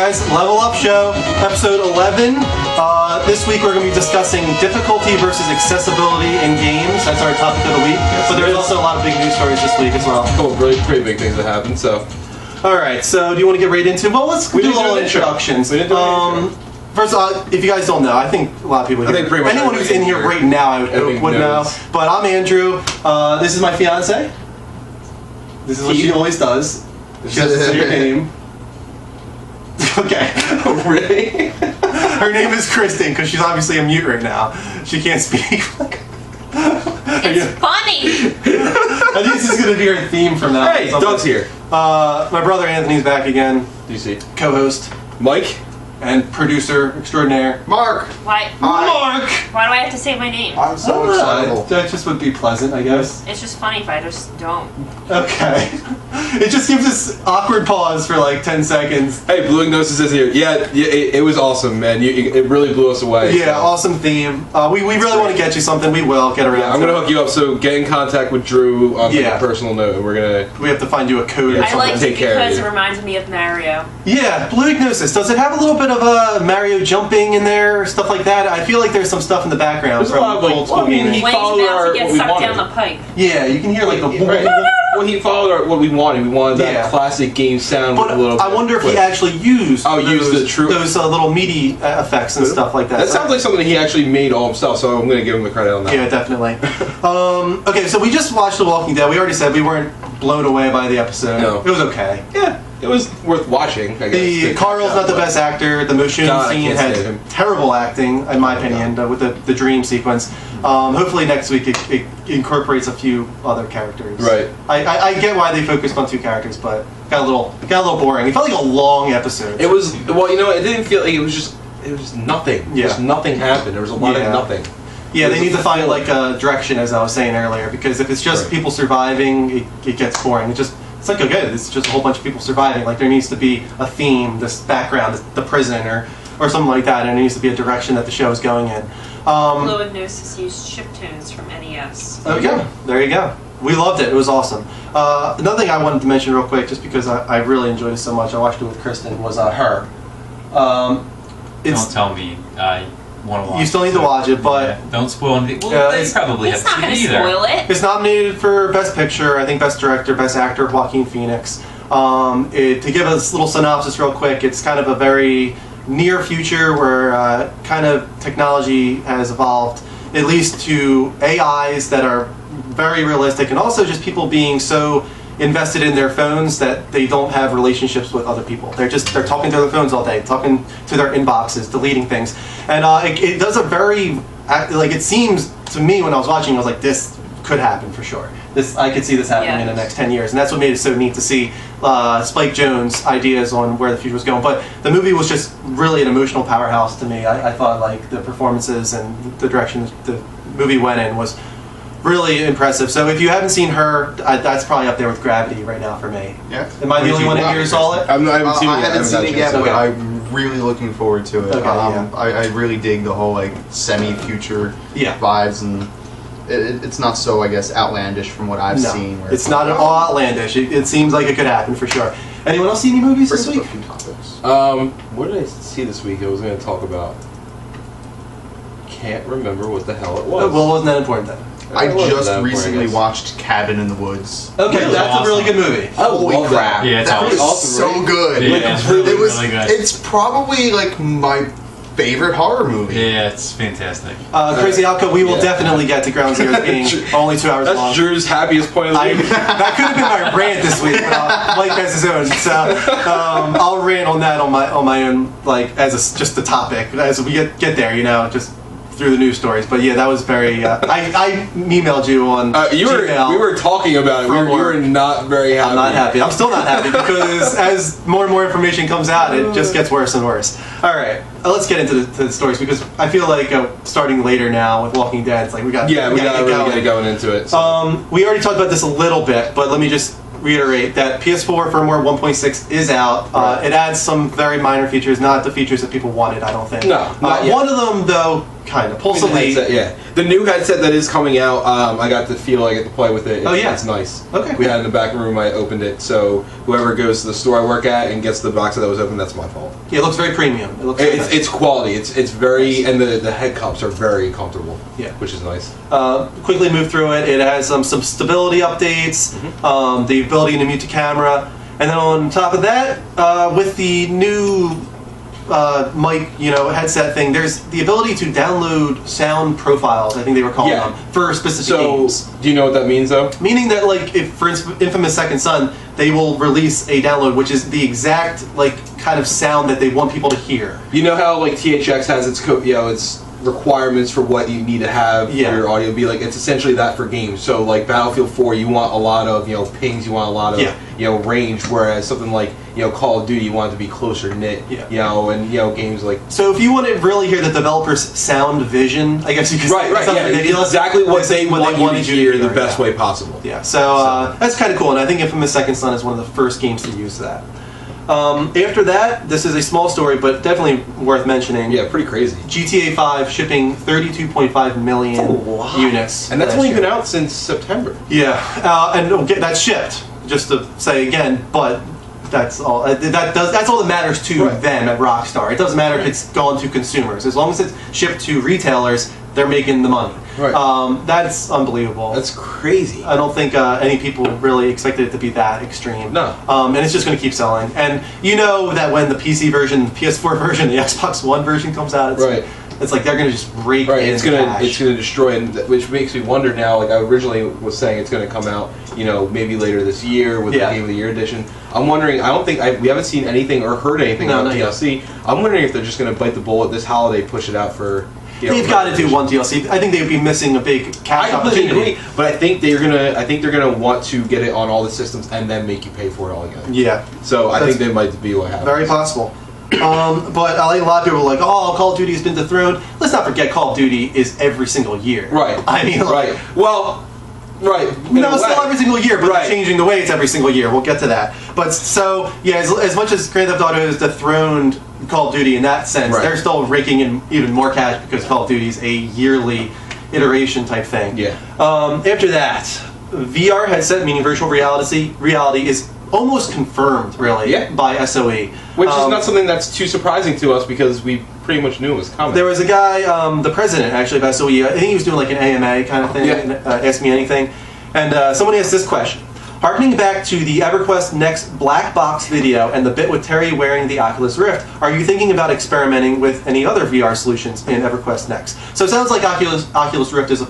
guys, Level Up Show, episode 11. This week we're going to be discussing difficulty versus accessibility in games. That's our topic of the week. Yes, but there's also a lot of big news stories this week as well. Cool, really pretty big things that happened, so. Alright, so do you want to get right into it? Well, let's do a little introductions. First of all, if you guys don't know, I think a lot of people here, anyone who's in here right now would know. But I'm Andrew. This is my fiance. This is what she always does. She has to say your name. Okay. Really? Her name is Kristen because she's obviously a mute right now. She can't speak. It's funny. I think this is going to be her theme from now. Hey, Doug's here. My brother Anthony's back again. DC. Co-host. Mike. And producer extraordinaire. Mark. Why? Mark. Why do I have to say my name? I'm so excited. That just would be pleasant, I guess. It's just funny if I just don't. Okay. It just gives us awkward pause for like 10 seconds. Hey, Blue Ignosis is here. Yeah, it was awesome, man. It really blew us away. Yeah, so. Awesome theme. We really want to get you something. We will get around. Yeah, I'm gonna hook you up. So get in contact with Drew on a personal note, and we're gonna. We have to find you a code. Or I something. like it because it reminds me of Mario. Yeah, Blue Ignosis. Does it have a little bit of Mario jumping in there, stuff like that? I feel like there's some stuff in the background from old school gaming. When he's about to get sucked down the pipe. Yeah, you can hear like the. When he followed what we wanted. We wanted that classic game sound. But with a little I wonder if he actually used those little MIDI effects and stuff like that. That sounds like something he actually made all himself, so I'm going to give him the credit on that. Yeah, definitely. Okay, so we just watched The Walking Dead. We already said we weren't blown away by the episode. No. It was okay. Yeah, it was worth watching, I guess. Carl's not the best actor. The Motion scene had terrible acting, in my opinion, with the dream sequence. Hopefully next week it incorporates a few other characters. Right. I get why they focused on two characters, but got a little boring. It felt like a long episode. It was it didn't feel like it was just nothing. Yeah. Just nothing happened. There was a lot of nothing. Yeah, they need to find like a direction, as I was saying earlier, because if it's just people surviving, it gets boring. It's like okay, it's just a whole bunch of people surviving. Like there needs to be a theme, this background, the prison, or something like that, and there needs to be a direction that the show is going in. Blue Ignosis used chiptunes from NES. Okay, there you go. We loved it. It was awesome. Another thing I wanted to mention real quick, just because I really enjoyed it so much, I watched it with Kristen, was Her. Don't tell me. I want to watch it. You still need to watch it, but... Yeah, don't spoil anything. Well, they probably have to see it either. It's not going to spoil it. It's nominated for Best Picture, I think Best Director, Best Actor, Joaquin Phoenix. To give us a little synopsis real quick, it's kind of a very near future where kind of technology has evolved, at least to AIs that are very realistic, and also just people being so invested in their phones that they don't have relationships with other people. They're talking to their phones all day, talking to their inboxes, deleting things, and it does a very it seems to me when I was watching, I was like, this could happen for sure. I could see this happening in the next 10 years, and that's what made it so neat to see Spike Jonze' ideas on where the future was going. But the movie was just really an emotional powerhouse to me. I thought like the performances and the direction the movie went in was really impressive. So if you haven't seen Her, that's probably up there with Gravity right now for me. Yeah. Am I the only one in here who saw it? I haven't seen it yet, but I'm really looking forward to it. Okay, I really dig the whole like semi-future vibes, and it's not so, I guess, outlandish from what I've seen. It's not at all outlandish. It seems like it could happen for sure. Anyone else see any movies this week? What did I see this week? I was going to talk about. Can't remember what the hell it was. Well, wasn't that important then? I just recently watched Cabin in the Woods. Okay, that's a really good movie. Holy crap! Yeah, that was awesome, so good. Yeah, it's really good. It's probably like my favorite horror movie. Yeah, it's fantastic. Crazy Alco, we will definitely get to Ground Zero being only 2 hours long. That's Drew's happiest point of the week. That could have been my rant this week, but Mike has his own. So I'll rant on that on my own, like as just the topic as we get there, just through the news stories. But yeah, that was very. I emailed you on. Gmail. We were talking about it. We were not very happy. I'm not happy. I'm still not happy because as more and more information comes out, it just gets worse and worse. All right, let's get into the stories because I feel like starting later now with Walking Dead, it's like we got really get going into it. So. We already talked about this a little bit, but let me just reiterate that PS4 firmware 1.6 is out. It adds some very minor features, not the features that people wanted, I don't think. No, not yet. One of them, though, kind of. The Pulsally. headset, yeah. The new headset that is coming out, I got to feel, I get to play with it. Oh, yeah. It's nice. Okay. We had it in the back room, I opened it, so whoever goes to the store I work at and gets the box that was open, that's my fault. Yeah, it looks very premium. It looks very nice. It's quality. It's very, and the head cups are very comfortable. Yeah. Which is nice. Quickly move through it. It has some stability updates, the ability to mute the camera, and then on top of that, with the new mic, headset thing, there's the ability to download sound profiles. I think they were calling them for specific games. Do you know what that means, though? Meaning that, like, if for Infamous Second Son, they will release a download which is the exact kind of sound that they want people to hear. You know how like THX has its its requirements for what you need to have for your audio be like, it's essentially that for games. So like Battlefield 4, you want a lot of pings, you want a lot of range, whereas something like Call of Duty, you want it to be closer knit. And games like, so if you want to really hear the developers' sound vision, I guess you could say ridiculous. Exactly what they want you to hear the best way possible. Yeah, so that's kind of cool, and I think Infamous Second Son is one of the first games to use that. After that, this is a small story, but definitely worth mentioning. Yeah, pretty crazy. GTA 5 shipping 32.5 million units. And that's only been out since September. Yeah, and that's shipped, just to say again, but that's all. That's all that matters to them at Rockstar. It doesn't matter if it's gone to consumers. As long as it's shipped to retailers, they're making the money. Right. That's unbelievable. That's crazy. I don't think any people really expected it to be that extreme. No. And it's just going to keep selling. And you know that when the PC version, PS4 version, the Xbox One version comes out, it's like they're going to just break in it's gonna destroy, and which makes me wonder now. Like I originally was saying, it's going to come out, maybe later this year with the Game of the Year edition. I'm wondering. I don't think we haven't seen anything or heard anything on DLC. I'm wondering if they're just going to bite the bullet this holiday, push it out for. They've got to do one DLC. I think they would be missing a big cash opportunity. Agree, but I think they're gonna want to get it on all the systems and then make you pay for it all again. Yeah. So I think they might be what happens. Very possible. But I think a lot of people are like, oh, Call of Duty has been dethroned. Let's not forget, Call of Duty is every single year. Right. I mean, Well. Right. No, it's still every single year, but they're changing the way it's every single year. We'll get to that. But so, yeah, as much as Grand Theft Auto has dethroned Call of Duty in that sense, they're still raking in even more cash because Call of Duty is a yearly iteration type thing. Yeah. After that, VR headset, meaning virtual reality, is almost confirmed, really, by SOE. Which is not something that's too surprising to us because we pretty much knew it was coming. There was a guy, the president actually of SOE, I think he was doing like an AMA kind of thing, Ask Me Anything, and somebody asked this question. Harkening back to the EverQuest Next black box video and the bit with Terry wearing the Oculus Rift, are you thinking about experimenting with any other VR solutions in EverQuest Next? So it sounds like Oculus Rift is a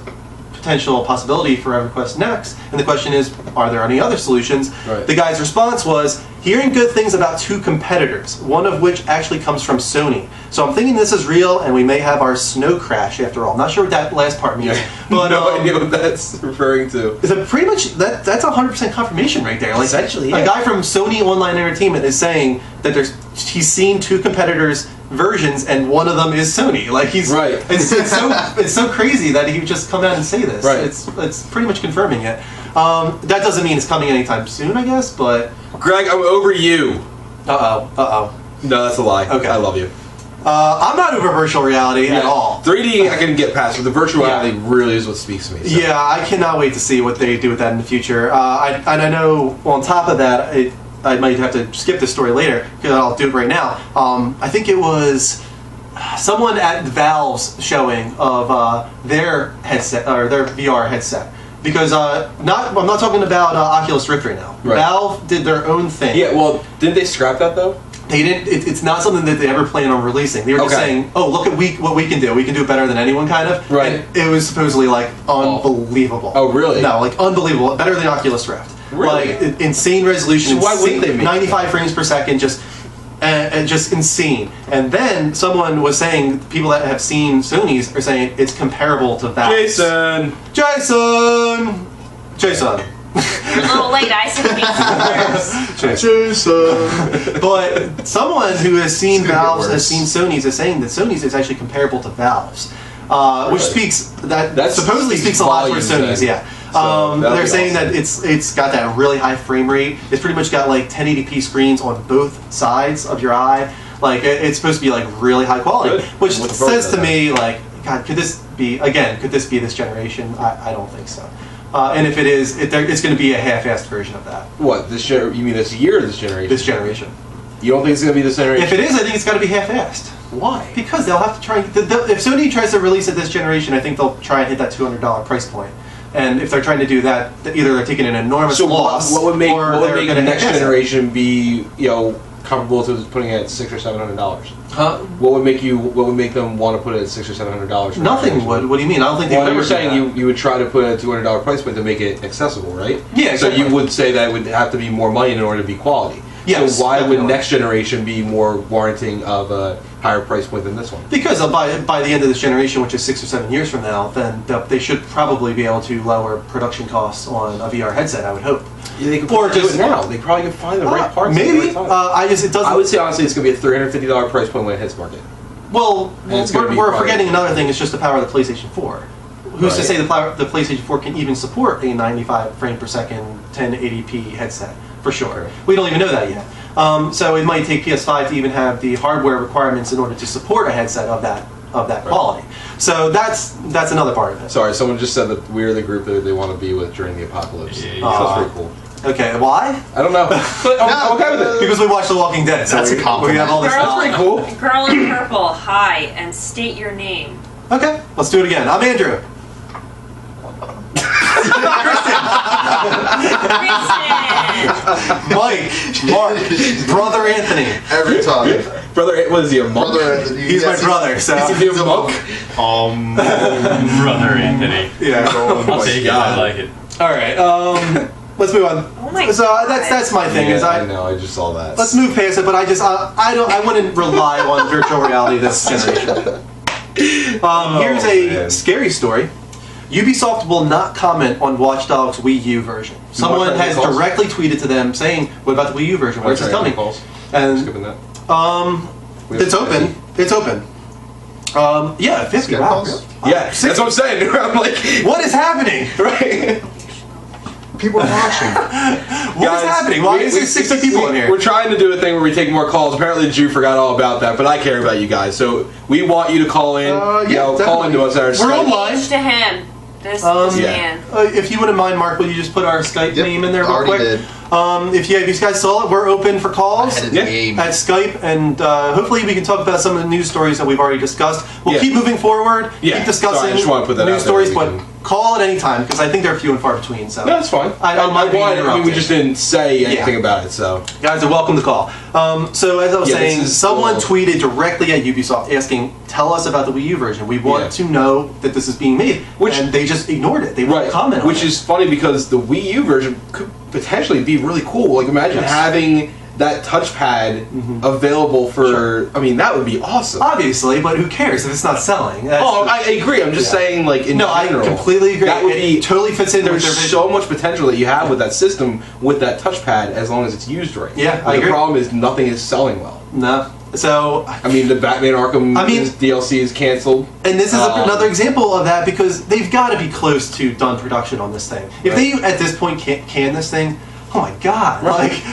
potential possibility for EverQuest Next, and the question is, are there any other solutions? The guy's response was, hearing good things about two competitors, one of which actually comes from Sony. So I'm thinking this is real, and we may have our snow crash after all. Not sure what that last part means. But, no idea what that's referring to. Pretty much, that's 100% confirmation right there. Like, essentially, a guy from Sony Online Entertainment is saying that he's seen two competitors' versions, and one of them is Sony. Like it's so crazy that he would just come out and say this. It's pretty much confirming it. That doesn't mean it's coming anytime soon, I guess. But Greg, I'm over you. No, that's a lie. Okay, I love you. I'm not over virtual reality at all. 3D I can get past, but the virtual reality really is what speaks to me. So. Yeah, I cannot wait to see what they do with that in the future. I know on top of that, I might have to skip this story later because I'll do it right now. I think it was someone at Valve's showing of their headset or their VR headset. Because I'm not talking about Oculus Rift right now. Valve did their own thing. Yeah, well, didn't they scrap that though? They didn't. It's not something that they ever plan on releasing. They were just saying, "Oh, look at what we can do. We can do it better than anyone," kind of. Right. And it was supposedly like unbelievable. Oh, really? No, like unbelievable. Better than Oculus Rift. Really? Like insane resolution. So why wouldn't they make 95 frames per second? Just insane. And then someone was saying, people that have seen Sony's are saying it's comparable to Valve's. Jason. You're a little late. I said Jason. But someone who has seen Valve's, has seen Sony's, is saying that Sony's is actually comparable to Valve's, which speaks that supposedly speaks a lot for Sony's. Yeah. So they're saying that it's got that really high frame rate. It's pretty much got like 1080p screens on both sides of your eye. Like it's supposed to be like really high quality, which says to me like, God, could this be this generation? I don't think so. And if it is, it's going to be a half-assed version of that. What, this year? You mean this year or this generation? This generation. You don't think it's going to be this generation? If it is, I think it's got to be half-assed. Why? Because they'll have to try. If Sony tries to release it this generation, I think they'll try and hit that $200 price point. And if they're trying to do that, either they're taking an enormous loss, what would make the next generation be, comparable to putting it at $600 or $700? Huh? What would make them want to put it at $600 or $700? Nothing would. What do you mean? I don't think they would. Well, you were saying you would try to put a $200 price point to make it accessible, right? Yeah. Exactly. So you would say that it would have to be more money in order to be quality. Yes, so why definitely. would next generation be more warranting of a higher price point than this one? Because by the end of this generation, which is 6 or 7 years from now, then they should probably be able to lower production costs on a VR headset. I would hope. Yeah, they could do it now. They probably can find the right parts. Maybe. At the right time. I would say honestly, it's going to be a $350 price point when it hits market. Well, we're forgetting another thing. It's just the power of the PlayStation 4. Who's to say the PlayStation 4 can even support a 95 frame per second 1080p headset? For sure. Okay. We don't even know that yet. So it might take PS5 to even have the hardware requirements in order to support a headset of that quality. So that's another part of it. Sorry, someone just said that we're the group that they want to be with during the apocalypse. Yeah. That's pretty cool. Okay, why? I don't know. But I'm okay with it. Because we watched The Walking Dead. So That's a compliment. We have all this Girl, stuff. pretty cool. Girl in purple, hi, and state your name. Okay, let's do it again. I'm Andrew. Mike, Mark, Brother Anthony. Every time. Brother, what is he, a monk? Brother Anthony. He's my brother, so. Is he a monk? Brother Anthony. Yeah. I'll take it. I like it. All right. Let's move on. Oh my so God. that's my thing. Yeah, I know. I just saw that. Let's move past it. But I wouldn't rely on virtual reality this generation. Here's a scary story. Ubisoft will not comment on Watch Dogs Wii U version. Someone has directly tweeted to them saying, "What about the Wii U version? Where's it coming?" And skipping that. it's open. It's open. Yeah, 50. Skype Wow. calls? Yeah, that's what I'm saying. I'm like, What is happening? right? People are watching. What is happening? Why is there 60 people in here? We're trying to do a thing where we take more calls. Apparently, Drew forgot all about that, but I care about you guys. So we want you to call in. Call into us. We're online. Speech to him. This man. If you wouldn't mind, Mark, will you just put our Skype name in there real quick? Did. If you guys saw it, we're open for calls Ahead of the game. at Skype, and hopefully we can talk about some of the news stories that we've already discussed. We'll keep moving forward, keep discussing Sorry, I just want to put that news out stories, there. but call at any time, because I think they're few and far between. So No, that's fine. I don't mind being interrupted. we just didn't say anything about it, so. Guys are welcome to call. So as I was saying, someone tweeted directly at Ubisoft asking, "Tell us about the Wii U version. We want to know that this is being made." And they just ignored it. They won't comment on it. Which is funny because the Wii U version could potentially be really cool. Like imagine having that touchpad available for. I mean, that would be awesome. Obviously, but who cares if it's not selling? I agree. I'm just saying, like in general. I completely agree. That would be totally fits in. There's so much potential that you have with that system with that touchpad as long as it's used right. Yeah, I agree. The problem is nothing is selling well. No. So I mean, the Batman Arkham DLC is canceled, and this is another example of that because they've got to be close to done production on this thing. If they at this point can't can this thing, oh my god!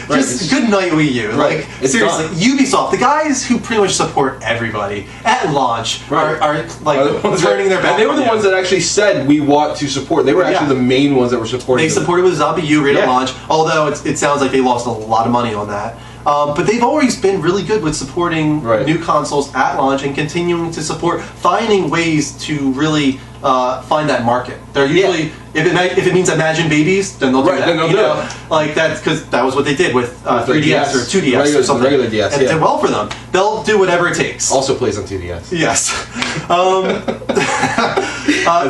Just good night Wii U. Like seriously, Ubisoft, the guys who pretty much support everybody at launch are like turning their back. And they were the ones that actually said we want to support. They were actually the main ones that were supporting. They supported with Zombie U right at launch, although it sounds like they lost a lot of money on that. But they've always been really good with supporting new consoles at launch and continuing to support, finding ways to really find that market. They're usually, if it means Imagine Babies, then they'll do that. Then they'll do it. Like that's because that was what they did with 3DS or 2DS or something. Regular DS, and it did well for them. They'll do whatever it takes. Also plays on 2DS. Yes.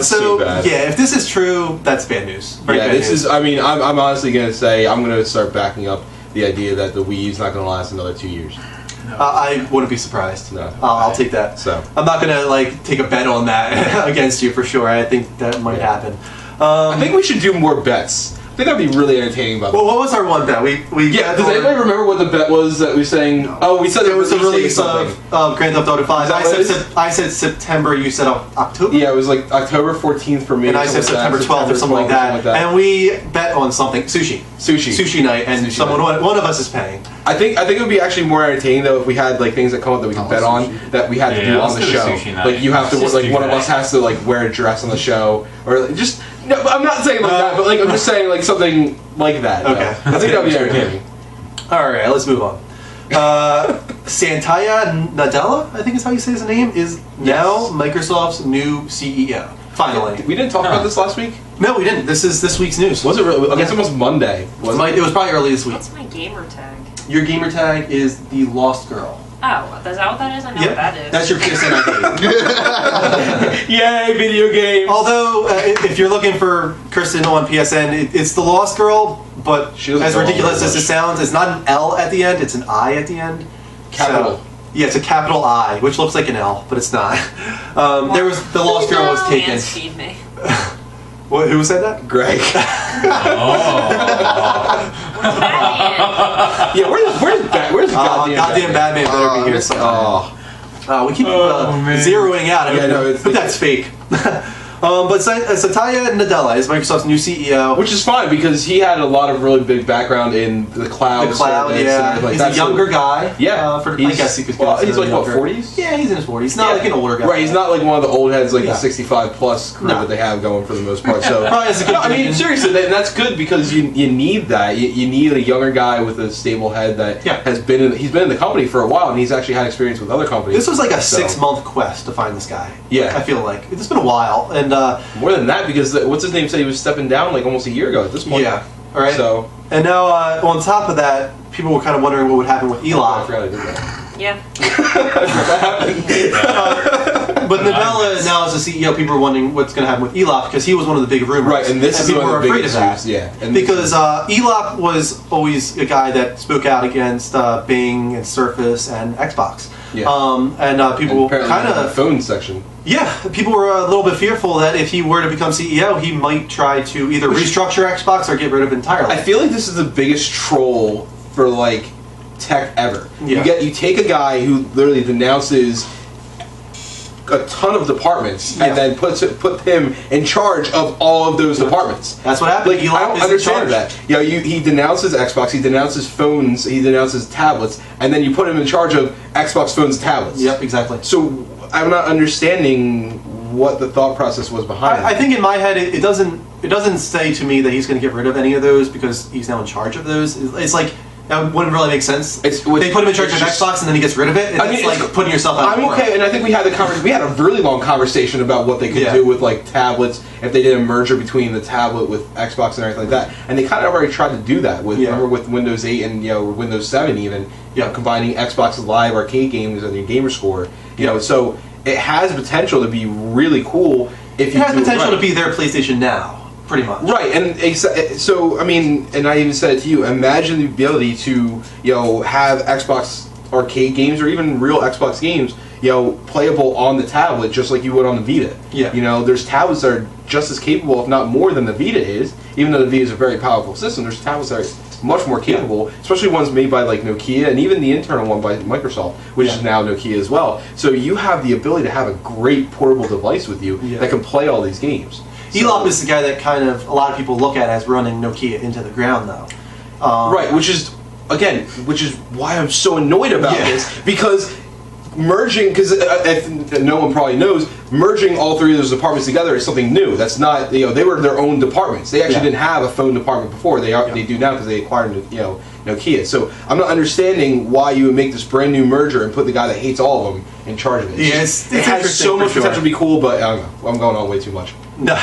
So bad. Yeah, if this is true, that's bad news. This is. I mean, I'm honestly going to say I'm going to start backing up the idea that the Wii U is not going to last another 2 years. I wouldn't be surprised. No, I'll take that. So I'm not going to take a bet on that against you for sure. I think that might happen. I think we should do more bets. I think that'd be really entertaining. About well, what was our one bet? We yeah. Does anybody remember what the bet was that we were saying? No. Oh, we said it was the release of Grand Theft Auto 5. I said September. You said October. Yeah, it was like October 14th for me. And I said September 12th or something like that. And we bet on something sushi night, and one of us is paying. I think it would be actually more entertaining though if we had like things that come up that we could bet on that we had to do on the show. Like you have to like one of us has to like wear a dress on the show or just no. I'm not saying like that, but like I'm just saying like something like that. Okay, I think that'd be entertaining. All right, let's move on. Satya Nadella, I think is how you say his name, is now Microsoft's new CEO. Finally. We didn't talk about this last week? No, we didn't. This is this week's news. Was it really? I guess it was Monday. It was probably early this week. What's my gamer tag? Your gamer tag is the Lost Girl. Oh, is that what that is? I know what that is. That's your PSN ID. Yay, video games! Although, if you're looking for Kirsten on PSN, it's the Lost Girl, but as ridiculous as it sounds, it's not an L at the end, it's an I at the end. Capital. So, yeah, it's a capital I, which looks like an L, but it's not. There was the Lost Girl was taken. Feed me. What, who said that? Greg. Yeah, where's goddamn Batman better be here somewhere. We keep zeroing out. Yeah, no, but that's fake. But Satya Nadella is Microsoft's new CEO, which is fine because he had a lot of really big background in the cloud. Yeah. He's a younger guy. Yeah, I guess you could. He's like what 40s? Yeah, he's in his 40s. He's not like an older guy. Right, he's not like one of the old heads like the 65 plus crew that they have going for the most part. So I mean, seriously, and that's good because you need that. You need a younger guy with a stable head that has been he's been in the company for a while and he's actually had experience with other companies. This was like a 6-month quest to find this guy. Yeah, I feel like it's been a while and. More than that, because what's his name said he was stepping down like almost a year ago at this point. Yeah. All right. So and now on top of that, people were kind of wondering what would happen with Eli. I forgot I did that. Yeah. But Nadella now as a CEO, people are wondering what's going to happen with Elop because he was one of the big rumors. Right, and this is people were afraid of that. Yeah, and because Elop was always a guy that spoke out against Bing and Surface and Xbox. Yeah. And people kind of phone section. Yeah, people were a little bit fearful that if he were to become CEO, he might try to either restructure Xbox or get rid of it entirely. I feel like this is the biggest troll for like tech ever. Yeah. You take a guy who literally denounces a ton of departments and then put him in charge of all of those departments. That's what happened. Like, I don't understand that. You know, he denounces Xbox, he denounces phones, he denounces tablets, and then you put him in charge of Xbox phones and tablets. Yep, exactly. So I'm not understanding what the thought process was behind it. I think in my head it doesn't say to me that he's going to get rid of any of those because he's now in charge of those. It's like that wouldn't really make sense. They put him in charge of Xbox and then he gets rid of it. It's like putting yourself out. I'm okay, and I think we had a really long conversation about what they could do with like tablets if they did a merger between the tablet with Xbox and everything like that. And they kind of already tried to do that with remember with Windows 8 and Windows 7 even combining Xbox Live arcade games and your gamer score. So it has potential to be really cool if you. It has potential to be their PlayStation Now. Pretty much. Right, and so I mean, and I even said it to you. Imagine the ability to have Xbox arcade games or even real Xbox games playable on the tablet just like you would on the Vita. Yeah. There's tablets that are just as capable, if not more, than the Vita is. Even though the Vita is a very powerful system, there's tablets that are much more capable, especially ones made by like Nokia and even the internal one by Microsoft, which is now Nokia as well. So you have the ability to have a great portable device with you that can play all these games. Elop is the guy that kind of a lot of people look at as running Nokia into the ground, though. Right, which is why I'm so annoyed about this, because merging, because if no one probably knows, merging all three of those departments together is something new. That's not, they were their own departments. They actually didn't have a phone department before. They do now because they acquired Nokia. So I'm not understanding why you would make this brand new merger and put the guy that hates all of them in charge of it. Yeah, it has so much potential to be cool, but I don't know. I'm going on way too much. No,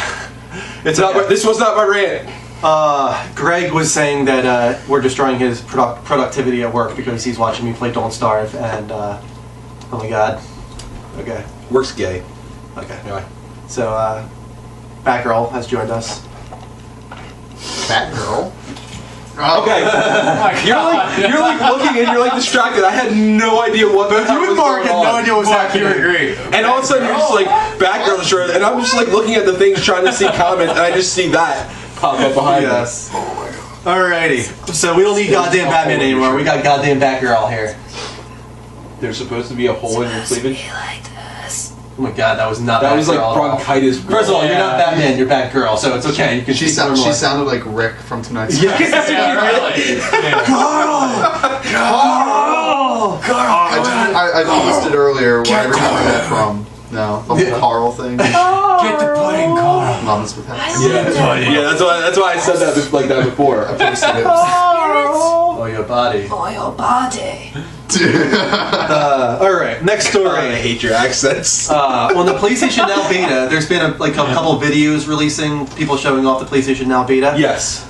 it's not. This was not my rant. Greg was saying that we're destroying his productivity at work because he's watching me play Don't Starve, and oh my god. Okay. Work's gay. Okay. Anyway. So, Batgirl has joined us. Batgirl? Okay. You're like looking and you're like distracted. I had no idea what the hell was going on. You had no idea what was happening. Great. And all of a sudden you're just like, Batgirl shirt, and I'm just like looking at the things trying to see comments, and I just see that. pop up behind Yes. Alrighty. So we don't need goddamn Batman anymore. We got goddamn Batgirl here. There's supposed to be a hole in your cleavage. Oh my god, that was not That Batgirl was like at all. bronchitis. First of all, you're not Batman, you're Batgirl, so it's okay. You can She sounded like Rick from tonight's. Yes. Carl! I noticed it earlier. Wherever you got that from. No, the whole Carl thing. Get the pudding, Carl. Moms with hats. That's why I said that like that before. I posted it. Oh, your body. Oh, your body. Alright, next story. I hate your accents. On the PlayStation Now beta, there's been a couple videos releasing, people showing off the PlayStation Now beta. Yes.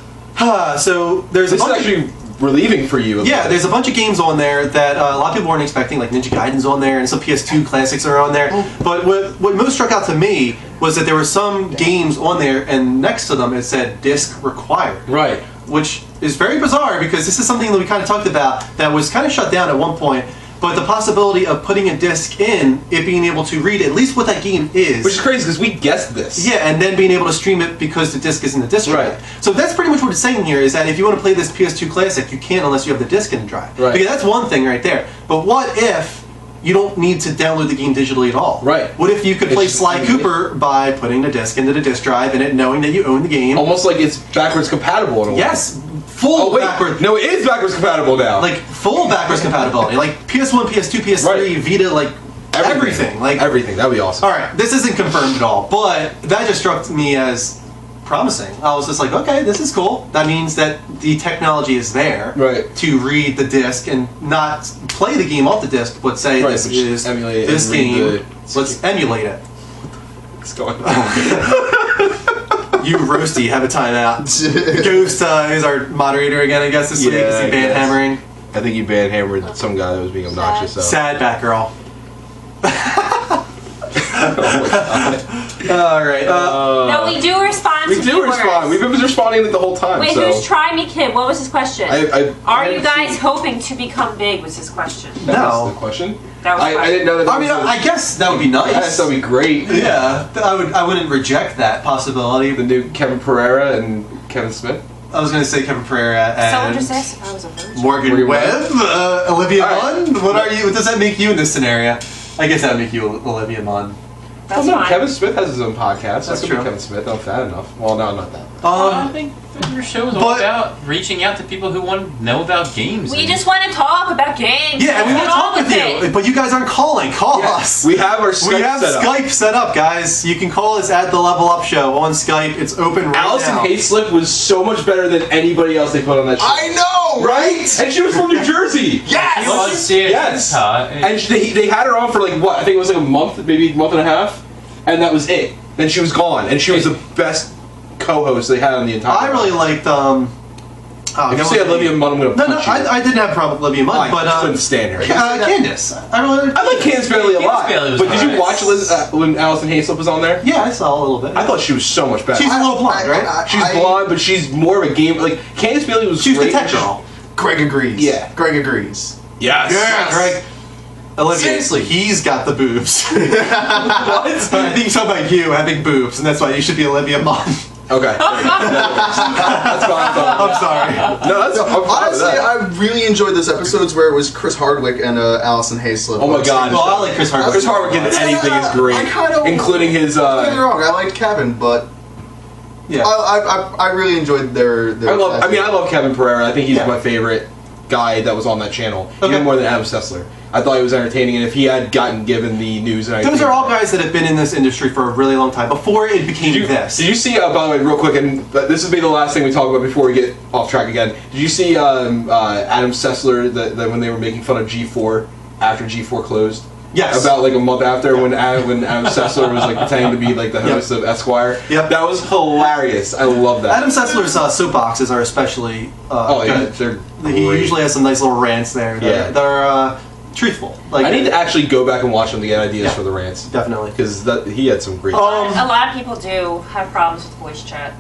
So there's This a is bunch actually relieving for you. Yeah, there's a bunch of games on there that a lot of people weren't expecting, like Ninja Gaiden's on there, and some PS2 classics are on there. But what most struck out to me was that there were some games on there, and next to them it said disc required. Right. Which is very bizarre because this is something that we kind of talked about that was kind of shut down at one point. But the possibility of putting a disc in, it being able to read at least what that game is. Which is crazy because we guessed this. Yeah, and then being able to stream it because the disc is in the disc drive. Right. So that's pretty much what it's saying here, is that if you want to play this PS2 Classic, you can't unless you have the disc in the drive. Right. Because that's one thing right there. But what if you don't need to download the game digitally at all? Right. What if you could play Sly Cooper by putting the disc into the disc drive and it knowing that you own the game? Almost like it's backwards compatible in a way. Yes. Full backwards. No, it is backwards compatible now. Like full backwards compatibility. Like PS1, PS2, PS3, Right. Vita, like everything. Like everything. That'd be awesome. Alright, this isn't confirmed at all, but that just struck me as promising. I was just like, okay, this is cool. That means that the technology is there to read the disc and not play the game off the disc, but say this is this game. Let's emulate it. What's going on? You roasty, have a timeout. Ghost is our moderator again, I guess, this week. Is he band hammering? I think he band hammered some guy that was being obnoxious. So. Sad Batgirl. Alright. No, we do respond to We do respond. We've been responding the whole time. Wait, so. who's Try Me Kid? What was his question? Are you guys hoping to become big? Was his question. No. That was the question? That was I didn't know that. I mean, I guess that would be nice. Yes, that would be great. Yeah, I wouldn't reject that possibility. The new Kevin Pereira and Kevin Smith. I was going to say Kevin Pereira and Someone just asked if I was a virgin. Morgan Webb, Olivia Munn. What Right. are you? What does that make you in this scenario? I guess that would make you Olivia Munn. That's fine. Kevin Smith has his own podcast. That's That could true. be Kevin Smith. I'm fat enough. Well, no, not that. I think your show is all about reaching out to people who want to know about games. We just want to talk about games. Yeah, and we want to Get talk on with you, but you guys aren't calling. Call us. We have our Skype We have set up. Skype set up, guys. You can call us at the Level Up Show on Skype. It's open right Allison now. Hayslip was so much better than anybody else they put on that show. I know, right? And she was from New Jersey. Yes. Yes. And they had her on for like what? I think it was like a month, maybe a month and a half, and that was it. Then she was gone, and she was the best co-host they had on the entire. I really liked. If you say Olivia Munn, I'm gonna punch you. I didn't have a problem with Olivia Munn, but I couldn't stand her. Candace. I like Candace Bailey a lot. Bailey was But did you nice. watch when Allison Hayslip was on there? Yeah, I saw a little bit. I thought she was so much better. She's a little blonde, right? She's blonde, but she's more of a game. Like Candace Bailey was. She's the great. tech girl. Greg agrees. Yeah. Greg agrees. Yes. Yeah, Greg. Olivia, Seriously. he's got the boobs. What? I think he's talking about you having boobs, and that's why you should be Olivia Munn. Okay. That's fine. I'm sorry. No, that's I'm fine with Honestly, that. I really enjoyed those episodes where it was Chris Hardwick and Allison Hayslip. Oh my God. Well, I like Chris Hardwick. Chris Hardwick in anything is great, I kinda- including his. Don't get me wrong, I liked Kevin, but Yeah. I really enjoyed their I love Kevin Pereira. I think he's Yeah. my favorite guy that was on that channel, Okay. even more than Adam Sessler. I thought he was entertaining, and if he had gotten given the news, and Those are all guys that have been in this industry for a really long time before it became this. Did you see? By the way, real quick, and this would be the last thing we talk about before we get off track again. Did you see Adam Sessler when they were making fun of G4 after G4 closed? Yes. About like a month after when Adam Sessler was like pretending to be like the host of Esquire. Yep. That was hilarious. I love that. Adam Sessler's soapboxes are especially good. They're He great. usually has some nice little rants there. They're truthful. Like I need to actually go back and watch them to get ideas for the rants. Definitely. Because he had some great. A lot of people do have problems with voice chat.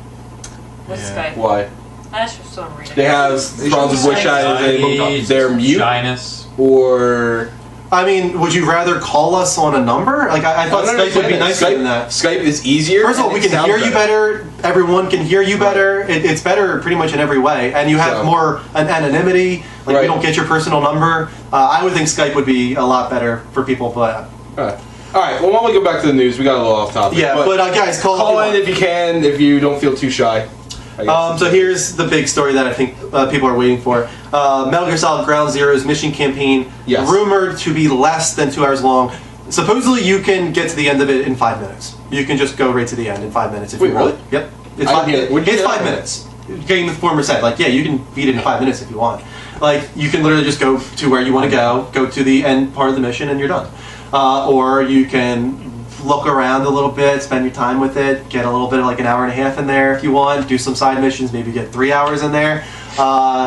With Skype. Why? That's just what I'm reading. They have problems with voice chat and they're mute shyness. or I mean, would you rather call us on a number? Like, I thought Skype would be nicer than that. Skype is easier. First of all, we can hear you better. Everyone can hear you better. It's better pretty much in every way. And you have more anonymity. Like, we don't get your personal number. I would think Skype would be a lot better for people, but... All right, well, why don't we go back to the news? We got a little off topic. Yeah, but guys, call in if you can, if you don't feel too shy. So here's the big story that I think people are waiting for. Metal Gear Solid Ground Zero's mission campaign, rumored to be less than 2 hours long. Supposedly you can get to the end of it in 5 minutes. You can just go right to the end in 5 minutes if you want. Really? Yep. It's 5 minutes. It's 5 minutes. Game Informer said, like, yeah, you can beat it in 5 minutes if you want. Like, you can literally just go to where you want to go to the end part of the mission, and you're done. Or you can look around a little bit, spend your time with it, get a little bit of like an hour and a half in there if you want, do some side missions, maybe get 3 hours in there.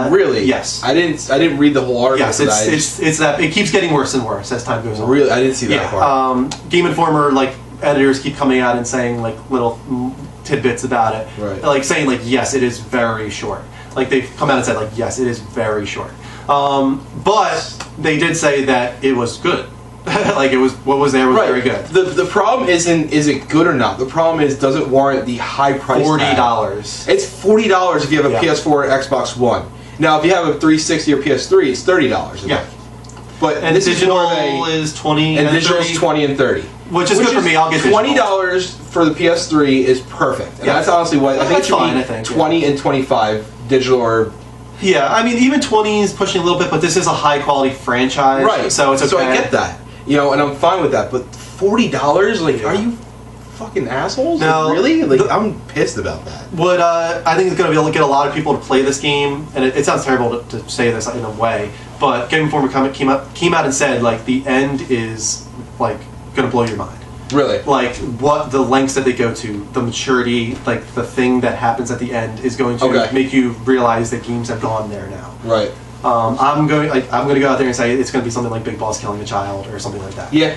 Really? Yes. I didn't read the whole article. Yes, it's that it keeps getting worse and worse as time goes on. Really, I didn't see that part. Game Informer, like, editors keep coming out and saying like little tidbits about it, like saying like, yes, it is very short. Like, they've come out and said like, yes, it is very short. But they did say that it was good. Like, it was, what was there was very good. The problem isn't is it good or not. The problem is, does it warrant the high price tag? $40. It's $40 if you have a PS4 or Xbox One. Now, if you have a 360 or PS3, it's $30. Yeah. But and digital is 20 and digital is 20 and 30. Which is good for me. I'll get $20 for the PS3 is perfect. And that's honestly what I think it should be. 20 and 25 digital or. Yeah, I mean, even 20 is pushing a little bit, but this is a high quality franchise, right? So it's okay. So I get that. You know, and I'm fine with that, but $40? Like, are you fucking assholes? No, like, really? Like, I'm pissed about that. What I think is going to be able to get a lot of people to play this game, and it sounds terrible to say this in a way, but Game Informer came out and said, like, the end is, like, going to blow your mind. Really? Like, what the lengths that they go to, the maturity, like, the thing that happens at the end is going to make you realize that games have gone there now. Right. I'm going to go out there and say it's going to be something like Big Boss killing a child or something like that. Yeah.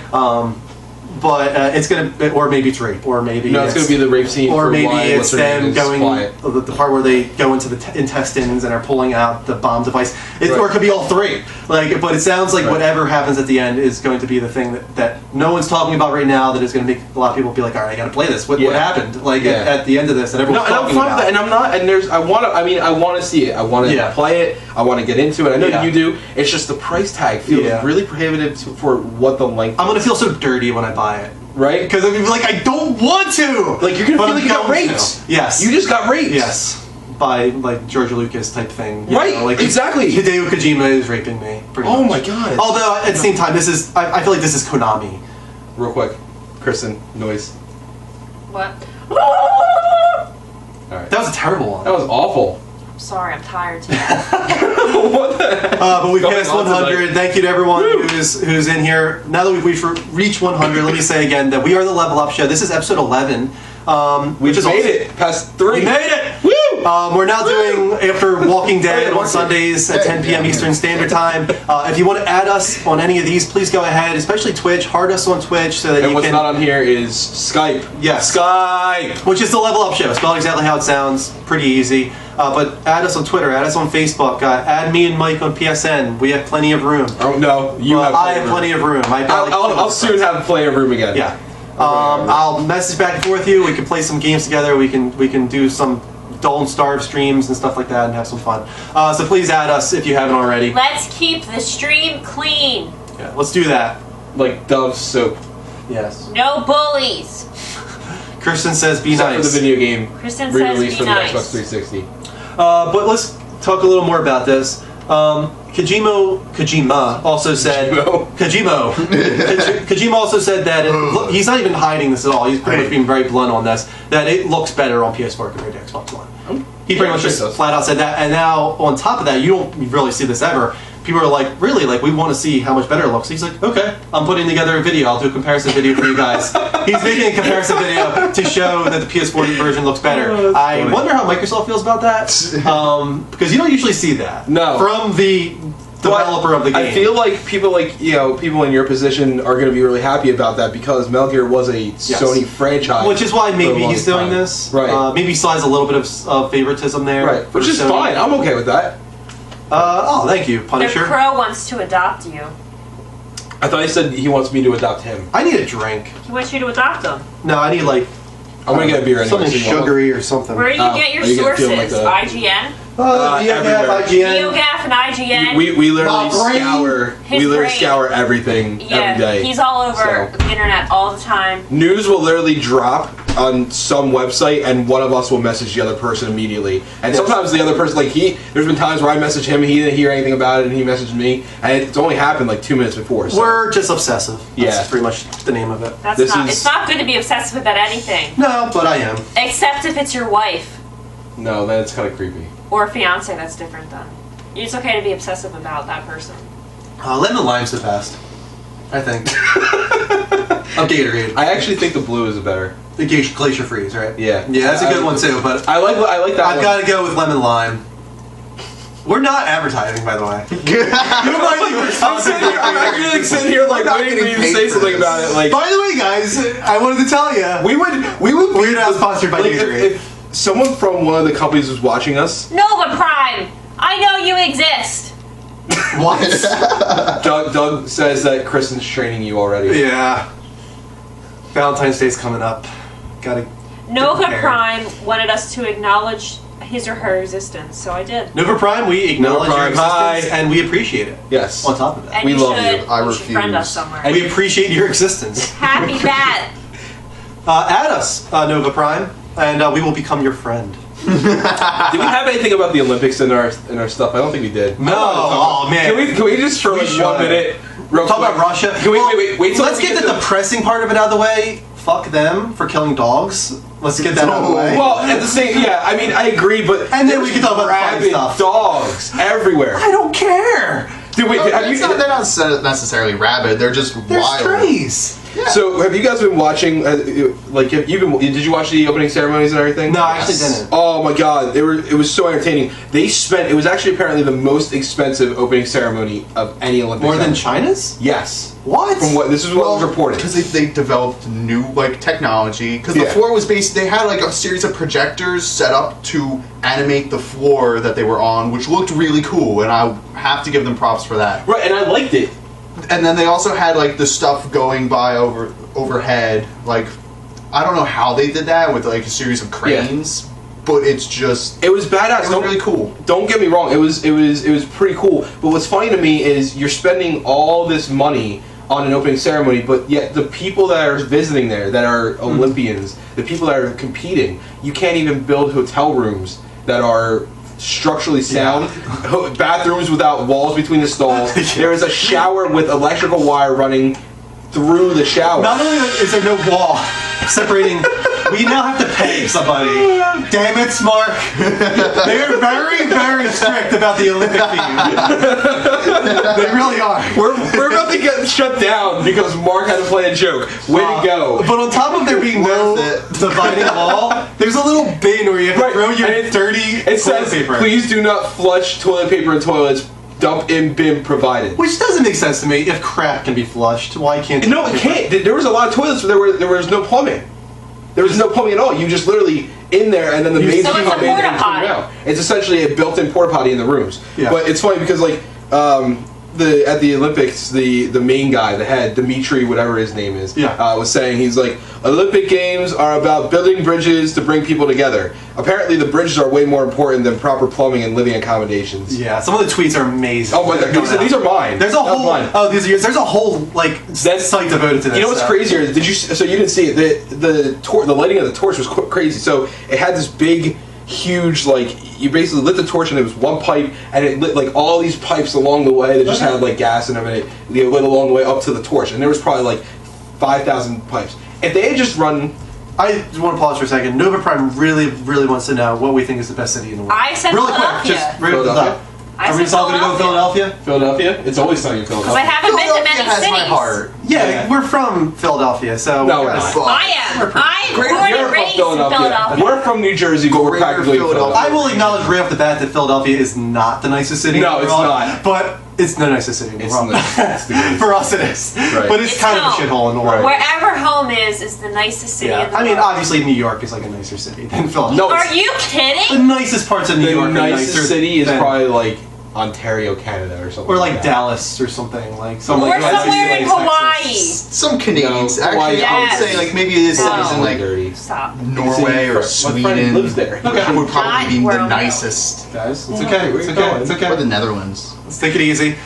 But it's going to, or maybe it's rape, or maybe it's going to be the rape scene, or maybe it's them going the part where they go into the intestines and are pulling out the bomb device, or it could be all three. Like, but it sounds like whatever happens at the end is going to be the thing that no one's talking about right now. That is going to make a lot of people be like, all right, I got to play this. What happened? Like at the end of this, that everyone's talking about. That, and I'm not. And I want to see it. I want to play it. I want to get into it. I know you do. It's just the price tag feels really prohibitive for what the length. I'm going to feel so dirty when I buy it. Right? Because I'm going to be like, I don't want to! Like, you're going to feel like you got raped. Yes. You just got raped. Yes. By, like, George Lucas type thing. Right, like, exactly. Hideo Kojima is raping me, pretty much. Oh my god. Although, at the same time, this is, I feel like this is Konami. Real quick. Kristen, noise. What? Alright. That was a terrible one. That was awful. Sorry, I'm tired today. What the heck? But we've passed 100. Thank you to everyone who's in here. Now that we've reached 100, let me say again that we are the Level Up Show. This is episode 11. We just made it past 3. We made it! Woo! We're now doing After Walking Dead on Sundays at 10 p.m. Eastern Standard Time. If you want to add us on any of these, please go ahead, especially Twitch. Heart us on Twitch so that and what's not on here is Skype. Yes. Skype! Which is the Level Up Show. Spelled exactly how it sounds. Pretty easy. But add us on Twitter, add us on Facebook, add me and Mike on PSN. We have plenty of room. Oh, no. I have plenty of room. I'll soon have plenty of room again. Yeah. I'll message back and forth with you. We can play some games together. We can do some Don't Starve streams and stuff like that and have some fun. So please add us if you haven't already. Let's keep the stream clean. Yeah, let's do that. Like Dove soap. Yes. No bullies. Kristen says be Except nice. for the video game Kristen says be for nice. the Xbox 360. But let's talk a little more about this. Kojima also said. Kojima also said that he's not even hiding this at all. He's pretty much being very blunt on this. That it looks better on PS4 compared to Xbox One. He pretty much just flat out said that. And now on top of that, you don't really see this ever. People are like, really? Like, we want to see how much better it looks. He's like, okay, I'm putting together a video. I'll do a comparison video for you guys. He's making a comparison video to show that the PS4 version looks better. I wonder how Microsoft feels about that. Because you don't usually see that. No. From the developer of the game. I feel like people people in your position are going to be really happy about that because Metal Gear was a Sony franchise. Which is why maybe he's doing this. Right. Maybe he still has a little bit of favoritism there. Right. Which is fine. I'm okay with that. Thank you, Punisher. The Crow wants to adopt you. I thought he said he wants me to adopt him. I need a drink. He wants you to adopt him. No, I need like... I'm gonna get a beer anyway. Something sugary or something. Where do you get your sources? Like IGN? NeoGaf, IGN. NeoGaf and IGN. We literally scour everything every day. He's all over the internet all the time. News will literally drop on some website, and one of us will message the other person immediately. And sometimes the other person, like there's been times where I message him, he didn't hear anything about it, and he messaged me, and it's only happened like 2 minutes before. So. We're just obsessive. That's pretty much the name of it. It's not good to be obsessive about anything. No, but I am. Except if it's your wife. No, then it's kind of creepy. Or a fiance, that's different then. It's okay to be obsessive about that person. Lemon lime's the best, I think. Of Gatorade. I actually think the blue is better. The Glacier Freeze, right? Yeah. Yeah, that's a good one too, but I like that I've got to go with lemon lime. We're not advertising, by the way. I'm actually sitting here like waiting for you to say something about it. Like, by the way, guys, I wanted to tell you, we're not sponsored by Gatorade. If someone from one of the companies was watching us, Nova Prime, I know you exist. What? Doug says that Kristen's training you already. Yeah. Valentine's Day's coming up. Nova Prime wanted us to acknowledge his or her existence, so I did. Nova Prime, we acknowledge your existence and we appreciate it. Yes. On top of that, and we love you. I refuse. Friend us somewhere. And we appreciate your existence. Happy that. Add us, Nova Prime, and we will become your friend. Did we have anything about the Olympics in our stuff? I don't think we did. No. Oh man. Can we just for like 1 minute? Talk about Russia. Can wait till let's get the depressing part of it out of the way. Fuck them for killing dogs. Let's get that out of the way. Well, at the same, I mean, I agree, but and then we can talk about rabid stuff. Dogs everywhere. I don't care. Dude, wait, they're not necessarily rabid. They're just wild. Strays. Yeah. So, have you guys been watching? Did you watch the opening ceremonies and everything? No, I actually didn't. Oh my god, it was so entertaining. It was actually apparently the most expensive opening ceremony of any Olympics. More than China's? Yes. What? This is what was reported. Because they developed new technology. Because before it was they had like a series of projectors set up to animate the floor that they were on, which looked really cool, and I have to give them props for that. Right, and I liked it. And then they also had like the stuff going by overhead. Like, I don't know how they did that with like a series of cranes, but it was badass. It was really cool. Don't get me wrong. It was pretty cool. But what's funny to me is you're spending all this money on an opening ceremony, but yet the people that are visiting there, that are Olympians, the people that are competing, you can't even build hotel rooms that are structurally sound, bathrooms without walls between the stalls. There is a shower with electrical wire running through the shower. Not only is there no wall separating, we now have to pay somebody. Damn it, Mark. They are very, very strict about the Olympic theme. They really are. We're about to get shut down because Mark had to play a joke. Way to go. But on top of there being no dividing wall, there's a little bin where you have to throw your dirty toilet paper. Please do not flush toilet paper in toilets. Dump in bin provided. Which doesn't make sense to me. If crap can be flushed, why can't No, it can't. There was a lot of toilets where there was no plumbing. There was no plumbing at all. You just literally in there, and then the main so it's a porta potty. It's essentially a built-in porta potty in the rooms. Yeah. But it's funny because like at the Olympics, the main guy, the head, Dimitri, whatever his name is, was saying, he's like, Olympic Games are about building bridges to bring people together. Apparently, the bridges are way more important than proper plumbing and living accommodations. Yeah, some of the tweets are amazing. Oh, but these are mine. There's a whole. Oh, these are yours. There's a whole site devoted to this. You know what's crazier? So you didn't see it. The lighting of the torch was crazy. So it had this big, huge, you basically lit the torch and it was one pipe, and it lit like all these pipes along the way that just had like gas and everything. It lit along the way up to the torch, and there was probably like 5,000 pipes. If they had just run. I just want to pause for a second. Nova Prime really, really wants to know what we think is the best city in the world. I said really Philadelphia. Quick, just Philadelphia. Are we all going to go with Philadelphia? Philadelphia? It's always sunny in Philadelphia. Because I haven't been to many has cities. My heart. Yeah, we're from Philadelphia, so no, we're not. I am. I'm born and raised in Philadelphia. We're from New Jersey, but we're practically Philadelphia. I will acknowledge right off the bat that Philadelphia is not the nicest city. No, it's not. But it's the nicest city in the world. For us, it is. Right. But it's kind of a shithole in the world. Wherever home is the nicest city in the world. I mean, obviously, New York is like a nicer city than Philadelphia. No, are you kidding? The nicest parts of New York are nicer. The nicest city is probably like Ontario, Canada, or something. Or like that. Dallas or something like. Or somewhere in Hawaii. Some Canadians. No, Actually, I would yes. say like maybe it is cities in like dirty. Stop. Norway or My Sweden. friend lives there. Which would probably be Not the where I'm nicest. Guys, it's okay. It's okay. It's Or okay. the Netherlands. Let's take it easy.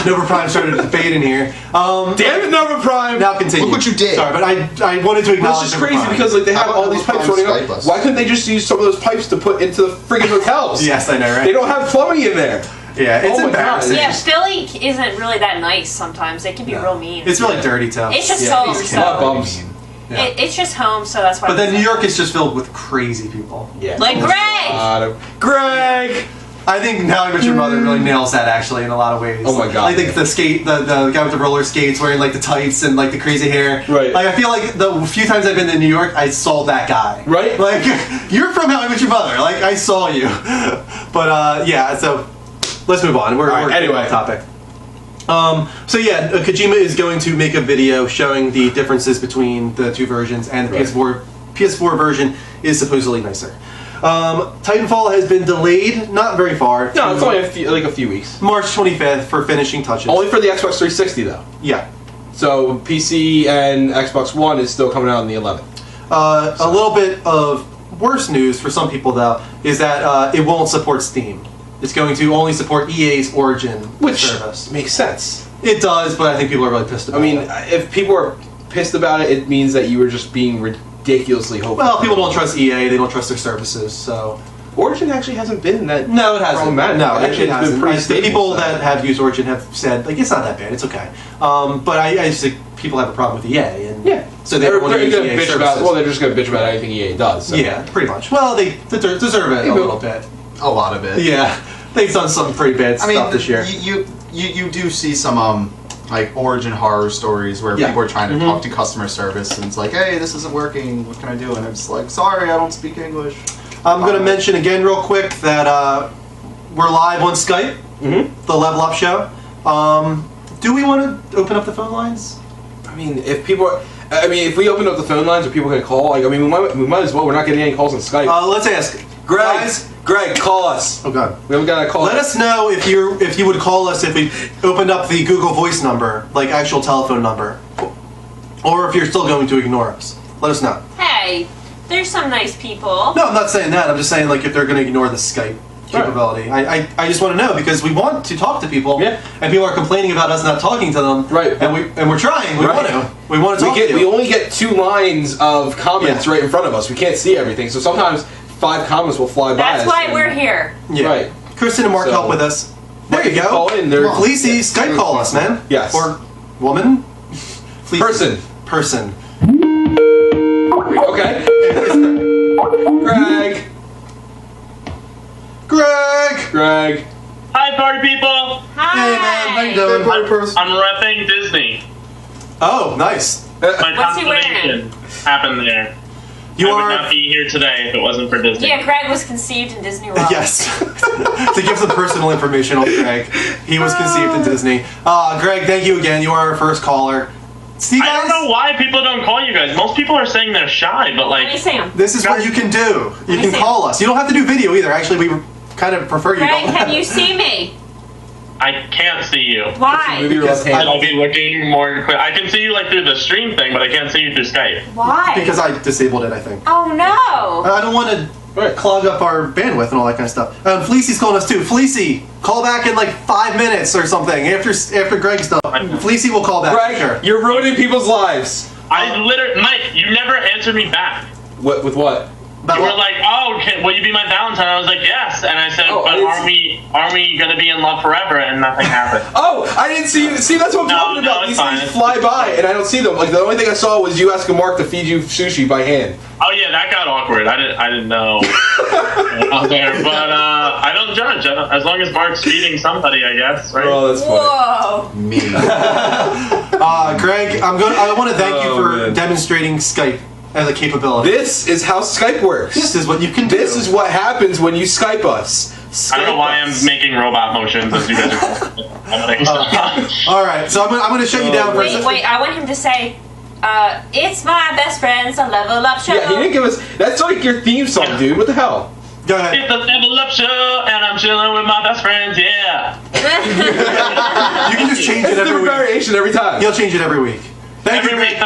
Nova Prime started a debate in here. Damn it, Nova Prime! Now continue. Look what you did. Sorry, but I wanted to But acknowledge. it's just Nova crazy Prime. because like they have How all about these Nova pipes Prime running Skype up. us? Why couldn't they just use some of those pipes to put into the friggin' hotels? Yes, I know, right? They don't have plumbing in there. Yeah, it's Oh my embarrassing. God. Yeah, Philly isn't really that nice sometimes. It can be real mean. It's really dirty too. It's just Yeah, home, these so- kids Lot are of really bums. mean. Yeah. It's just home, so that's why. But then New York is just filled with crazy people. Yeah. Like Greg! Greg! I think Now I Met Your Mother really nails that actually in a lot of ways. Oh my God. I think the guy with the roller skates wearing like the tights and like the crazy hair. Right. Like I feel like the few times I've been to New York, I saw that guy. Right. Like you're from How I Met Your Mother. Like I saw you. But yeah, so let's move on. We're anyway. off topic. So yeah, Kojima is going to make a video showing the differences between the two versions, and the PS4 version is supposedly nicer. Titanfall has been delayed, not very far. No, it's only a few weeks. March 25th for finishing touches. Only for the Xbox 360 though. Yeah. So PC and Xbox One is still coming out on the 11th. A little bit of worse news for some people though is that it won't support Steam. It's going to only support EA's Origin service. Makes sense. It does, but I think people are really pissed about it. I mean, if people are pissed about it, it means that you were just being ridiculously hopeful. Well, people don't trust EA, they don't trust their services, so... Origin actually hasn't been that No, it hasn't. problematic. No, It actually it has hasn't. been pretty stable. People that have used Origin have said, like, it's not that bad, it's okay. But I just think people have a problem with EA, and Yeah. so they want to use gonna EA bitch services. about. Well, they're just going to bitch about anything EA does. So. Yeah, pretty much. Well, they deserve it a little bit. A lot of it. Yeah, they've done some pretty bad I mean, stuff this year. you do see some like origin horror stories where Yeah. people are trying to talk to customer service and it's like, hey, this isn't working. What can I do? And it's like, sorry, I don't speak English. I'm going to mention again real quick that we're live on Skype, the Level Up Show. Do we want to open up the phone lines? I mean, if we open up the phone lines, are people going to call? Like, I mean, we might as well. We're not getting any calls on Skype. Let's ask. Greg, call us. Oh God. We haven't got a call. Let us know if you would call us if we opened up the Google Voice number, like actual telephone number, or if you're still going to ignore us. Let us know. Hey, there's some nice people. No, I'm not saying that. I'm just saying like if they're going to ignore the Skype capability. I just want to know because we want to talk to people. Yeah. And people are complaining about us not talking to them. Right. And we're trying. We want to. We want to talk to you. We only get 2 lines of comments right in front of us. We can't see everything, so sometimes 5 comments will fly by us. That's why we're here. Yeah. Right. Kristen and Mark So- help with us. There you go. Call in. Fleecy, Skype call us, man. Yes. Or woman. Fleecy. Person. Person. Okay. Greg. Hi, party people! Hi. Hey man, how you doing? I'm repping Disney. Oh, nice. My What's he wearing? consummation happened there. You I would are. not be here today if it wasn't for Disney. Yeah, Greg was conceived in Disney World. Yes. To give some personal information on Greg, he was conceived in Disney. Greg, thank you again. You are our first caller. See, guys, I don't know why people don't call you guys. Most people are saying they're shy, but Let me like, see him. this is what you can do. You can see. call us. You don't have to do video either. Actually, we kind of prefer you Greg, don't. can you see me? I can't see you. Why? Move your left hand. I'll be looking more quick. I can see you like through the stream thing, but I can't see you through Skype. Why? Because I disabled it, I think. Oh no! I don't want to clog up our bandwidth and all that kind of stuff. Fleecy's calling us too. Fleecy, call back in like 5 minutes or something after Greg's done. Fleecy will call back. Greg, Sure. you're ruining people's lives. I literally, Mike, you never answered me back. What? With what? About You were what? like, "Oh, will you be my Valentine?" I was like, "Yes," and I said, Oh, "But I didn't aren't we gonna be in love forever?" And nothing happened. Oh, I didn't see you. See, that's what I'm No, talking no, about. it's These fine. things fly by, and I don't see them. Like the only thing I saw was you asking Mark to feed you sushi by hand. Oh yeah, that got awkward. I didn't know out there, but I don't judge. As long as Mark's feeding somebody, I guess, right? Oh, that's funny. Whoa! Me. Greg, I want to thank you Oh, for man. demonstrating Skype as a capability. This is how Skype works. This is what you can do. This is what happens when you Skype us. I don't know why Skype us. I'm making robot motions as you guys are. All right, so I'm going to shut you down for a second. Wait, I want him to say, it's my best friends, a level up show. Yeah, he didn't give us. That's like your theme song, dude. What the hell? Go ahead. It's the Level Up Show, and I'm chilling with my best friends, yeah. You can just change it every week. Variation every time. He'll change it every week. Every week,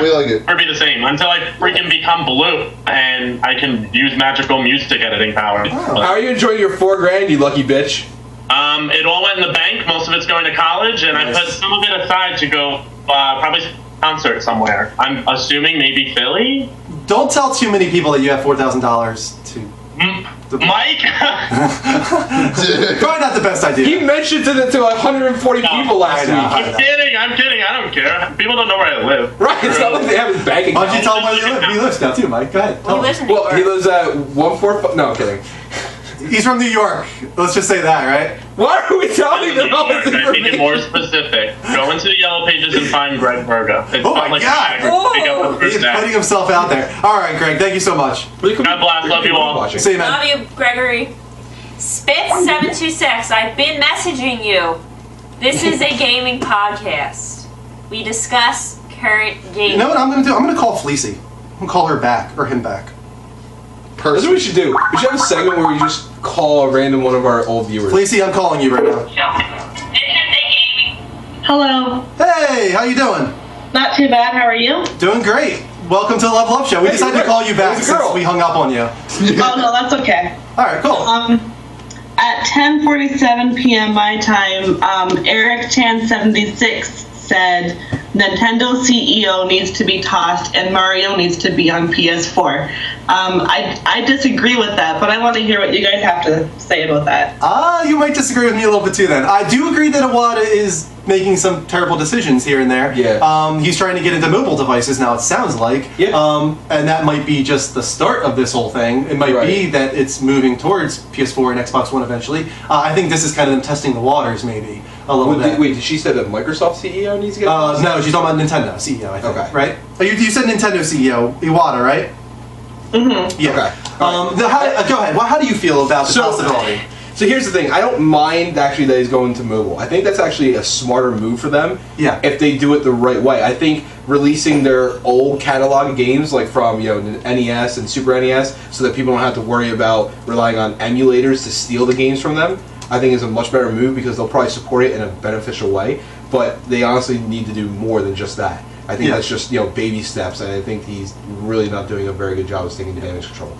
We like it. Never be the same until I freaking become blue and I can use magical music editing power. How are you enjoying your $4,000, you lucky bitch? It all went in the bank. Most of it's going to college, and I put some of it aside to go probably concert somewhere. I'm assuming maybe Philly. Don't tell too many people that you have $4,000 to. Mike? Probably not the best idea. He mentioned it to 140 people last week. I'm kidding. I don't care. People don't know where I live. Right, it's not like they have his bank account. Why don't you tell him where you live? He lives now too, Mike. Go ahead. Tell him. Well, he lives at 145. No, I'm kidding. He's from New York. Let's just say that, right? Why are we telling them all this I make it more information? specific. Go into the yellow pages and find Greg Virgo. It's Oh my God! He's putting himself out there. All right, Greg. Thank you so much. God bless. Love you all. See you, man. Love you, Gregory. Spitz726, I've been messaging you. This is a gaming podcast. We discuss current gaming. You know what I'm going to do? I'm going to call Fleecy. I'm going to call her back, or him back. That's what we should do. We should have a segment where we just call a random one of our old viewers. Fleecy, I'm calling you right now. Hello. Hey, how you doing? Not too bad. How are you? Doing great. Welcome to the Level Up Show. We decided to call you back It's a girl. since we hung up on you. Oh no, that's okay. All right, cool. At 10:47 p.m. my time, Eric Chan 76 said Nintendo CEO needs to be tossed and Mario needs to be on PS4. I disagree with that, but I want to hear what you guys have to say about that. You might disagree with me a little bit too then. I do agree that Iwata is making some terrible decisions here and there. Yeah. He's trying to get into mobile devices now, it sounds like. Yeah. And that might be just the start of this whole thing. It might be that it's moving towards PS4 and Xbox One eventually. I think this is kind of them testing the waters maybe a little bit. Wait, did she say that Microsoft CEO needs to get no, she's talking about Nintendo CEO, I think. Okay. Right? You said Nintendo CEO, Iwata, right? Mm-hmm. Yeah. Okay. Go ahead. Well, how do you feel about the possibility? So here's the thing. I don't mind actually that he's going to mobile. I think that's actually a smarter move for them. Yeah. If they do it the right way. I think releasing their old catalog of games, like from NES and Super NES, so that people don't have to worry about relying on emulators to steal the games from them, I think is a much better move because they'll probably support it in a beneficial way. But they honestly need to do more than just that. I think that's just baby steps, and I think he's really not doing a very good job of sticking to damage control.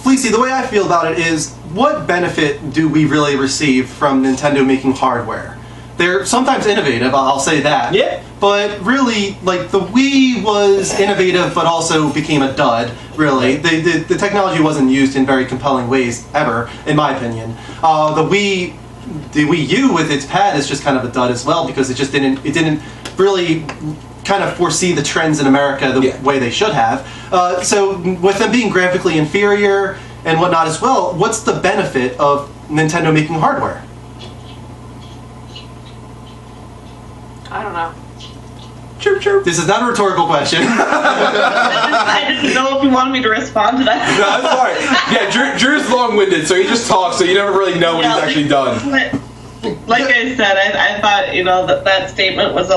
Fleecy, the way I feel about it is, what benefit do we really receive from Nintendo making hardware? They're sometimes innovative, I'll say that. Yeah. But really, like, the Wii was innovative but also became a dud, really. The technology wasn't used in very compelling ways, ever, in my opinion. The Wii U with its pad is just kind of a dud as well because it didn't really kind of foresee the trends in America the way they should have. So with them being graphically inferior and whatnot as well, what's the benefit of Nintendo making hardware? I don't know. Chirp, chirp. This is not a rhetorical question. I didn't know if you wanted me to respond to that. No, that's fine. Yeah, Drew's long-winded, so he just talks, so you never really know what he's actually done. Like I said, I thought that statement was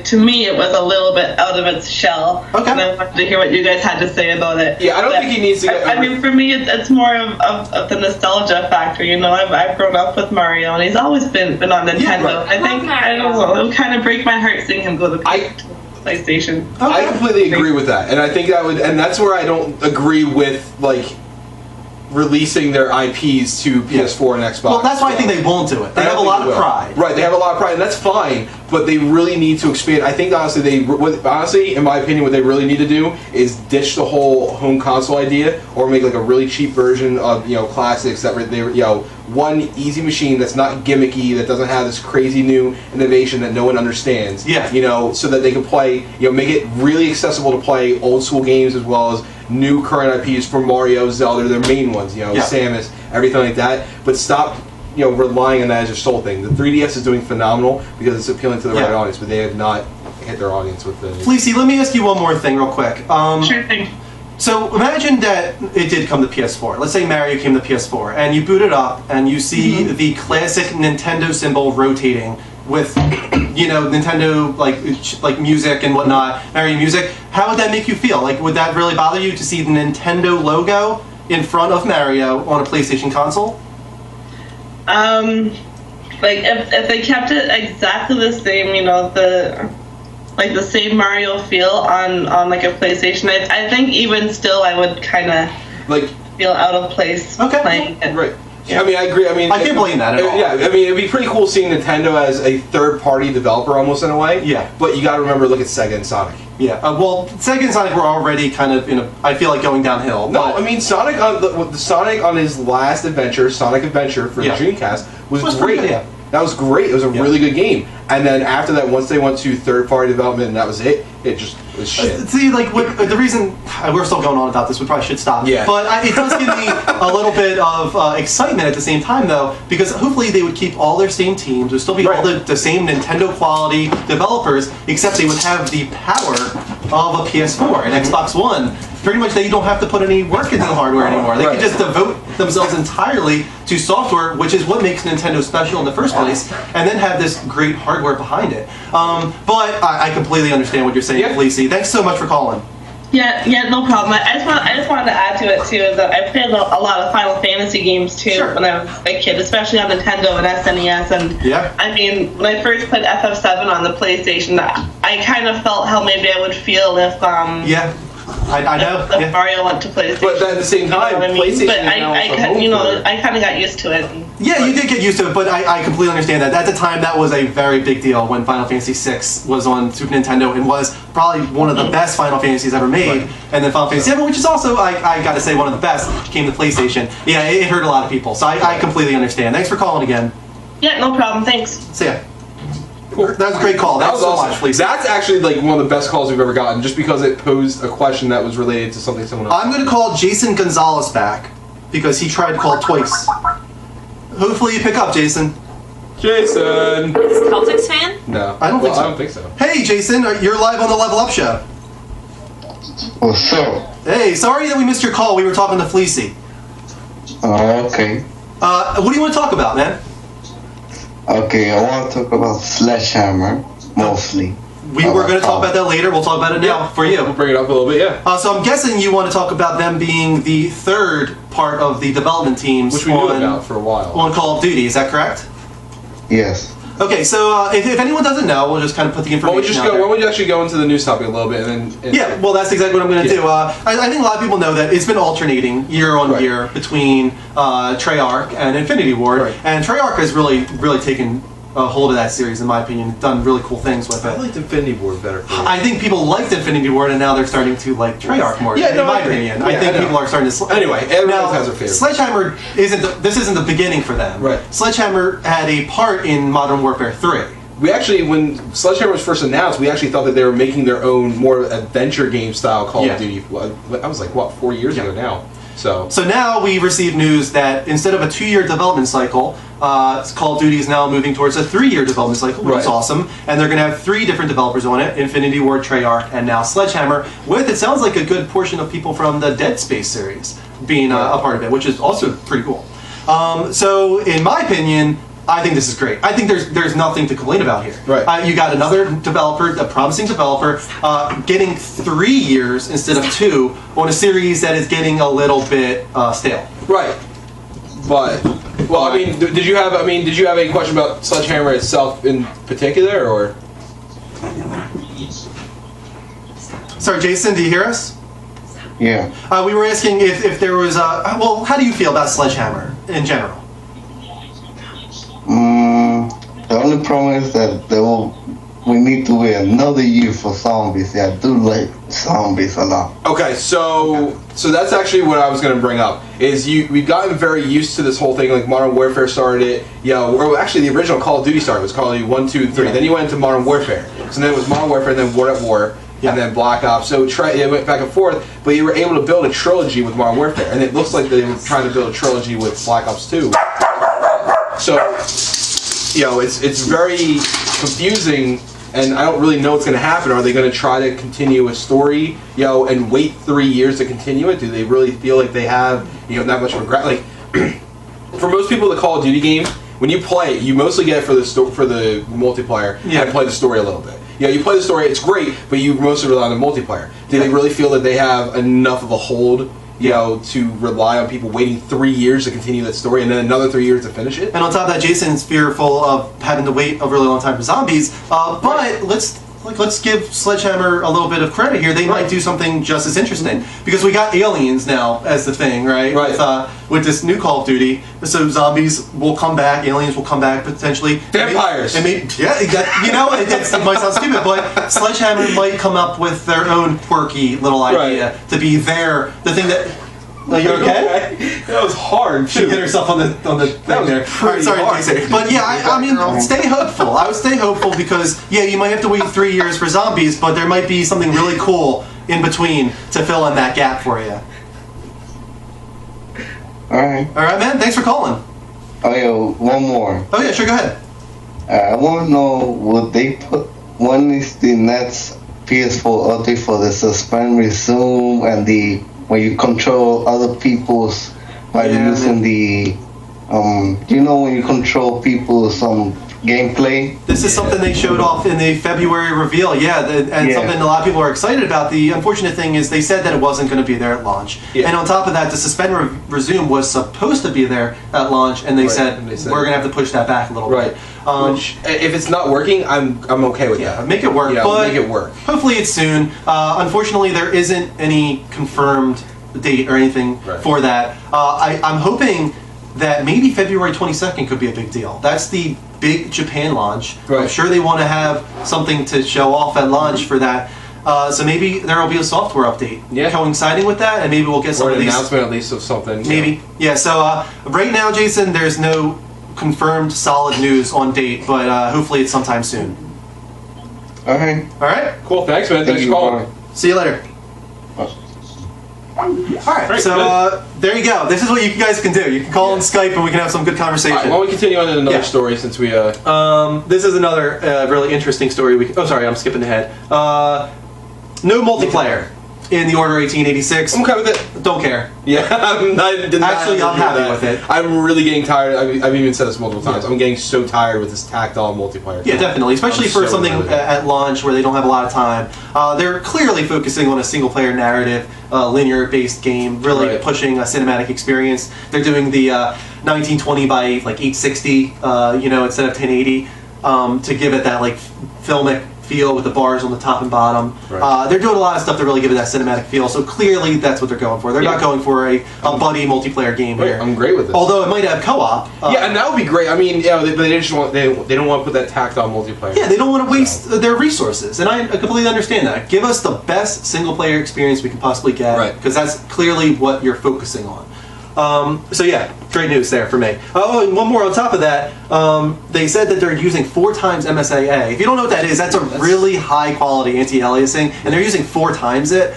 to me it was a little bit out of its shell. Okay. And I wanted to hear what you guys had to say about it. Yeah, I don't think he needs to get... I mean, for me, it's more of the nostalgia factor. I've grown up with Mario, and he's always been on Nintendo. Yeah, right. I think I don't know. It would kind of break my heart seeing him go to PlayStation. I completely agree with that, and I think and that's where I don't agree with releasing their IPs to PS4 and Xbox. Well, that's why I think they won't do it. They have a lot of pride. Right, they have a lot of pride, and that's fine, but they really need to expand. I think, honestly, in my opinion, what they really need to do is ditch the whole home console idea, or make a really cheap version of, classics that one easy machine that's not gimmicky, that doesn't have this crazy new innovation that no one understands. Yeah. So that they can play, make it really accessible to play old school games as well as new current IPs for Mario, Zelda, their main ones, Samus, everything like that. But stop, relying on that as your sole thing. The 3DS is doing phenomenal because it's appealing to the right audience, but they have not hit their audience with the... Fleecy, let me ask you one more thing real quick. Sure thing. So imagine that it did come to PS4. Let's say Mario came to PS4, and you boot it up, and you see the classic Nintendo symbol rotating with, Nintendo like music and whatnot, Mario music. How would that make you feel? Would that really bother you to see the Nintendo logo in front of Mario on a PlayStation console? Like if they kept it exactly the same, you know, the same Mario feel on like a PlayStation, I think even still I would kind of like feel out of place playing it. Right. Yeah. I mean, I agree. I mean, I can't blame that at all. Yeah, I mean, it'd be pretty cool seeing Nintendo as a third-party developer, almost in a way. Yeah. But you got to remember, look at Sega and Sonic. Yeah. Well, Sega and Sonic were already kind of I feel like going downhill. No, I mean Sonic on Sonic on his last adventure, Sonic Adventure for the Dreamcast was great. Pretty, yeah. That was great. It was a really good game. And then after that, once they went to third-party development, and that was it. It just was shit. See, like the reason we're still going on about this, we probably should stop. Yeah. But it does give me a little bit of excitement at the same time, though, because hopefully they would keep all their same teams. There'd still be all the same Nintendo quality developers, except they would have the power of a PS4 and Xbox One. Pretty much, they don't have to put any work into the hardware anymore. They can just devote themselves entirely to software, which is what makes Nintendo special in the first place, and then have this great hardware behind it. But I completely understand what you're saying, Felicie. Thanks so much for calling. Yeah, no problem. I just wanted to add to it too. Is that I played a lot of Final Fantasy games too when I was a kid, especially on Nintendo and SNES. And I mean, when I first played FF7 on the PlayStation, I kind of felt how maybe I would feel if I know. If Mario went to PlayStation. But at the same time, PlayStation but I kind of got used to it. Yeah, you did get used to it, but I completely understand that. At the time, that was a very big deal when Final Fantasy VI was on Super Nintendo and was probably one of the best Final Fantasies ever made. And then Final Fantasy VII, which is also, I got to say, one of the best, came to PlayStation. Yeah, it hurt a lot of people, so I completely understand. Thanks for calling again. Yeah, no problem. Thanks. See ya. That was a great call. That was so much, please. That's actually like one of the best calls we've ever gotten, just because it posed a question that was related to something someone else. I'm going to call Jason Gonzalez back because he tried to call twice. Hopefully you pick up, Jason. Jason! Is Celtics fan? No. I don't think so. I don't think so. Hey, Jason, you're live on the Level Up Show. What's up? Hey, sorry that we missed your call. We were talking to Felicie. Oh, okay. What do you want to talk about, man? Okay, I want to talk about Sledgehammer, mostly. We were going to talk about that later. We'll talk about it now for you. We'll bring it up a little bit, yeah. So I'm guessing you want to talk about them being the third part of the development teams, which we knew about for a while, on Call of Duty. Is that correct? Yes. Okay, so if anyone doesn't know, we'll just kind of put the information out there. Why don't you actually go into the news topic a little bit, and then... Yeah, well, that's exactly what I'm going to do. I think a lot of people know that it's been alternating year on year between Treyarch and Infinity Ward, and Treyarch has really taken a hold of that series, in my opinion, done really cool things with it. I liked Infinity Ward better. I think people liked Infinity Ward, and now they're starting to like Treyarch more. In my opinion, I think people are starting to. Anyway, everyone has their favorite. Sledgehammer this isn't the beginning for them. Right. Sledgehammer had a part in Modern Warfare 3. We actually, when Sledgehammer was first announced, we actually thought that they were making their own more adventure game style Call of Duty. I was like, what, 4 years ago now? So now we received news that instead of a 2-year development cycle, Call of Duty is now moving towards a 3-year development cycle, which is awesome. And they're going to have 3 different developers on it: Infinity Ward, Treyarch, and now Sledgehammer. With, it sounds like, a good portion of people from the Dead Space series being a part of it, which is also pretty cool. So in my opinion, I think this is great. I think there's nothing to complain about here. Right. You got another developer, a promising developer, getting 3 years instead of 2 on a series that is getting a little bit stale. Right. But well, I mean, did you have a question about Sledgehammer itself in particular, or? Sorry, Jason, do you hear us? Yeah. We were asking if there was well, how do you feel about Sledgehammer in general? The only problem is that we need to wait another year for zombies. Yeah, I do like zombies a lot. Okay, so that's actually what I was going to bring up. Is we've gotten very used to this whole thing. Like Modern Warfare started, or actually the original Call of Duty started. It was Call of Duty 1, 2, 3. Then you went into Modern Warfare. So then it was Modern Warfare, and then War at War, and then Black Ops. So it went back and forth, but you were able to build a trilogy with Modern Warfare, and it looks like they were trying to build a trilogy with Black Ops 2. So, it's very confusing, and I don't really know what's going to happen. Are they going to try to continue a story, and wait 3 years to continue it? Do they really feel like they have, that much regret? Like, for most people, the Call of Duty game, when you play it, you mostly get it for the multiplayer and play the story a little bit. You play the story, it's great, but you mostly rely on the multiplayer. Do they really feel that they have enough of a hold to rely on people waiting 3 years to continue that story and then another 3 years to finish it. And on top of that, Jason's fearful of having to wait a really long time for zombies. But let's give Sledgehammer a little bit of credit here. They might do something just as interesting because we got aliens now as the thing, right? With this new Call of Duty, so zombies will come back, aliens will come back potentially. Vampires. It might sound stupid, but Sledgehammer might come up with their own quirky little idea to be the thing that. Are you okay? That was hard. She hit herself on the thing there. Pretty hard. But yeah, I mean, stay hopeful. I would stay hopeful because you might have to wait 3 years for zombies, but there might be something really cool in between to fill in that gap for you. All right, man. Thanks for calling. Oh yeah, one more. Oh yeah, sure. Go ahead. I want to know, would they put when is the next PS4 update for the suspend, resume, and the when you control other people's by using the when you control people's gameplay. This is something they showed off in the February reveal, and something a lot of people are excited about. The unfortunate thing is they said that it wasn't going to be there at launch. And on top of that, the suspend resume was supposed to be there at launch, and they said we're going to have to push that back a little bit. Which, if it's not working, I'm okay with that. Make it work. But make it work. Hopefully it's soon. Unfortunately, there isn't any confirmed date or anything for that. I'm hoping that maybe February 22nd could be a big deal. That's the big Japan launch. I'm sure they want to have something to show off at launch for that. So maybe there will be a software update coinciding with that, and maybe we'll get some of these. Or an announcement at least of something. Maybe. Yeah, so right now, Jason, there's no confirmed solid news on date, but hopefully it's sometime soon. All right. Cool. Thanks, man. Thanks for calling. See you later. Alright, so there you go. This is what you guys can do. You can call on Skype and we can have some good conversation. Why don't we continue on to another story since we... this is another really interesting story. Oh, sorry, I'm skipping ahead. No multiplayer in the Order 1886. I'm okay with it. Don't care. Yeah, I'm happy with it. I'm really getting tired. I've even said this multiple times. I'm getting so tired with this tactile multiplayer. Yeah, definitely. Especially for something at launch where they don't have a lot of time. They're clearly focusing on a single-player narrative, linear-based game, really pushing a cinematic experience. They're doing the 1920 by 860, instead of 1080, to give it that filmic feel with the bars on the top and bottom. They're doing a lot of stuff to really give it that cinematic feel, so clearly that's what they're going for. They're not going for a buddy multiplaer game here. I'm great with this. Although it might have co-op. And that would be great. I mean, they don't want to put that tactile multiplayer. Yeah, they don't want to waste their resources, and I completely understand that. Give us the best single-player experience we can possibly get, because that's clearly what you're focusing on. So yeah, great news there for me. Oh, and one more on top of that. They said that they're using 4 times MSAA. If you don't know what that is, that's a really high quality anti-aliasing, and they're using 4 times it.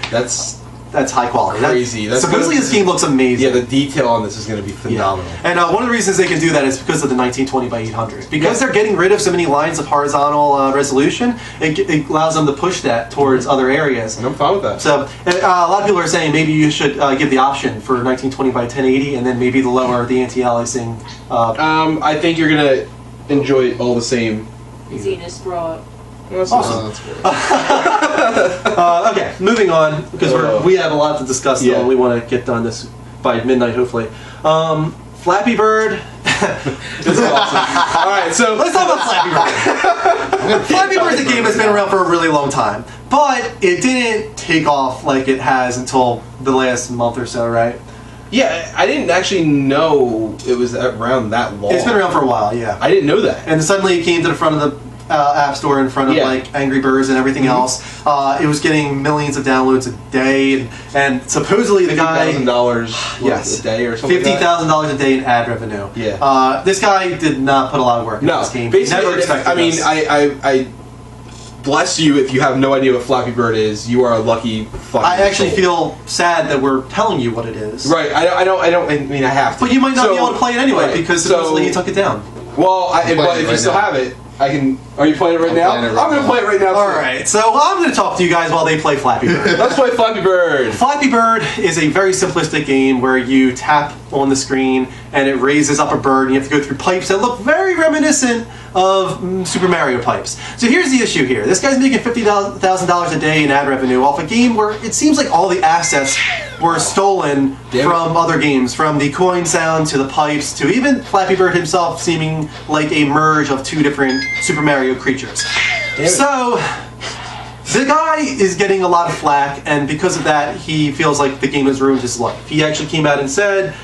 That's high quality. Crazy. Supposedly this game looks amazing. Yeah, the detail on this is going to be phenomenal. And one of the reasons they can do that is because of the 1920 by 800. Because they're getting rid of so many lines of horizontal resolution, it allows them to push that towards other areas. And I'm fine with that. So a lot of people are saying maybe you should give the option for 1920 by 1080 and then maybe lower the anti-aliasing. I think you're going to enjoy it all the same. Easiness brought. Awesome. Okay, moving on because we have a lot to discuss though, and we want to get done this by midnight hopefully. Flappy Bird. This is awesome. All right, so let's talk about Flappy Bird. Flappy Bird's a game that's been around for a really long time, but it didn't take off like it has until the last month or so, right? Yeah, I didn't actually know it was around that long. It's been around for a while, yeah. I didn't know that. And suddenly it came to the front of the App Store in front of Angry Birds and everything else. It was getting millions of downloads a day, and supposedly the guy $50,000 a day or something. $50,000 a day in ad revenue. Yeah. This guy did not put a lot of work into this game. Basically, never expected this. I bless you if you have no idea what Flappy Bird is. You are a lucky fucking I actually feel sad that we're telling you what it is. Right. I mean, I have to. But you might not be able to play it anyway because supposedly he took it down. Well, but if you still have it, I can. Are you playing it right now? I'm going to play it right now. All right. So I'm going to talk to you guys while they play Flappy Bird. Let's play Flappy Bird. Flappy Bird is a very simplistic game where you tap on the screen and it raises up a bird, and you have to go through pipes that look very reminiscent of Super Mario pipes. So here's the issue here. This guy's making $50,000 a day in ad revenue off a game where it seems like all the assets were stolen from other games, from the coin sound to the pipes to even Flappy Bird himself seeming like a merge of two different Super Mario creatures. So, the guy is getting a lot of flack, and because of that, he feels like the game has ruined his life. He actually came out and said,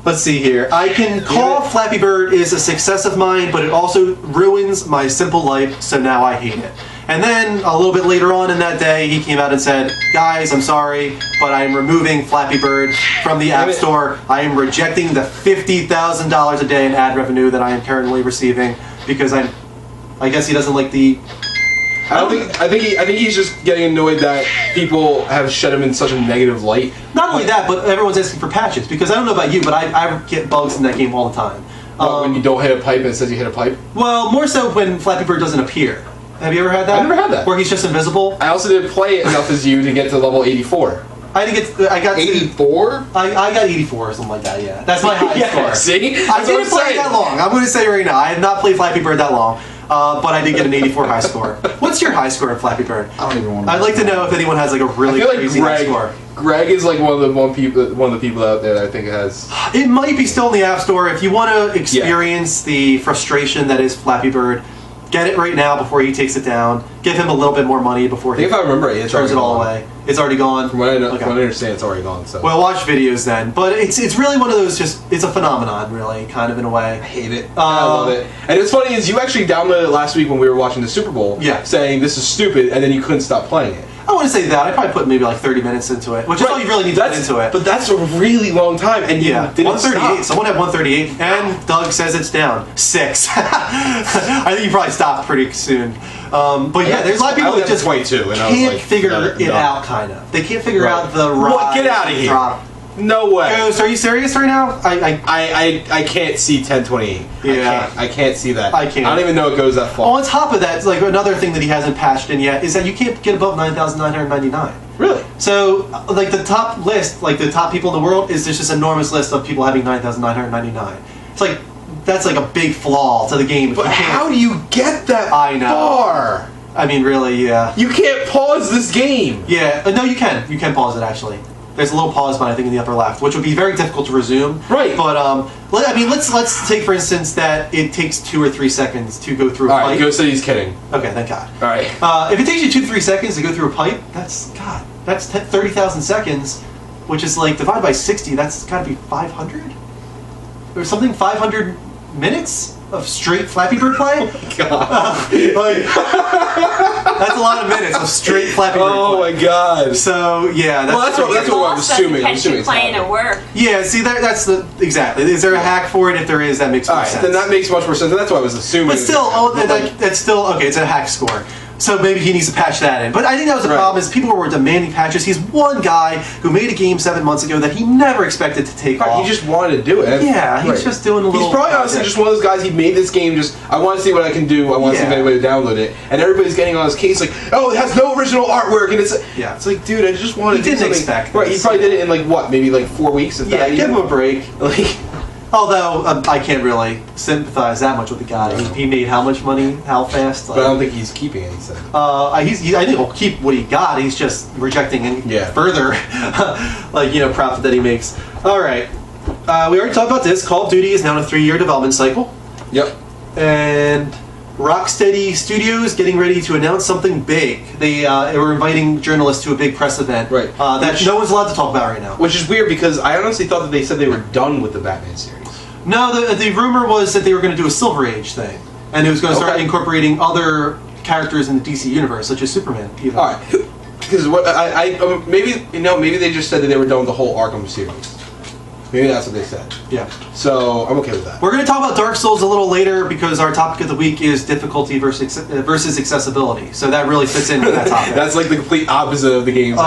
let's see here, I can call Flappy Bird is a success of mine, but it also ruins my simple life, so now I hate it. And then, a little bit later on in that day, he came out and said, guys, I'm sorry, but I'm removing Flappy Bird from the App Store. I am rejecting the $50,000 a day in ad revenue that I am currently receiving, because I guess he doesn't like the... I think he's just getting annoyed that people have shed him in such a negative light. Not only that, but everyone's asking for patches, because I don't know about you, but I get bugs in that game all the time. When you don't hit a pipe and it says you hit a pipe? Well, more so when Flappy Bird doesn't appear. Have you ever had that? I've never had that. Where he's just invisible? I also didn't play it enough as you to get to level 84. I got 84? I got 84 or something like that, yeah. That's my high score. See? I didn't play it that long. I'm going to say right now, I have not played Flappy Bird that long. But I did get an 84 high score. What's your high score in Flappy Bird? I don't even want to. I'd like to know if anyone has like a really crazy high score. Greg is like one of the people out there that I think has. It might be still in the App Store. If you want to experience the frustration that is Flappy Bird, get it right now before he takes it down. Give him a little bit more money before he if I remember it, throws it all away. It's already gone. From what I understand, it's already gone. So. Well, watch videos then. But it's really one of those it's a phenomenon, really, kind of in a way. I hate it. I love it. And what's funny is you actually downloaded it last week when we were watching the Super Bowl. Yeah. Saying this is stupid, and then you couldn't stop playing it. I wouldn't say that. I probably put maybe like 30 minutes into it, which is all you really need to put into it. But that's a really long time, and you didn't 138. stop. Someone had 138, and Doug says it's down 6. I think you probably stopped pretty soon. But yeah, there's a lot of people that just 22, and can't figure it out. Kind of, they can't figure out the What? Get out of here! Drop. No way. Ghost, are you serious right now? I can't see 1028. Yeah. I can't see that. I can't. I don't even know it goes that far. On top of that, like another thing that he hasn't patched in yet is that you can't get above 9,999. Really? So, like the top list, like the top people in the world, is there's just an enormous list of people having 9,999. It's like that's like a big flaw to the game. But how do you get that far? I mean, really, yeah. You can't pause this game. Yeah, no, you can. You can pause it actually. There's a little pause button, I think, in the upper left, which would be very difficult to resume. Right. But I mean, let's take for instance that it takes 2 or 3 seconds to go through a pipe. All right, Ghost said he's kidding. Okay, thank God. All right. If it takes you 2 to 3 seconds to go through a pipe, that's 30,000 seconds, which is like divided by 60. That's got to be 500 or something. 500 minutes of straight Flappy Bird play. Oh my God. That's a lot of minutes of straight Flappy Bird play. Oh my God. So yeah, that's what I'm assuming. Catch you playing at work. Yeah, see that's exactly. Is there a hack for it? If there is, that makes more sense. Then that makes much more sense. And that's what I was assuming. But still, that's still okay. It's a hack score. So maybe he needs to patch that in. But I think that was the problem is people were demanding patches. He's one guy who made a game 7 months ago that he never expected to take off. He just wanted to do it. Yeah, he's just doing a little... He's probably honestly just one of those guys, he made this game just, I want to see what I can do, I want to see if anybody to download it. And everybody's getting on his case like, oh, it has no original artwork, and it's like, dude, I just wanted to do something. He didn't expect this. Right, he probably did it in like, what, maybe like 4 weeks? Yeah, give him a break. Like... Although I can't really sympathize that much with the guy. He made how much money? How fast? But I don't think he's keeping it. He said. I think he'll keep what he got. He's just rejecting any further, profit that he makes. All right, we already talked about this. Call of Duty is now in a 3-year development cycle. Yep. And Rocksteady Studios getting ready to announce something big. They were inviting journalists to a big press event. Right. That no one's allowed to talk about right now. Which is weird because I honestly thought that they said they were done with the Batman series. No, the rumor was that they were going to do a Silver Age thing, and it was going to start incorporating other characters in the DC universe, such as Superman. Even. All right, because what maybe they just said that they were done with the whole Arkham series. Maybe that's what they said. Yeah. So I'm okay with that. We're going to talk about Dark Souls a little later because our topic of the week is difficulty versus accessibility. So that really fits in with that topic. That's like the complete opposite of the games.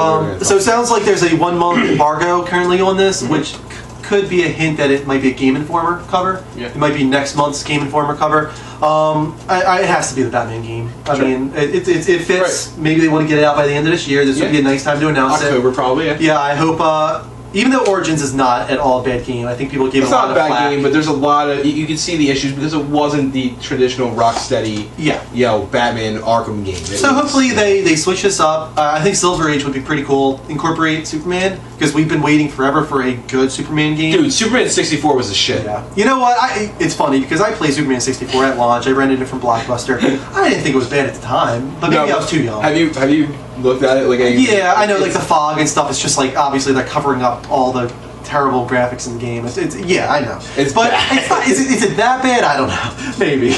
So it sounds like there's a 1-month embargo currently on this, which could be a hint that it might be a Game Informer cover. Yeah. It might be next month's Game Informer cover. It has to be the Batman game. I mean, it fits. Right. Maybe they want to get it out by the end of this year. This would be a nice time to announce October, probably. Yeah. Yeah, I hope. even though Origins is not at all a bad game, I think people gave it a lot of flack. It's not a bad game, but there's a lot of... You can see the issues because it wasn't the traditional Rocksteady, Batman Arkham game. So hopefully they switch this up. I think Silver Age would be pretty cool. Incorporate Superman, because we've been waiting forever for a good Superman game. Dude, Superman 64 was a shit. Yeah. You know what? It's funny, because I played Superman 64 at launch. I rented it from Blockbuster. I didn't think it was bad at the time, but maybe I was too young. Have you looked at it? Yeah, I know, like the fog and stuff. It's just like, obviously they're covering up all the terrible graphics in the game. Yeah, I know. It's not, is it that bad? I don't know. Maybe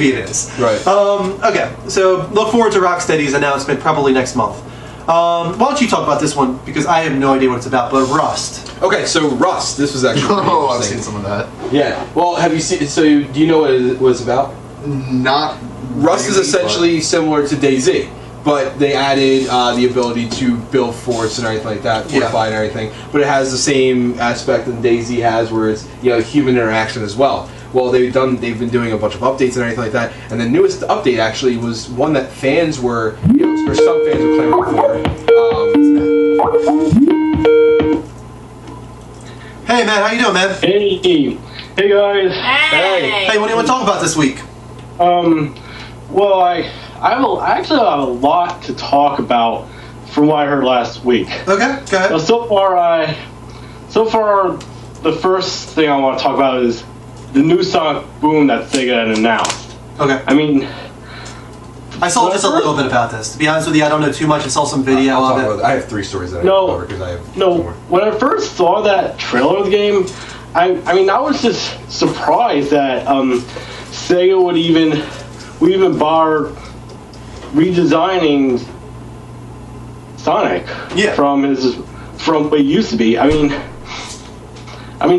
it is. Right. Okay, so look forward to Rocksteady's announcement probably next month. Why don't you talk about this one, because I have no idea what it's about, but Rust. Okay, so Rust. This was actually I've seen some of that. Yeah. Well, have you seen? So do you know what it was about? Not. Rust is essentially similar to DayZ. But they added the ability to build forts and everything like that, fortify and everything. But it has the same aspect that DayZ has, where it's human interaction as well. Well, they've been doing a bunch of updates and everything like that. And the newest update actually was one that fans were, or some fans were clamoring for. Hey man, how you doing, man? Hey guys. Hey, what do you want to talk about this week? Well, I actually have a lot to talk about from what I heard last week. Okay, go ahead. So far, the first thing I want to talk about is the new Sonic Boom that Sega had announced. Okay. I mean, I saw just a little bit about this. To be honest with you, I don't know too much. I saw some video of it. I have 3 stories that I can cover because I have more. When I first saw that trailer of the game, I mean, I was just surprised that Sega would even bother redesigning Sonic from what it used to be. I mean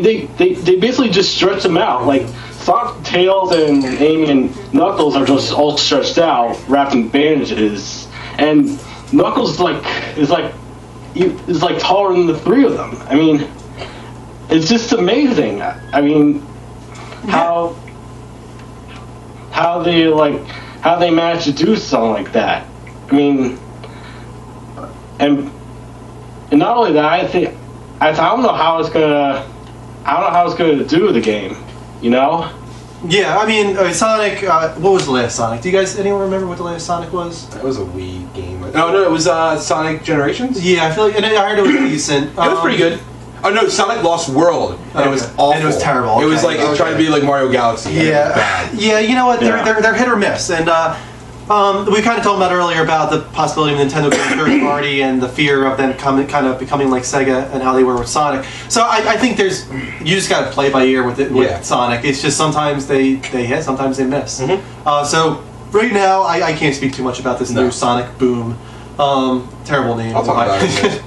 they basically just stretched him out. Like Sonic, Tails, and Amy and Knuckles are just all stretched out, wrapped in bandages, and Knuckles is like taller than the 3 of them. I mean, it's just amazing. I mean, how they managed to do something like that. I mean, and not only that, I don't know how it's gonna do the game, Yeah, I mean, Sonic. What was the last Sonic? Do you guys anyone remember what the last Sonic was? That was a Wii game. No, it was Sonic Generations. Yeah, I feel like, and I heard it was decent. It was pretty good. Oh no, Sonic Lost World. And it was awful. And it was terrible. It was like trying to be like Mario Galaxy. Yeah, yeah. You know what? They're hit or miss, and we kind of talked about earlier about the possibility of Nintendo going third party and the fear of them kind of becoming like Sega and how they were with Sonic. So I think you just got to play by ear with Sonic. It's just sometimes they hit, sometimes they miss. Mm-hmm. So right now I can't speak too much about this new Sonic Boom. Terrible name. I'll talk about it.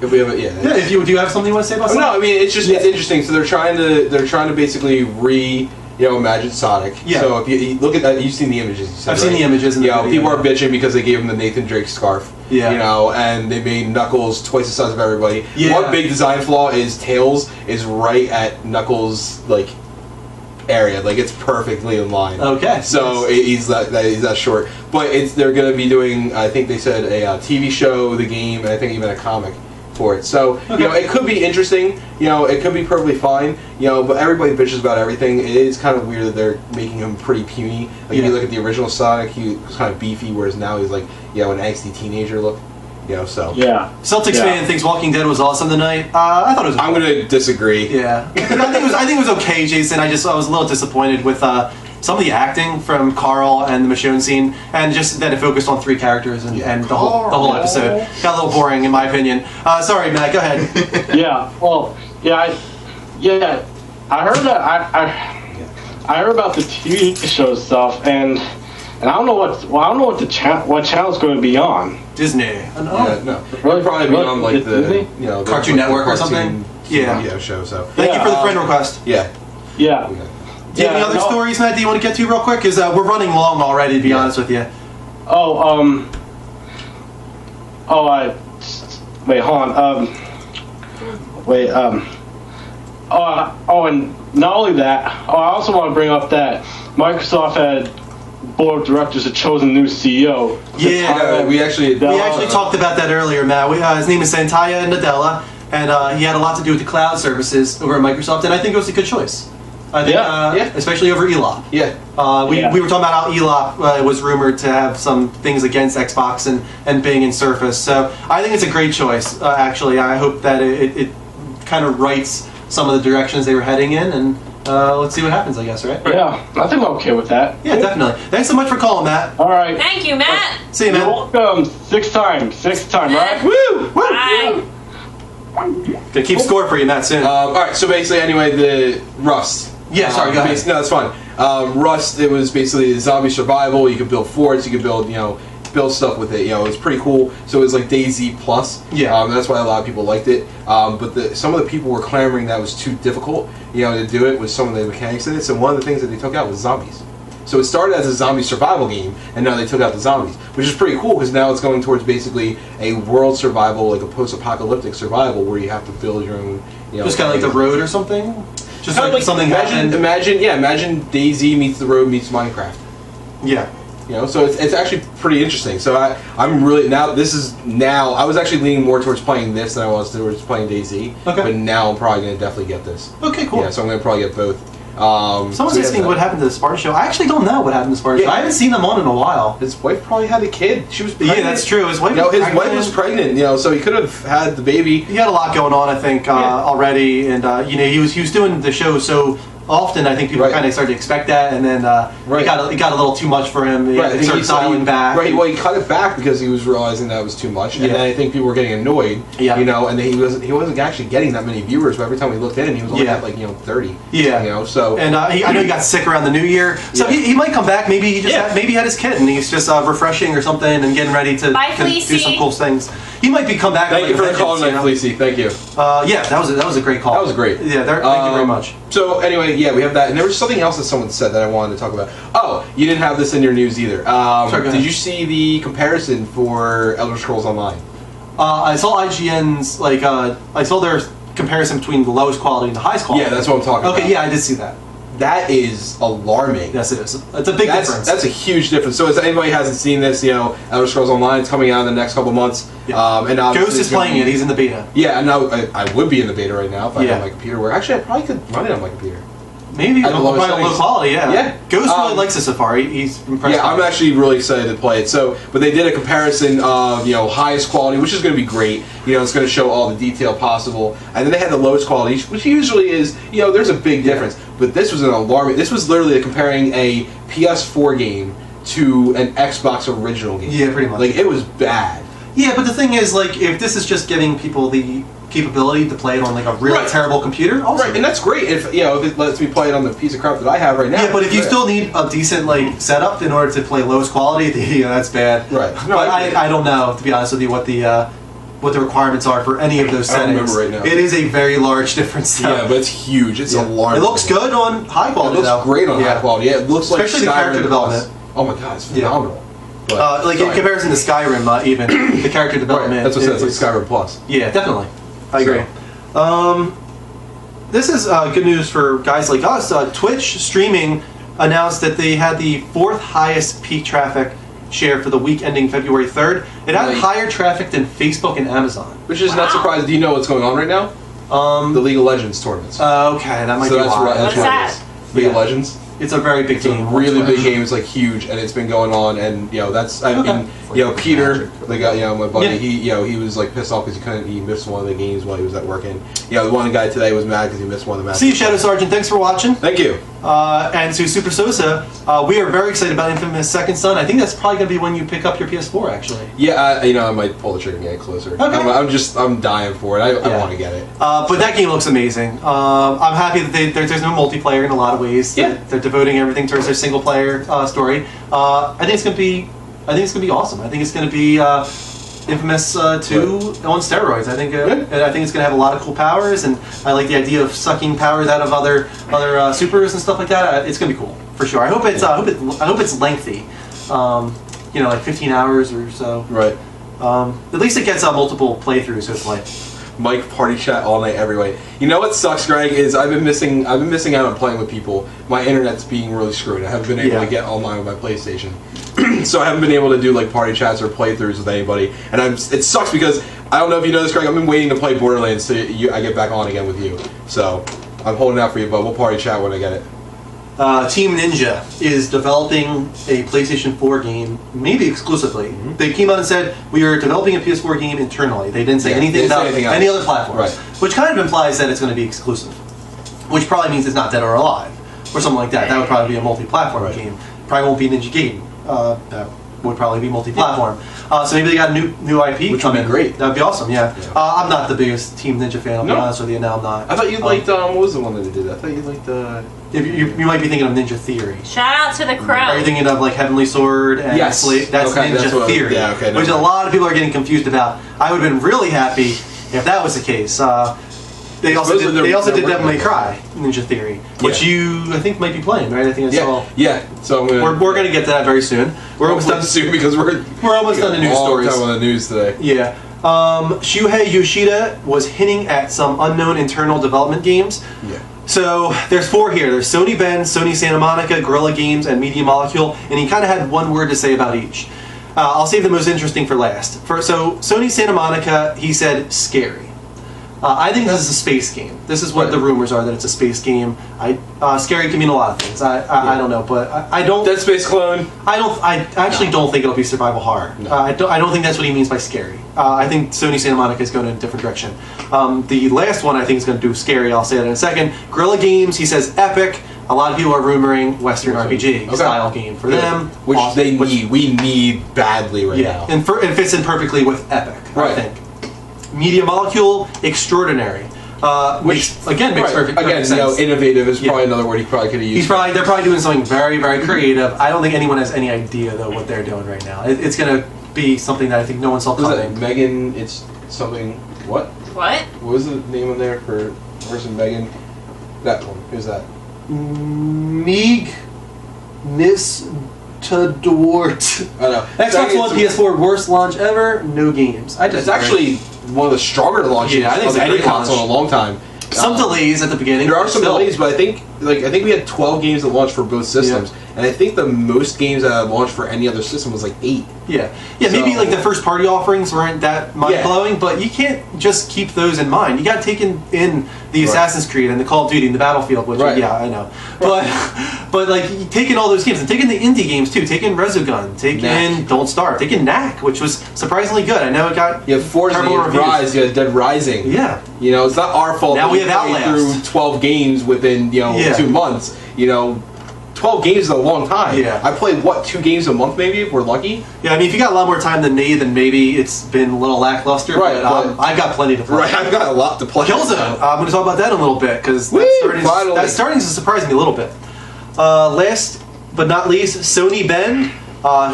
If we have it, do you have something you want to say about Sonic? No, I mean it's interesting. So they're trying to basically imagine Sonic. Yeah. So if you look at that, you've seen the images. You said, I've seen the images. People are bitching because they gave him the Nathan Drake scarf. Yeah. And they made Knuckles twice the size of everybody. Yeah. One big design flaw is Tails is right at Knuckles' area, it's perfectly in line. Okay. So he's that short. But they're gonna be doing, I think they said a TV show, the game, and I think even a comic for it. So it could be interesting. It could be perfectly fine. But everybody bitches about everything. It is kind of weird that they're making him pretty puny. If you look at the original Sonic, he was kind of beefy, whereas now he's like an angsty teenager look. So Celtics fan thinks Walking Dead was awesome tonight. I thought it was. I'm gonna disagree. Yeah, I think it was okay, Jason. I was a little disappointed with some of the acting from Carl and the Michonne scene, and just that it focused on 3 characters and the whole episode got a little boring in my opinion. Sorry, Matt. Go ahead. I heard that I heard about the TV show stuff, and I don't know what channel's going to be on. Disney. No. Really, probably be on the Cartoon Network or something. Yeah. Show. So thank you for the friend request. Yeah. Do you have any other stories, Matt, that you want to get to real quick? Because we're running long already, to be honest with you. Wait, hold on. And not only that, I also want to bring up that Microsoft had board of directors had chosen a new CEO. We actually talked about that earlier, Matt. His name is Satya Nadella. and he had a lot to do with the cloud services over at Microsoft, and I think it was a good choice. I think, especially over ELOP. Yeah. We were talking about how ELOP was rumored to have some things against Xbox and Bing and Surface, so I think it's a great choice, actually. I hope that it kind of rights some of the directions they were heading in, and let's see what happens, I guess, right? Yeah, I think I'm okay with that. Yeah, definitely. Thanks so much for calling, Matt. All right. Thank you, Matt. See you, man. You're welcome. Sixth time, right? Woo! Woo! Bye. Gonna keep score for you, Matt, soon. All right. So basically, anyway, the Rust. Yeah, sorry, go ahead. No, that's fine. Rust, it was basically zombie survival. You could build forts. You could build, build stuff with it. It was pretty cool. So it was like DayZ Plus. Yeah. That's why a lot of people liked it. But some of the people were clamoring that it was too difficult, to do it with some of the mechanics in it. So one of the things that they took out was zombies. So it started as a zombie survival game, and now they took out the zombies, which is pretty cool because now it's going towards basically a world survival, like a post-apocalyptic survival, where you have to build your own. Just kind of like The Road or something. Just kind of like something. Imagine DayZ meets The Road meets Minecraft. Yeah. So it's actually pretty interesting. So I'm really now. I was actually leaning more towards playing this than I was towards playing DayZ. Okay. But now I'm probably gonna definitely get this. Okay, cool. Yeah. So I'm gonna probably get both. Someone's asking what happened to the Spartan show. I actually don't know what happened to the Spartan show. I haven't seen them on in a while. His wife probably had a kid. She was pregnant. Yeah, that's true. His wife. His wife was pregnant. So he could have had the baby. He had a lot going on, I think, already, and he was doing the show so often. I think people kind of started to expect that, and then it got a little too much for him. He started dialing back. Right. Well, he cut it back because he was realizing that it was too much, and then I think people were getting annoyed. Yeah. And then he wasn't actually getting that many viewers. But every time we looked in, he was only at 30. Yeah. So and I know he got sick around the New Year, so he might come back. Maybe he had his kid, and he's just refreshing or something, and getting ready to do some cool things. He might come back. Thank you for calling, Fleecy. Thank you. That was a great call. That was great. Yeah, thank you very much. So anyway, we have that, and there was something else that someone said that I wanted to talk about. Oh, you didn't have this in your news either. Did you see the comparison for Elder Scrolls Online? I saw IGN's I saw their comparison between the lowest quality and the highest quality. Yeah, that's what I'm talking about. Okay, yeah, I did see that. That is alarming. Yes, it is. It's a big difference. That's a huge difference. So, if anybody hasn't seen this, Elder Scrolls Online is coming out in the next couple months. Yeah. And Ghost is playing it. He's in the beta. Yeah, and I would be in the beta right now if I had my computer. Actually, I probably could run it on my computer. Maybe probably low quality. Yeah. Ghost really likes it so far. He's impressed. Yeah, I'm actually really excited to play it. So, but they did a comparison of highest quality, which is going to be great. It's going to show all the detail possible, and then they had the lowest quality, which usually is there's a big difference. But this was an alarming. This was literally comparing a PS4 game to an Xbox original game. Yeah, pretty much. It was bad. Yeah, but the thing is, if this is just giving people the capability to play it on a really terrible computer, awesome. Right, and that's great if it lets me play it on the piece of crap that I have right now. Yeah, but if you still need a decent setup in order to play lowest quality, that's bad. Right. No, but I don't know, to be honest with you, what the requirements are for any of those settings. I don't remember right now. It is a very large difference. Though. Yeah, but it's huge. It's alarming. It looks good on high quality. It looks great on high quality. Yeah, it looks like especially the character development. Oh my god, it's phenomenal. But, in comparison to Skyrim, even the character development. That's what it says. It's like Skyrim Plus. Yeah, definitely. I agree. This is good news for guys like us. Twitch streaming announced that they had the 4th highest peak traffic share for the week ending February 3rd. It had higher traffic than Facebook and Amazon. Which is not surprising. Do you know what's going on right now? The League of Legends tournaments. Okay, that might be why. What's that? League of Legends. It's a very big game. It's a really big game. It's huge, and it's been going on. And that's Peter, the guy, my buddy. Yeah. He was pissed off because he missed one of the games while he was at work. And the one guy today was mad because he missed one of the matches. See you, Shadow Sergeant. Thanks for watching. Thank you. And to Super Sosa, we are very excited about Infamous Second Son. I think that's probably going to be when you pick up your PS4, actually. Yeah, I might pull the trigger and get it closer. Okay. I'm dying for it. I want to get it. But that game looks amazing. I'm happy that there's no multiplayer in a lot of ways. Yeah. They're devoting everything towards their single player story. I think it's going to be awesome. I think it's going to be Infamous 2 on steroids. I think it's going to have a lot of cool powers, and I like the idea of sucking powers out of other supers and stuff like that. It's going to be cool for sure. I hope it's lengthy, 15 hours or so. Right. At least it gets multiple playthroughs. Hopefully. Mike party chat all night every way. You know what sucks, Greg, is I've been missing out on playing with people. My internet's being really screwed. I haven't been able to get online with my PlayStation. so I haven't been able to do like party chats or playthroughs with anybody, and it sucks because I don't know if you know this, Greg. I've been waiting to play Borderlands so I get back on again with you. So I'm holding out for you, but we'll party chat when I get it. Team Ninja is developing a PlayStation 4 game, maybe exclusively. Mm-hmm. They came out and said, we are developing a PS4 game internally. They didn't say anything about any other platforms, right. Which kind of implies that it's going to be exclusive, which probably means it's not Dead or Alive, or something like that. That would probably be a multi-platform game. Probably won't be Ninja Gaiden. That would probably be multi-platform. So maybe they got a new IP which would be great. That'd be awesome, yeah. I'm not the biggest Team Ninja fan, I'll be honest with you. No, I'm not. I thought you liked, what was the one that they did? I thought you liked You might be thinking of Ninja Theory. Shout out to the Crow. Are you thinking of like Heavenly Sword and Slave? That's Ninja Theory, which a lot of people are getting confused about. I would have been really happy if that was the case. They also did Devil May Cry, Ninja Theory, which you I think might be playing, right? I think that's all. Yeah. So we're gonna get to that very soon. We're almost done soon because we're almost done the news stories. Time on the news today. Yeah. Shuhei Yoshida was hinting at some unknown internal development games. Yeah. So there's 4 here. There's Sony Bend, Sony Santa Monica, Guerrilla Games, and Media Molecule, and he kind of had one word to say about each. I'll save the most interesting for last. So Sony Santa Monica, he said scary. I think this is a space game. This is what the rumors are, that it's a space game. Scary can mean a lot of things. I don't know, but I don't. Dead Space clone. I actually don't think it'll be survival horror. No. I don't think that's what he means by scary. I think Sony Santa Monica is going in a different direction. The last one I think is going to do scary. I'll say that in a second. Guerrilla Games, he says epic. A lot of people are rumoring Western RPG style game for them, which they need. We need badly right now. And it fits in perfectly with epic. I think. Media Molecule, extraordinary, which again makes perfect sense. Innovative is probably another word he probably could have used. They're probably doing something very, very creative. I don't think anyone has any idea though what they're doing right now. It's going to be something that I think no one saw coming. Megan, it's something. What? What? What was the name on there for person Megan? That one. Who's that? Meeg Miss Dwart. I know. Xbox One, PS4, worst launch ever. No games. It's actually one of the stronger launches of any console in a long time. Some delays at the beginning. There are some delays, but I think we had 12 games that launched for both systems, and I think the most games that launched for any other system was like 8. Yeah, maybe like the first party offerings weren't that mind blowing, but you can't just keep those in mind. You got to take in the Assassin's Creed and the Call of Duty and the Battlefield, which I know, but like taking all those games and taking the indie games too, taking Resogun, taking Don't Starve, taking Knack, which was surprisingly good. I know it got Forza, terrible reviews. Rise, you had Dead Rising. Yeah, it's not our fault. Now we have Outlast. Through 12 games within 2 months. 12 games is a long time. Yeah. I played 2 games a month maybe if we're lucky. Yeah, I mean if you got a lot more time than me, then maybe it's been a little lackluster. Right, but I've got plenty to play. Right, I've got a lot to play. Killzone. I'm going to talk about that in a little bit because that's starting to surprise me a little bit. Last but not least, Sony Bend,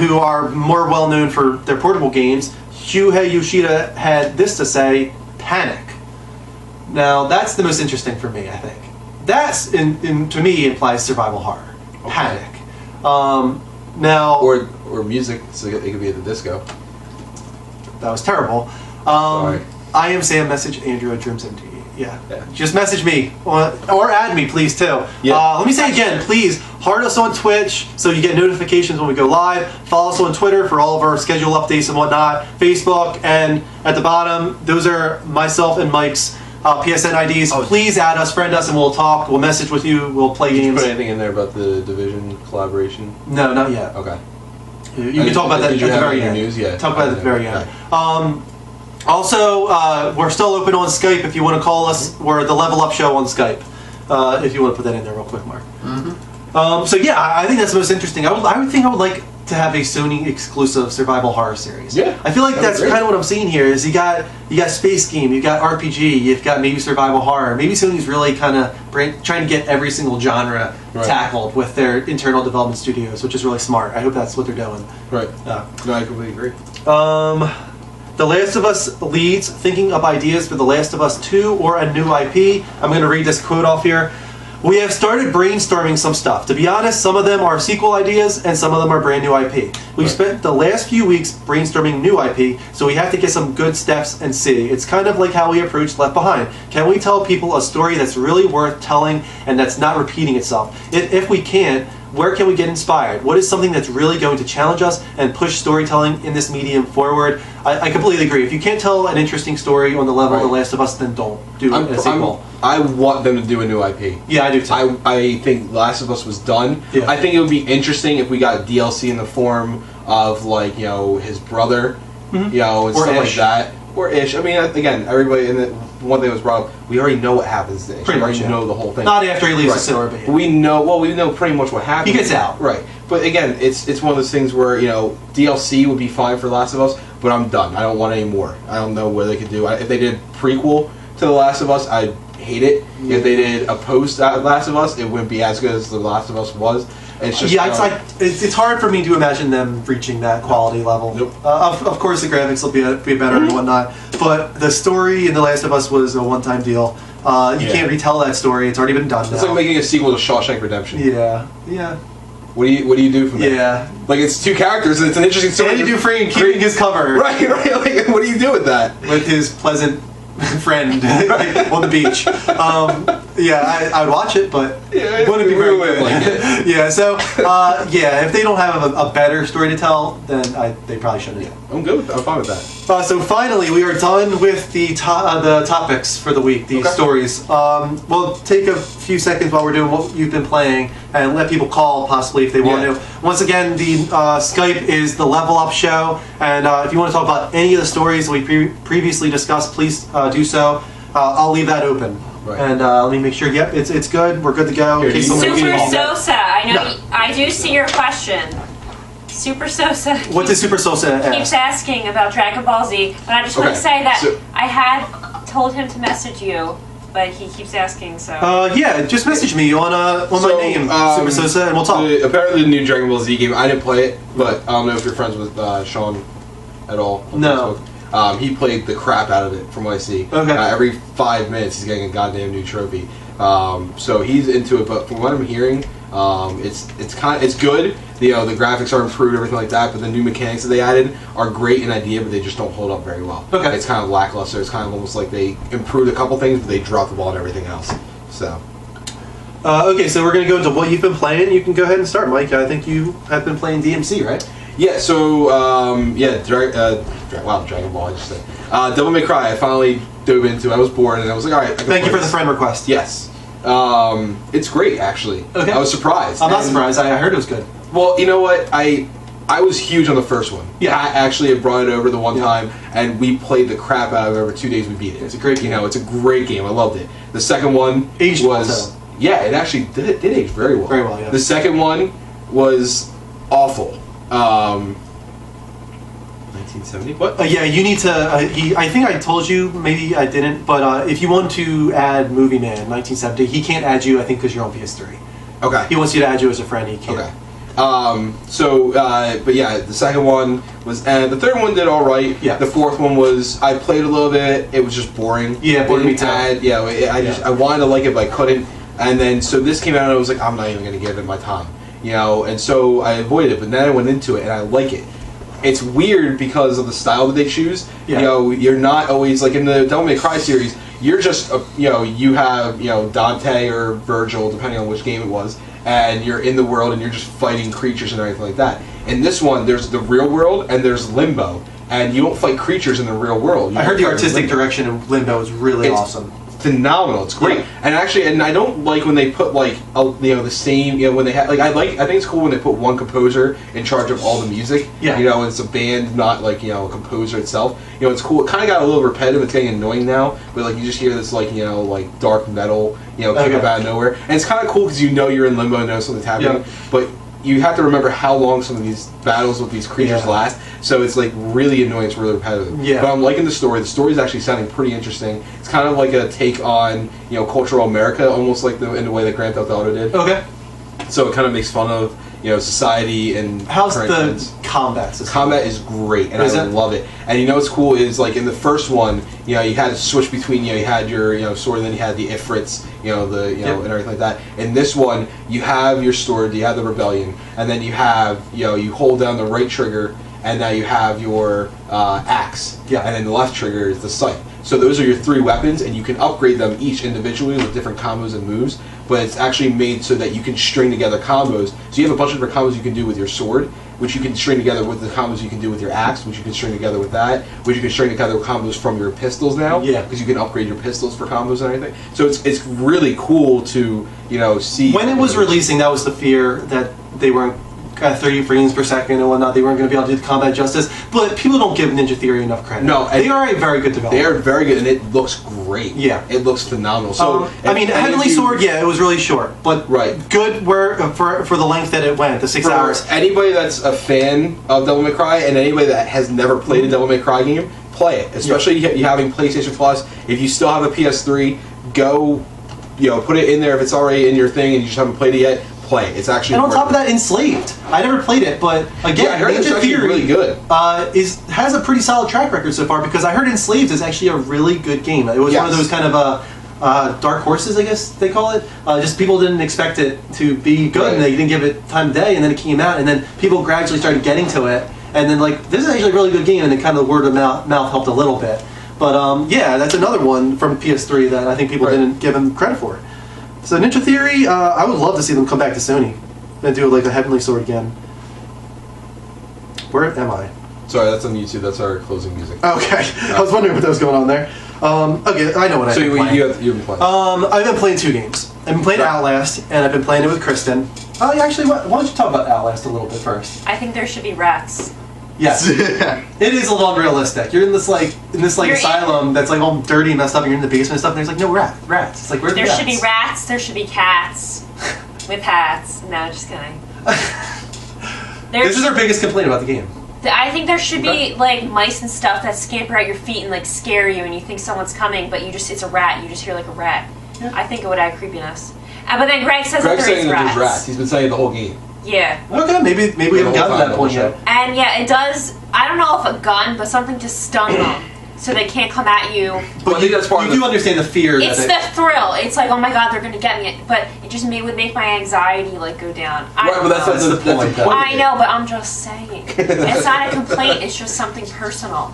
who are more well known for their portable games. Shuhei Yoshida had this to say: Panic. Now that's the most interesting for me. I think that's to me implies survival horror. Okay. Panic. Now or music, so it could be at the disco. That was terrible. Sorry. I am Sam. Message Andrew at Dreams MT. Yeah. Just message me or add me, please too. Yeah. Let me say again, please heart us on Twitch so you get notifications when we go live. Follow us on Twitter for all of our schedule updates and whatnot. Facebook, and at the bottom, those are myself and Mike's PSN IDs. Please add us, friend us, and we'll talk. We'll message with you. We'll play games. Did you put anything in there about the Division collaboration? No, not yet. Okay. You can talk about that at the very end. News? Yeah. Talk about it at the very end. Also, we're still open on Skype if you want to call us. We're the Level Up Show on Skype. If you want to put that in there real quick, Mark. So yeah, I think that's the most interesting. I would like to have a Sony exclusive survival horror series. Yeah, I feel like that's kind of what I'm seeing here. Is you got space game, you got RPG, you've got maybe survival horror. Maybe Sony's really kind of trying to get every single genre tackled with their internal development studios, which is really smart. I hope that's what they're doing. Right. No, I completely agree. The Last of Us leads thinking up ideas for The Last of Us 2 or a new IP. I'm going to read this quote off here. We have started brainstorming some stuff. To be honest, some of them are sequel ideas and some of them are brand new IP. We've spent the last few weeks brainstorming new IP, so we have to get some good steps and see. It's kind of like how we approached Left Behind. Can we tell people a story that's really worth telling and that's not repeating itself? If we can't, Where can we get inspired? What is something that's really going to challenge us and push storytelling in this medium forward? I completely agree. If you can't tell an interesting story on the level of The Last of Us, then don't do a sequel. I want them to do a new IP. Yeah, I do too. I think Last of Us was done. Yeah. I think it would be interesting if we got DLC in the form of like, you know, his brother, you know, and Or stuff Ish. like that. Or Ish. I mean, again, everybody, and one thing that was brought up, we already know what happens to Ish. Pretty We already much, yeah. know the whole thing. Not after he leaves the sewer, but yeah. We know pretty much what happens. He gets out. Right. But again, it's one of those things where, you know, DLC would be fine for Last of Us, but I'm done. I don't want any more. I don't know what they could do. If they did prequel to The Last of Us, I'd hate it. If they did a post Last of Us, it wouldn't be as good as The Last of Us was. It's just, it's hard for me to imagine them reaching that quality level. Nope. Of course, the graphics will be better and whatnot, but the story in The Last of Us was a one-time deal. You can't retell that story; it's already been done. It's like making a sequel to Shawshank Redemption. Yeah. What do you do from that? Yeah. Like, it's two characters, and it's an interesting story. Andy Dufresne keeping his cover. Right. Like, what do you do with that? With his pleasant friend on the beach. I'd watch it, but it wouldn't be very good. Yeah, so if they don't have a better story to tell, then they probably shouldn't. Yeah, I'm good. I'm fine with that. So finally, we are done with the topics for the week, the stories. We'll take a few seconds while we're doing what you've been playing and let people call possibly if they want to. Once again, the Skype is the Level Up Show, and if you want to talk about any of the stories we previously discussed, please do so. I'll leave that open. Right. And let me make sure. Yep, it's good. We're good to go. Here, Super Sosa, I know. I do see your question. Super Sosa. What did Super Sosa ask? Keeps asking about Dragon Ball Z, but I just want to say that I had told him to message you, but he keeps asking. So. Just message me on my name, Super Sosa, and we'll talk. Apparently, the new Dragon Ball Z game. I didn't play it, but I don't know if you're friends with Sean at all. No. Facebook. He played the crap out of it, from what I see. Okay. Every 5 minutes, he's getting a goddamn new trophy. So he's into it, but from what I'm hearing, it's good. The graphics are improved, everything like that. But the new mechanics that they added are great in idea, but they just don't hold up very well. Okay. It's kind of lackluster. It's kind of almost like they improved a couple things, but they dropped the ball on everything else. So. Okay, so we're gonna go into what you've been playing. You can go ahead and start, Mike. I think you have been playing DMC, right? Yeah, so, Dragon Ball, I just said. Devil May Cry, I finally dove into. I was bored, and I was like, alright. Thank you for the friend request. Yes. It's great, actually. Okay. I was surprised. I'm not surprised. I heard it was good. Well, you know what? I was huge on the first one. Yeah. I actually had brought it over the one time, and we played the crap out of it over 2 days. We beat it. It's a great game. You know, it's a great game. I loved it. The second one aged was... well, yeah, it actually did age very well. Very well, yeah. The second one was awful. 1970? What? You need to. I think I told you, maybe I didn't, but if you want to add Movie Man 1970, he can't add you, I think, because you're on PS3. Okay. He wants you to add you as a friend, he can't. Okay. But yeah, the second one was, and the third one did all right. Yeah. The fourth one was, I played a little bit. It was just boring. Yeah, bored me too. I wanted to like it, but I couldn't. And then so this came out, and I was like, I'm not even gonna give it my time, you know. And so I avoided it. But then I went into it, and I like it. It's weird because of the style that they choose. Yeah. You know, you're not always like in the Devil May Cry series. You're just, you have Dante or Virgil, depending on which game it was, and you're in the world and you're just fighting creatures and everything like that. In this one, there's the real world and there's Limbo, and you don't fight creatures in the real world. I heard the artistic direction of Limbo is really awesome. Phenomenal. It's great. Yeah. And actually, and I don't like when they put like the same, when they have I think it's cool when they put one composer in charge of all the music. Yeah. And it's a band, not like a composer itself. It's cool. It kind of got a little repetitive. It's getting annoying now, but like you just hear this like dark metal kick up out of nowhere, and it's kind of cool because you're in limbo and know something's happening, but you have to remember how long some of these battles with these creatures last. So it's like really annoying. It's really repetitive. Yeah. But I'm liking the story. The story is actually sounding pretty interesting. It's kind of like a take on cultural America, almost like in the way that Grand Theft Auto did. Okay. So it kind of makes fun of society and how's the trends. Combat system? Combat is great, and I love it. And what's cool is like in the first one, you had to switch between you had your sword, and then you had the Ifrits, and everything like that. In this one, you have your sword, you have the rebellion, and then you have you hold down the right trigger, and now you have your axe, Yeah. and then the left trigger is the scythe. So those are your 3 weapons, and you can upgrade them each individually with different combos and moves, but it's actually made so that you can string together combos. So you have a bunch of different combos you can do with your sword, which you can string together with the combos you can do with your axe, which you can string together with that, which you can string together with combos from your pistols now, Yeah. because you can upgrade your pistols for combos and everything. So it's really cool to, you know, see. When it was releasing, that was the fear that they weren't kind of 30 frames per second and whatnot. They weren't going to be able to do the combat justice. But people don't give Ninja Theory enough credit. No, they are a very good developer. They are very good, and it looks great. Yeah, it looks phenomenal. So I mean, Heavenly Sword, yeah, it was really short, but good for the length that it went, the 6 hours. Anybody that's a fan of Devil May Cry and anybody that has never played a Devil May Cry game, play it. Especially you having PlayStation Plus. If you still have a PS3, go, you know, put it in there if it's already in your thing and you just haven't played it yet. Play it. It's actually. And on top of that, Enslaved. I never played it, but again, I heard it's Ninja Theory really good. Has a pretty solid track record so far, because I heard Enslaved is actually a really good game. It was one of those kind of dark horses, I guess they call it. Just people didn't expect it to be good, and they didn't give it time of day, and then it came out, and then people gradually started getting to it, and then like, this is actually a really good game, and then kind of the word of mouth helped a little bit. But yeah, that's another one from PS3 that I think people didn't give him credit for. So Ninja Theory, I would love to see them come back to Sony and do like the Heavenly Sword again. Where am I? Sorry, that's on YouTube. That's our closing music. Okay, I was wondering what that was going on there. Okay, I know what I've been playing. You've been playing. I've been playing 2 games. I've been playing Outlast, and I've been playing it with Kristen. Oh, yeah, actually, why don't you talk about Outlast a little bit first? I think there should be rats. Yes, it is a little unrealistic. You're in this asylum that's like all dirty and messed up, and you're in the basement and stuff, and there's like no rats. It's like, where's the rats? There should be rats, there should be cats with hats. No, just kidding. This is our biggest complaint about the game. I think there should be like mice and stuff that scamper at your feet and like scare you, and you think someone's coming, but it's a rat. You just hear like a rat. Yeah. I think it would add creepiness. But then Greg says that there is rats. There's rats. He's been saying the whole game. Yeah. Okay, maybe we haven't gotten to that point yet. And yeah, it does. I don't know if a gun, but something to stun them, so they can't come at you. But you do understand the fear. It's the thrill. It's like, oh my god, they're gonna get me. But it just would make my anxiety like go down. Right, but that's the point. I know, but I'm just saying. It's not a complaint. It's just something personal.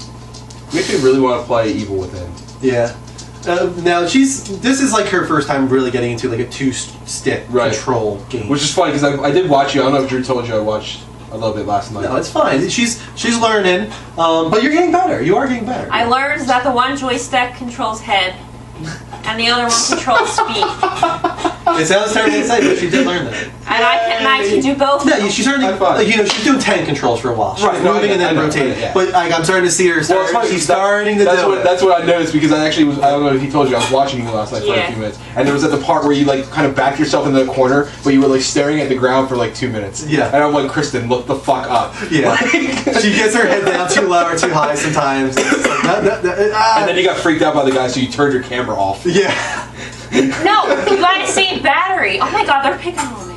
Makes me really want to play Evil Within. Yeah. Now this is like her first time really getting into like a 2-stick control game, which is funny because I did watch you. I don't know if Drew told you I watched a little bit last night. No, it's fine. She's learning, but you're getting better. You are getting better. I learned that the one joystick controls head, and the other one controls feet. It sounds terrible to say, but she did learn that. And I can do both. Yeah, she's starting. She's doing 10 controls for a while. She's moving and then rotating. Yeah. But I'm starting to see her. She's starting to do it. That's what I noticed because I actually was. I don't know if he told you I was watching you last night for a few minutes, and there was at the part where you like kind of backed yourself in the corner, but you were like staring at the ground for like 2 minutes. Yeah. And I'm like, Kristen, look the fuck up. Yeah. She gets her head down too low or too high sometimes. And then you got freaked out by the guy, so you turned your camera off. Yeah. No, you gotta save battery. Oh my god, they're picking on me.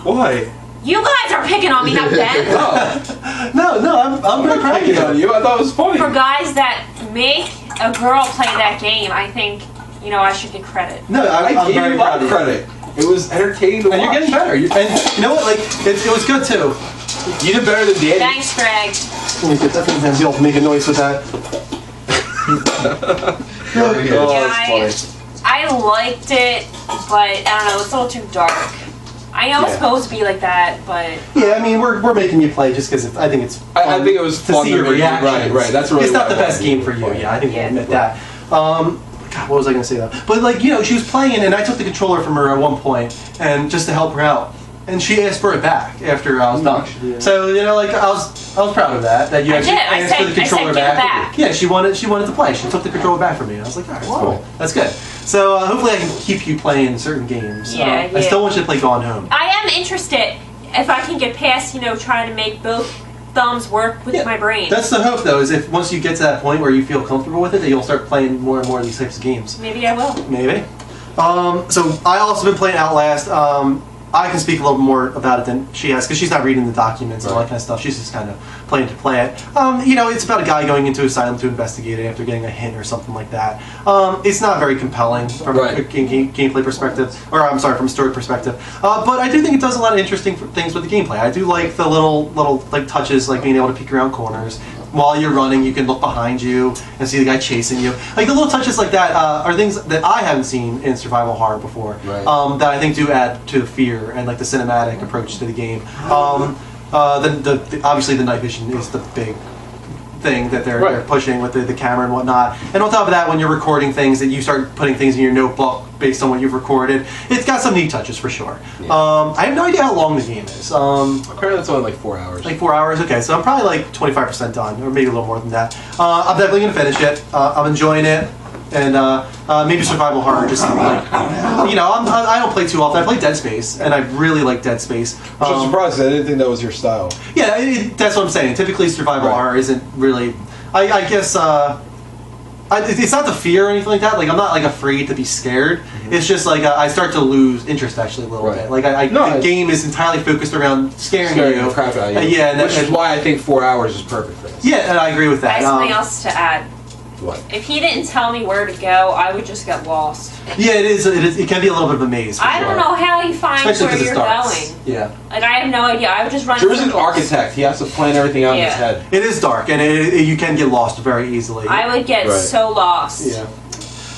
Why? You guys are picking on me, not Ben. No, I'm very proud of you. I thought it was funny. For guys that make a girl play that game, I think, I should get credit. No, I'm gave very you proud of credit. It was entertaining to watch. And you're getting better. And you know what? Like, it was good too. You did better than Danny. Thanks, Greg. Let me get that from him. He'll make a noise with that. I liked it, but I don't know, it's a little too dark. I know it's supposed to be like that, but yeah, I mean, we're making you play just because I think it's fun. I think it was to fun see your reaction. Right. That's really. It's not the best game for you. Yeah, I think we'll admit that. God, what was I going to say though? But like, she was playing, and I took the controller from her at one point, and just to help her out, and she asked for it back after I was done. Yeah. So like I was proud of that. That you actually asked for the controller back. Yeah, she wanted to play. She took the controller back from me. I was like, all right, cool. That's good. So hopefully I can keep you playing certain games. Yeah. I still want you to play Gone Home. I am interested if I can get past, trying to make both thumbs work with my brain. That's the hope, though, is if once you get to that point where you feel comfortable with it, that you'll start playing more and more of these types of games. Maybe I will. Maybe. So I also been playing Outlast. I can speak a little more about it than she has because she's not reading the documents and all that kind of stuff. She's just kind of playing to play it. It's about a guy going into asylum to investigate it after getting a hint or something like that. It's not very compelling from a gameplay perspective, or I'm sorry, from a story perspective. But I do think it does a lot of interesting things with the gameplay. I do like the little like touches, like being able to peek around corners. While you're running, you can look behind you and see the guy chasing you. Like the little touches like that are things that I haven't seen in survival horror before. That I think do add to the fear and like the cinematic approach to the game. Obviously the night vision is the big thing that they're pushing with the camera and whatnot. And on top of that, when you're recording things, that you start putting things in your notebook based on what you've recorded. It's got some neat touches for sure. Yeah. I have no idea how long the game is. Apparently it's only like 4 hours. Like 4 hours? Okay, so I'm probably like 25% done, or maybe a little more than that. I'm definitely going to finish it. I'm enjoying it. And maybe survival horror, just like, I don't play too often. I play Dead Space, and I really like Dead Space. I'm surprised I didn't think that was your style. Yeah, that's what I'm saying. Typically, survival horror isn't really. I guess it's not the fear or anything like that. Like I'm not like afraid to be scared. It's just like I start to lose interest actually a little bit. Like the game is entirely focused around scaring you. The crap out of you. Which is why I think 4 hours is perfect for this. Yeah, and I agree with that. I have something else to add. What? If he didn't tell me where to go, I would just get lost. Yeah, it is. It can be a little bit of a maze. I don't know how he finds where you're going. Yeah. Like I have no idea. I would just run. Drew's an architect. He has to plan everything out in his head. It is dark, and you can get lost very easily. I would get so lost. Yeah.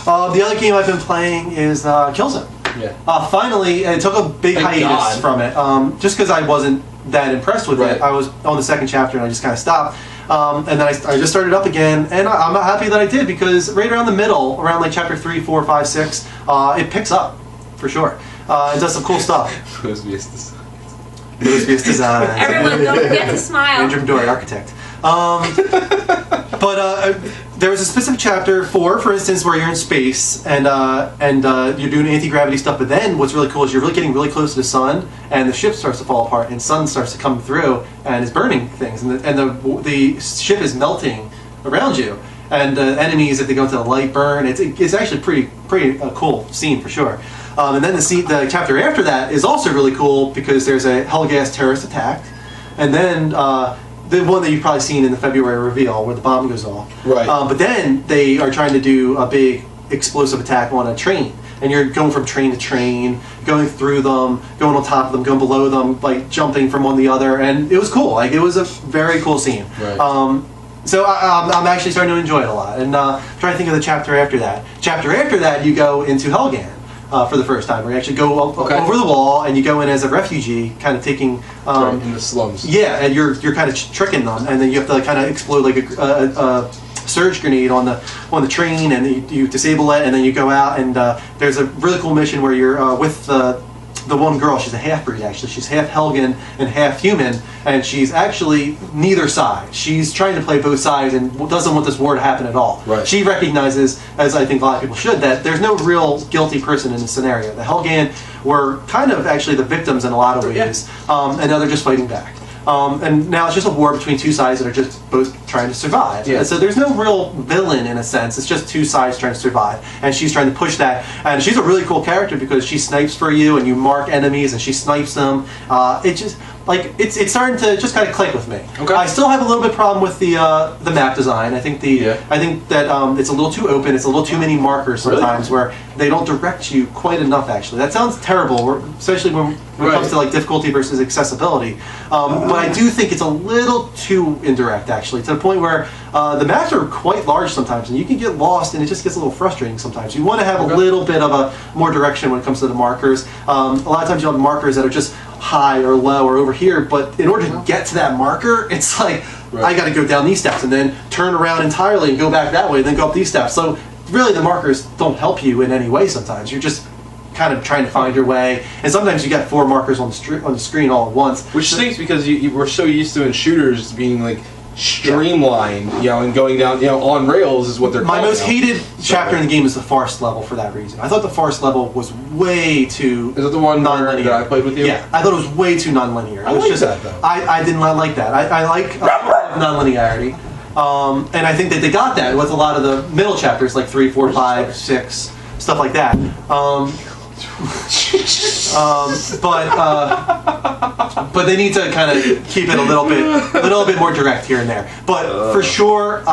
The other game I've been playing is Killzone. Yeah. Finally, it took a big hiatus from it, just because I wasn't that impressed with it. I was on the second chapter, and I just kind of stopped. And then I just started up again, and I'm not happy that I did because right around the middle, around like chapter 3, 4, 5, 6, it picks up for sure. It does some cool stuff. Rose Vistas. Everyone, don't forget to smile. Andrew Midori, architect. But there was a specific chapter 4, for instance, where you're in space and you're doing anti-gravity stuff. But then what's really cool is you're really getting really close to the sun, and the ship starts to fall apart, and sun starts to come through and is burning things, and the ship is melting around you, and the enemies, if they go into the light, burn. It's actually pretty cool scene for sure. And then the chapter after that is also really cool because there's a Hellgas terrorist attack, and then the one that you've probably seen in the February reveal where the bomb goes off. Right. But then they are trying to do a big explosive attack on a train, and you're going from train to train, going through them, going on top of them, going below them, like jumping from one to the other, and it was cool. Like it was a very cool scene. Right. So I'm actually starting to enjoy it a lot, and trying to think of the chapter after that. Chapter after that, you go into Helgan. For the first time, where you actually go over the wall and you go in as a refugee, kind of taking in the slums. Yeah, and you're kind of tricking them, and then you have to kind of explode like a surge grenade on the train, and you disable it, and then you go out, and there's a really cool mission where you're with the one girl. She's a half-breed actually. She's half Helgan and half human, and she's actually neither side. She's trying to play both sides and doesn't want this war to happen at all. Right. She recognizes, as I think a lot of people should, that there's no real guilty person in this scenario. The Helgan were kind of actually the victims in a lot of ways, and now they're just fighting back. And now it's just a war between two sides that are just both trying to survive. Yeah. So there's no real villain in a sense. It's just two sides trying to survive. And she's trying to push that. And she's a really cool character because she snipes for you and you mark enemies and she snipes them. It's starting to just kind of click with me. Okay. I still have a little bit problem with the map design. I think that it's a little too open. It's a little too many markers sometimes where they don't direct you quite enough. Actually, that sounds terrible, especially when it comes to like difficulty versus accessibility. But I do think it's a little too indirect, actually, to the point where the maps are quite large sometimes, and you can get lost, and it just gets a little frustrating sometimes. You want to have a little bit of a more direction when it comes to the markers. A lot of times you have markers that are just high or low or over here, but in order to get to that marker, it's like I got to go down these steps and then turn around entirely and go back that way and then go up these steps. So really the markers don't help you in any way sometimes. You're just kind of trying to find your way, and sometimes you got 4 markers on the screen all at once. Which stinks because you were so used to in shooters being like streamlined, and going down, on rails is what they're My most hated chapter in the game is the farce level for that reason. I thought the farce level was way too Is that the one non-linear that I played with you? Yeah, I thought it was way too non-linear. I like that though. I did not like that. I like non-linearity. And I think that they got that with a lot of the middle chapters like 3, 4, 5, 6, stuff like that. But they need to kind of keep it a little bit more direct here and there. But for sure,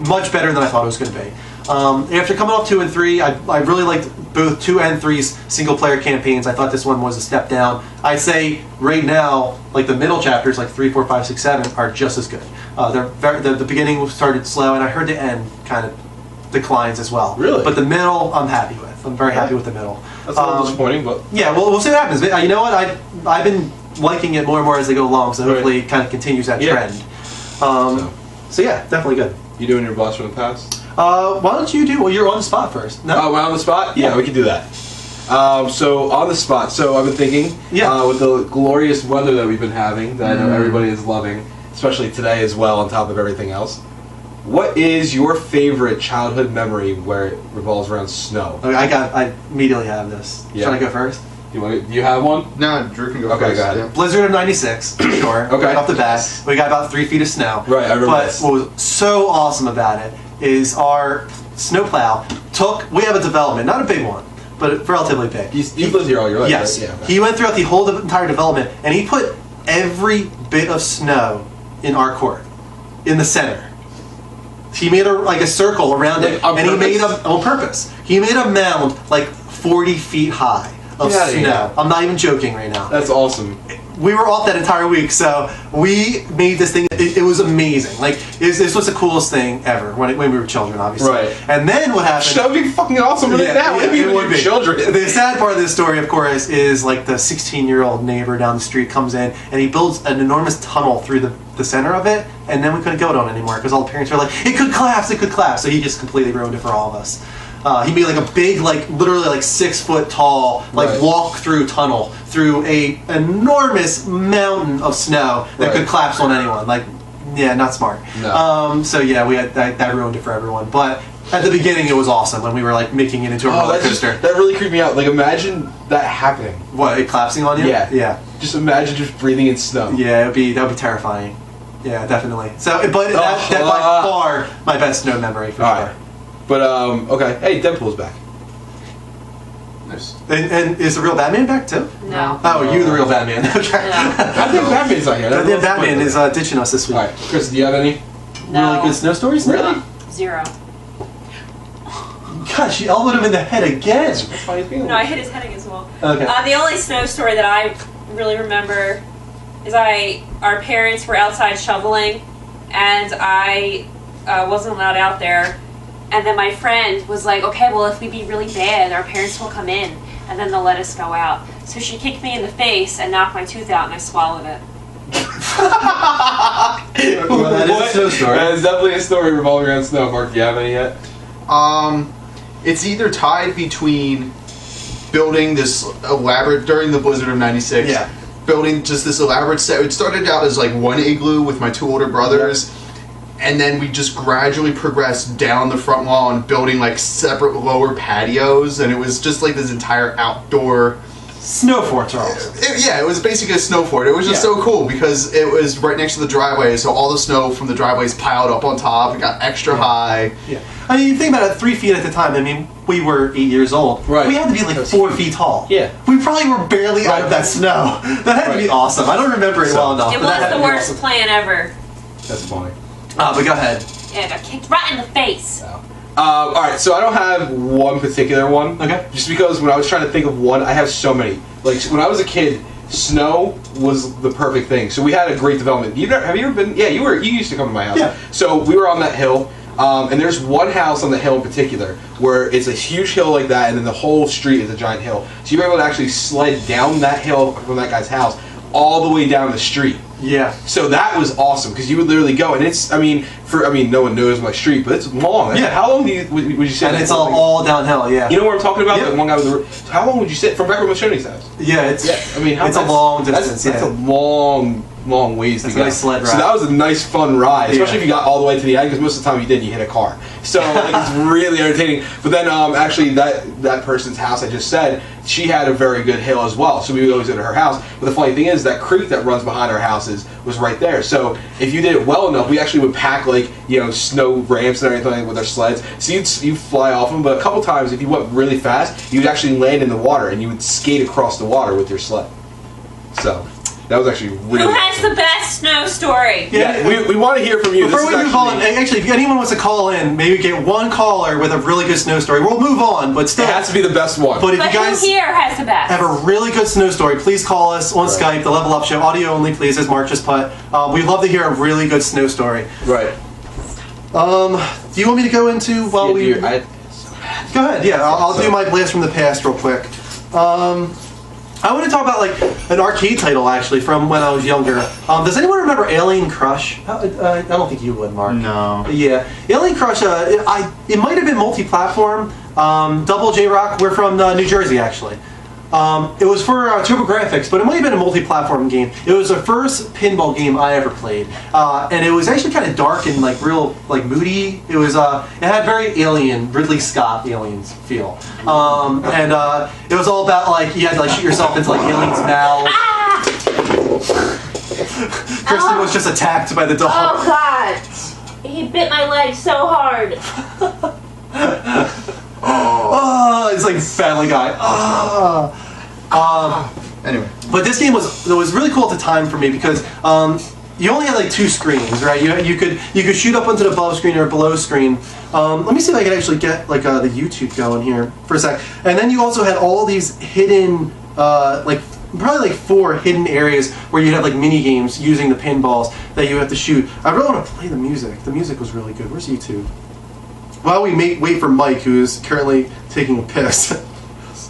much better than I thought it was going to be. After coming off 2 and 3, I really liked both 2 and 3's single player campaigns. I thought this one was a step down. I'd say right now, like the middle chapters, like 3, 4, 5, 6, 7, are just as good. The beginning started slow, and I heard the end kind of declines as well. Really? But the middle, I'm happy with. I'm very happy with the middle. That's a little disappointing, but yeah, well, we'll see what happens. But, you know what? I've been liking it more and more as they go along, so hopefully it kind of continues that trend. So yeah, definitely good. You doing your blast from the past? Why don't you do? Well, you're on the spot first. No, we're on the spot. Yeah, we can do that. So on the spot. So I've been thinking, with the glorious weather that we've been having, that I know everybody is loving, especially today as well, on top of everything else. What is your favorite childhood memory where it revolves around snow? Okay, I immediately have this. Yeah. Should I go first? Do you have one? No, Drew can go first. Okay, go ahead. Yeah. Blizzard of '96, sure. Okay. Right off the bat, we got about 3 feet of snow. Right, I remember But this. what was so awesome about it is our snowplow we have a development, not a big one, but relatively big. You've lived here all your life, yes. right? Yeah. Okay. He went throughout the whole entire development, and he put every bit of snow in our court, in the center. He made a circle around it, and he made on purpose. He made a mound like 40 feet high of snow. I'm not even joking right now. That's awesome. We were off that entire week, so we made this thing. It was amazing. Like this was the coolest thing ever when we were children, obviously. Right. And then what happened? That would be fucking awesome right now. Yeah, it would be. Children. The sad part of this story, of course, is like the 16-year-old neighbor down the street comes in and he builds an enormous tunnel through the center of it, and then we couldn't go on anymore because all the parents were like, "It could collapse! It could collapse!" So he just completely ruined it for all of us. He made like a big, like literally like 6 foot tall, like walk-through tunnel through a enormous mountain of snow that could collapse on anyone. Like, yeah, not smart. No. So yeah, we had that ruined it for everyone. But at the beginning, it was awesome when we were like making it into a roller coaster. That really creeped me out. Like, imagine that happening. What, it collapsing on you? Yeah. Yeah. Just imagine just breathing in snow. Yeah, that would be terrifying. Yeah, definitely. So, but that by far my best snow memory for sure. But okay. Hey, Deadpool's back. Nice. And is the real Batman back too? No. Oh, you the real Batman? Okay. I think Batman's not here. I think Batman is ditching us this week. All right, Chris, do you have any No. really good snow stories? Really? 0. Gosh, you elbowed him in the head again. No, I hit his head as well. Okay. The only snow story that I really remember is our parents were outside shoveling, and I wasn't allowed out there. And then my friend was like, "Okay, well, if we be really bad, our parents will come in, and then they'll let us go out." So she kicked me in the face and knocked my tooth out, and I swallowed it. Well, that is a snow story. That is definitely a story revolving around snow. Mark, do you have any yet? It's either tied between building this elaborate during the blizzard of '96. Yeah. Building just this elaborate set. It started out as like one igloo with my 2 older brothers. Yeah. And then we just gradually progressed down the front wall and building like separate lower patios, and it was just like this entire outdoor snow fort, Charles. It was basically a snow fort. It was just so cool because it was right next to the driveway, so all the snow from the driveways piled up on top. It got extra high. Yeah, I mean, you think about it, 3 feet at the time. I mean, we were 8 years old. Right. We had to be like 4 feet tall. Yeah. We probably were barely out of that snow. That had to be awesome. I don't remember it well enough. It was the worst plan ever. That's funny. But go ahead. Yeah, I got kicked right in the face. All right, so I don't have one particular one. Okay. Just because when I was trying to think of one, I have so many. Like when I was a kid, snow was the perfect thing. So we had a great development. Have you ever been? Yeah, you used to come to my house. Yeah. So we were on that hill, and there's one house on the hill in particular where it's a huge hill like that, and then the whole street is a giant hill. So you were able to actually sled down that hill from that guy's house all the way down the street. Yeah. So that was awesome because you would literally go, and it's no one knows my street, but it's long. Yeah. How long would you sit? And it's all downhill. Yeah. You know what I'm talking about? Yeah. That one guy with how long would you sit from back from Machoni's house? Yeah, it's I mean, it's a long distance. That's a long long ways to That's go. a nice sled ride. So that was a nice, fun ride, especially Yeah. if you got all the way to the end, because most of the time you did, you hit a car. So like, it's really entertaining. But then actually that person's house I just said, she had a very good hill as well. So we would always go to her house. But the funny thing is that creek that runs behind our houses was right there. So if you did it well enough, we actually would pack like, you know, snow ramps and everything with our sleds. So you'd fly off them, but a couple times if you went really fast, you'd actually land in the water and you would skate across the water with your sled. So that was actually really Who has awesome. the best snow story? Yeah, we want to hear from you. Before we move on, actually, if anyone wants to call in, maybe get one caller with a really good snow story. We'll move on, but still, it has to be the best one. But if But you guys who here has the best? have a really good snow story, please call us on Skype, the Level Up Show, audio only, please, as Mark just put. We'd love to hear a really good snow story. Right. Do you want me to go into while we? Go ahead. Yeah, I'll do my blast from the past real quick. I want to talk about like an arcade title actually from when I was younger. Does anyone remember Alien Crush? I don't think you would, Mark. No. Yeah, Alien Crush. It might have been multi-platform. Double J Rock. We're from New Jersey actually. It was for TurboGrafx, but it might have been a multi-platform game. It was the first pinball game I ever played, and it was actually kind of dark and like real, like moody. It was, it had very Alien, Ridley Scott Aliens feel, and it was all about like you had to like shoot yourself into like aliens' mouths. Kristen was just attacked by the dog. Oh God! He bit my leg so hard. Oh, it's like Family Guy. Anyway. But this game was really cool at the time for me because you only had like two screens, right? You could shoot up onto the above screen or below screen. Let me see if I can actually get like the YouTube going here for a sec. And then you also had all these hidden like probably like 4 hidden areas where you have like mini games using the pinballs that you have to shoot. I really want to play the music. The music was really good. Where's YouTube? While we wait for Mike, who is currently taking a piss.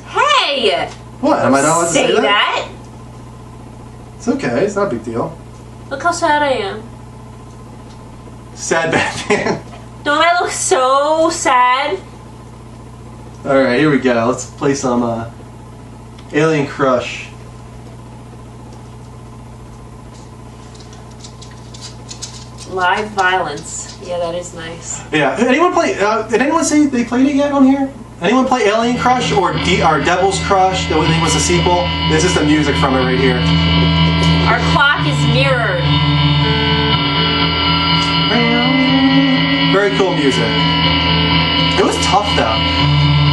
Hey! What? Am I not allowed to say that? that? It's okay. It's not a big deal. Look how sad I am. Sad Batman. Don't I look so sad? All right, here we go. Let's play some Alien Crush. Live violence. Yeah, that is nice. Yeah. Anyone play? Did anyone say they played it yet on here? Anyone play Alien Crush or Devil's Crush? That I think was a sequel. This is the music from it right here. Our clock is mirrored. Very cool music. It was tough though.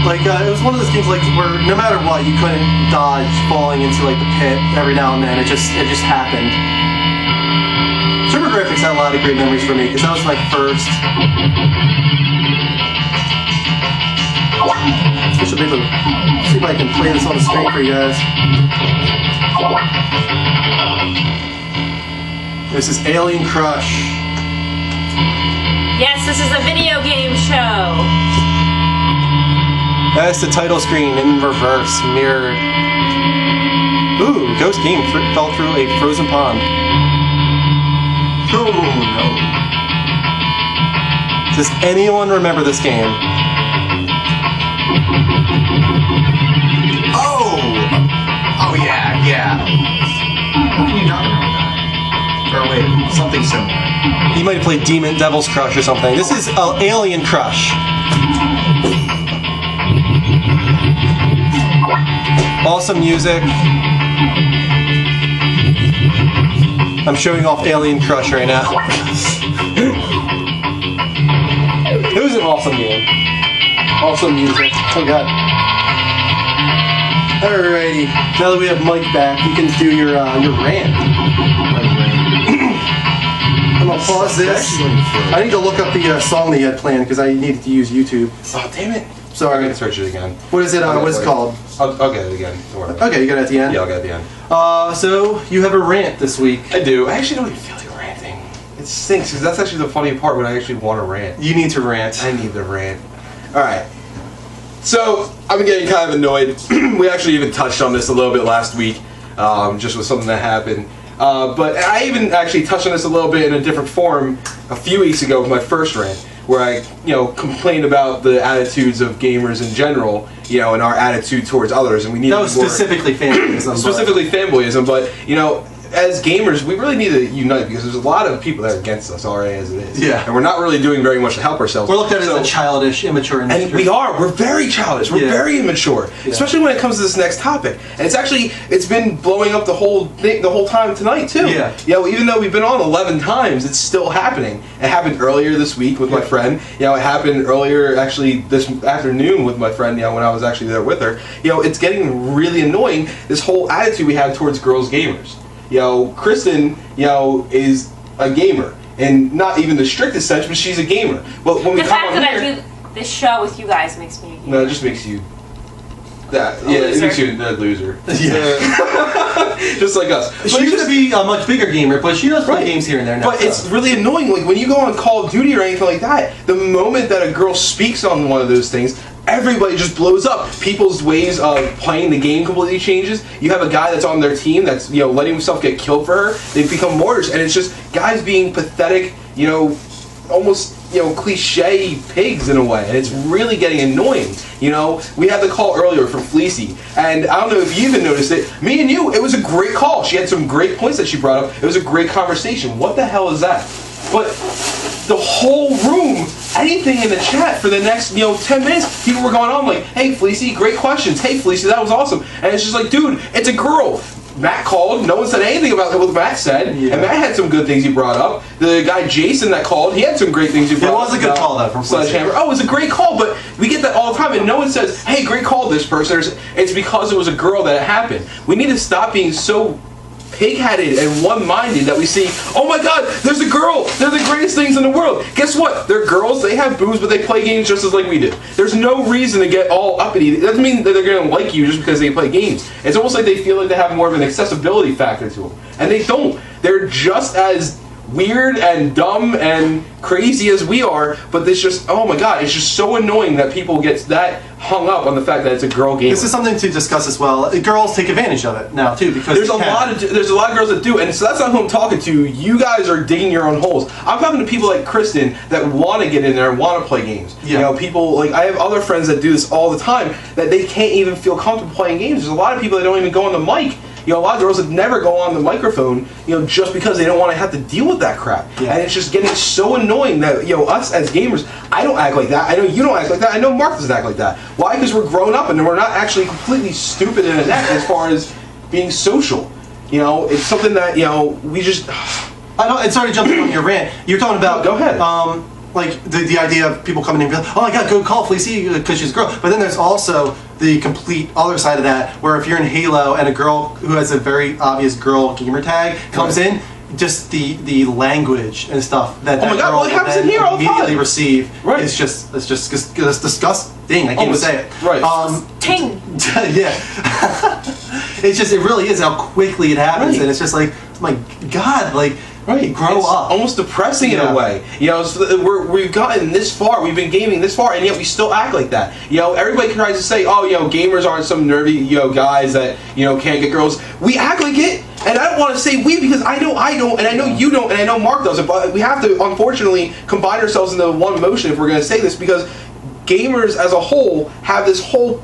Like it was one of those games like where no matter what you couldn't dodge falling into like the pit every now and then. It just happened. TurboGrafx had a lot of great memories for me because that was my first. I should be able to see if I can play this on the screen for you guys. This is Alien Crush. Yes, this is a video game show. That's the title screen in reverse, mirrored. Ooh, Ghost Game fell through a frozen pond. Oh no. Does anyone remember this game? Oh yeah. How can you not remember that? Or wait, something similar. You might have played Devil's Crush or something. This is Alien Crush. Awesome music. I'm showing off Alien Crush right now. It was an awesome game. Awesome music. Oh god. Alrighty. Now that we have Mike back, you can do your rant. I'm gonna pause this. I need to look up the song that you had planned because I needed to use YouTube. Oh damn it! Sorry. I'm gonna search it again. What is it? What is it called? I'll get it again. Don't worry. Okay, you got it at the end? Yeah, I'll get it at the end. So you have a rant this week. I do. I actually don't even feel like ranting. It stinks because that's actually the funny part when I actually want to rant. You need to rant. I need to rant. Alright. So, I've been getting kind of annoyed. We actually even touched on this a little bit last week, just with something that happened. But I even actually touched on this a little bit in a different form a few weeks ago with my first rant, where I, complained about the attitudes of gamers in general, and our attitude towards others, and we need that was more, specifically fanboyism. specifically fanboyism, but as gamers, we really need to unite because there's a lot of people that are against us already as it is. Yeah. And we're not really doing very much to help ourselves. We're looked at as a childish, immature industry. And we are. We're very childish. We're very immature, especially when it comes to this next topic. And it's been blowing up the whole thing the whole time tonight too. Yeah. You know, even though we've been on 11 times, it's still happening. It happened earlier this week with my friend. You know, it happened earlier actually this afternoon with my friend. You know, when I was actually there with her. You know, it's getting really annoying. This whole attitude we have towards girls gamers. You know, Kristen, you know, is a gamer, and not even the strictest sense, but she's a gamer. But when we the come fact on that here, I do this show with you guys makes me a gamer. no, it just makes you that. Yeah, it makes you a loser. Yeah. Just like us. She used to be a much bigger gamer, but she does play games here and there now. But it's really annoying. Like when you go on Call of Duty or anything like that, the moment that a girl speaks on one of those things, everybody just blows up. People's ways of playing the game completely changes. You have a guy that's on their team that's, you know, letting himself get killed for her. They become martyrs, and it's just guys being pathetic, you know, almost, you know, cliche pigs in a way, and it's really getting annoying. You know, we had the call earlier from Fleecy, and I don't know if you even noticed it. Me and you, it was a great call. She had some great points that she brought up. It was a great conversation. What the hell is that? But the whole room, anything in the chat for the next, you know, 10 minutes, people were going on like, hey, Fleecy, great questions. Hey, Fleecy, that was awesome. And it's just like, dude, it's a girl. Matt called. No one said anything about what Matt said. Yeah. And Matt had some good things he brought up. The guy Jason that called, he had some great things he brought up. It was a good call, though, from Sledgehammer. Oh, it was a great call, but we get that all the time, and no one says, hey, great call, this person. It's because it was a girl that it happened. We need to stop being so pig-headed and one-minded that we see, oh my god, there's a girl, they're the greatest things in the world. Guess what? They're girls, they have boobs, but they play games just as like we do. There's no reason to get all uppity. It doesn't mean that they're going to like you just because they play games. It's almost like they feel like they have more of an accessibility factor to them. And they don't. They're just as weird and dumb and crazy as we are, but this just, oh my god, it's just so annoying that people get that hung up on the fact that it's a girl game. This is something to discuss as well. Girls take advantage of it now too, because there's a lot of girls that do, and so that's not who I'm talking to. You guys are digging your own holes. I'm talking to people like Kristen that want to get in there and want to play games. Yeah. You know, people like I have other friends that do this all the time that they can't even feel comfortable playing games. There's a lot of people that don't even go on the mic. You know, a lot of girls that never go on the microphone, you know, just because they don't want to have to deal with that crap. Yeah. And it's just getting so annoying that, you know, us as gamers, I don't act like that. I know you don't act like that. I know Mark doesn't act like that. Why? Because we're grown up and we're not actually completely stupid in a neck as far as being social. You know, it's something that, you know, we just... I know, and sorry to jump in on your rant. You're talking about... Go ahead. Like the idea of people coming in and being like, oh, I got to go call Fleecy because she's a girl. But then there's also the complete other side of that, where if you're in Halo and a girl who has a very obvious girl gamer tag comes in, just the language and stuff that that girl will immediately receive is just it's disgusting. I can't even say it. Right. Ting. Yeah. It really is how quickly it happens, and it's just like, oh my god, like. Right, grow up. Almost depressing in a way. You know, so we've gotten this far. We've been gaming this far, and yet we still act like that. You know, everybody tries to say, "Oh, you know, gamers aren't some nerdy, you know, guys that you know can't get girls." We act like it, and I don't want to say we because I know I don't, and I know you don't, and I know Mark doesn't. But we have to, unfortunately, combine ourselves into one motion if we're going to say this, because gamers as a whole have this whole,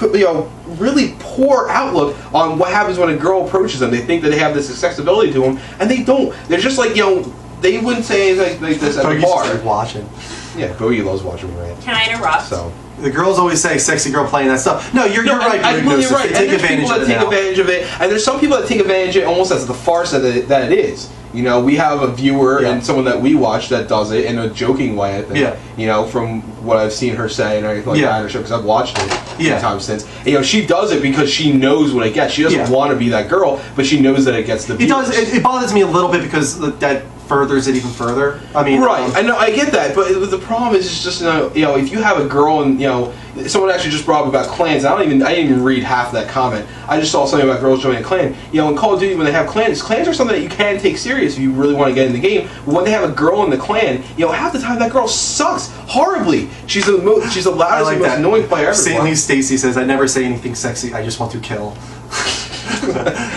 you know, really poor outlook on what happens when a girl approaches them. They think that they have this accessibility to them, and they don't. They're just like, you know, they wouldn't say anything like this at the bar. Watching. Yeah, Bogey loves watching me rant. Can I interrupt? So the girls always say "sexy girl" playing that stuff. No, you're right. I'm really right. They take advantage of it. And there's some people that take advantage of it almost as the farce that it is. You know, we have a viewer and someone that we watch that does it in a joking way, I think. Yeah. You know, from what I've seen her say and everything like that on her show, because I've watched it a few times since. And, you know, she does it because she knows what it gets. She doesn't want to be that girl, but she knows that it gets the viewers. It bothers me a little bit because that furthers it even further. I mean, right? I know, I get that, but the problem is it's just, you know, if you have a girl and, you know, someone actually just brought up about clans. I didn't even read half that comment. I just saw something about girls joining a clan. You know, in Call of Duty when they have clans are something that you can take serious if you really want to get in the game. But when they have a girl in the clan, you know, half the time that girl sucks horribly. She's the loudest and most annoying player ever. Saintly Stacy says, "I never say anything sexy. I just want to kill."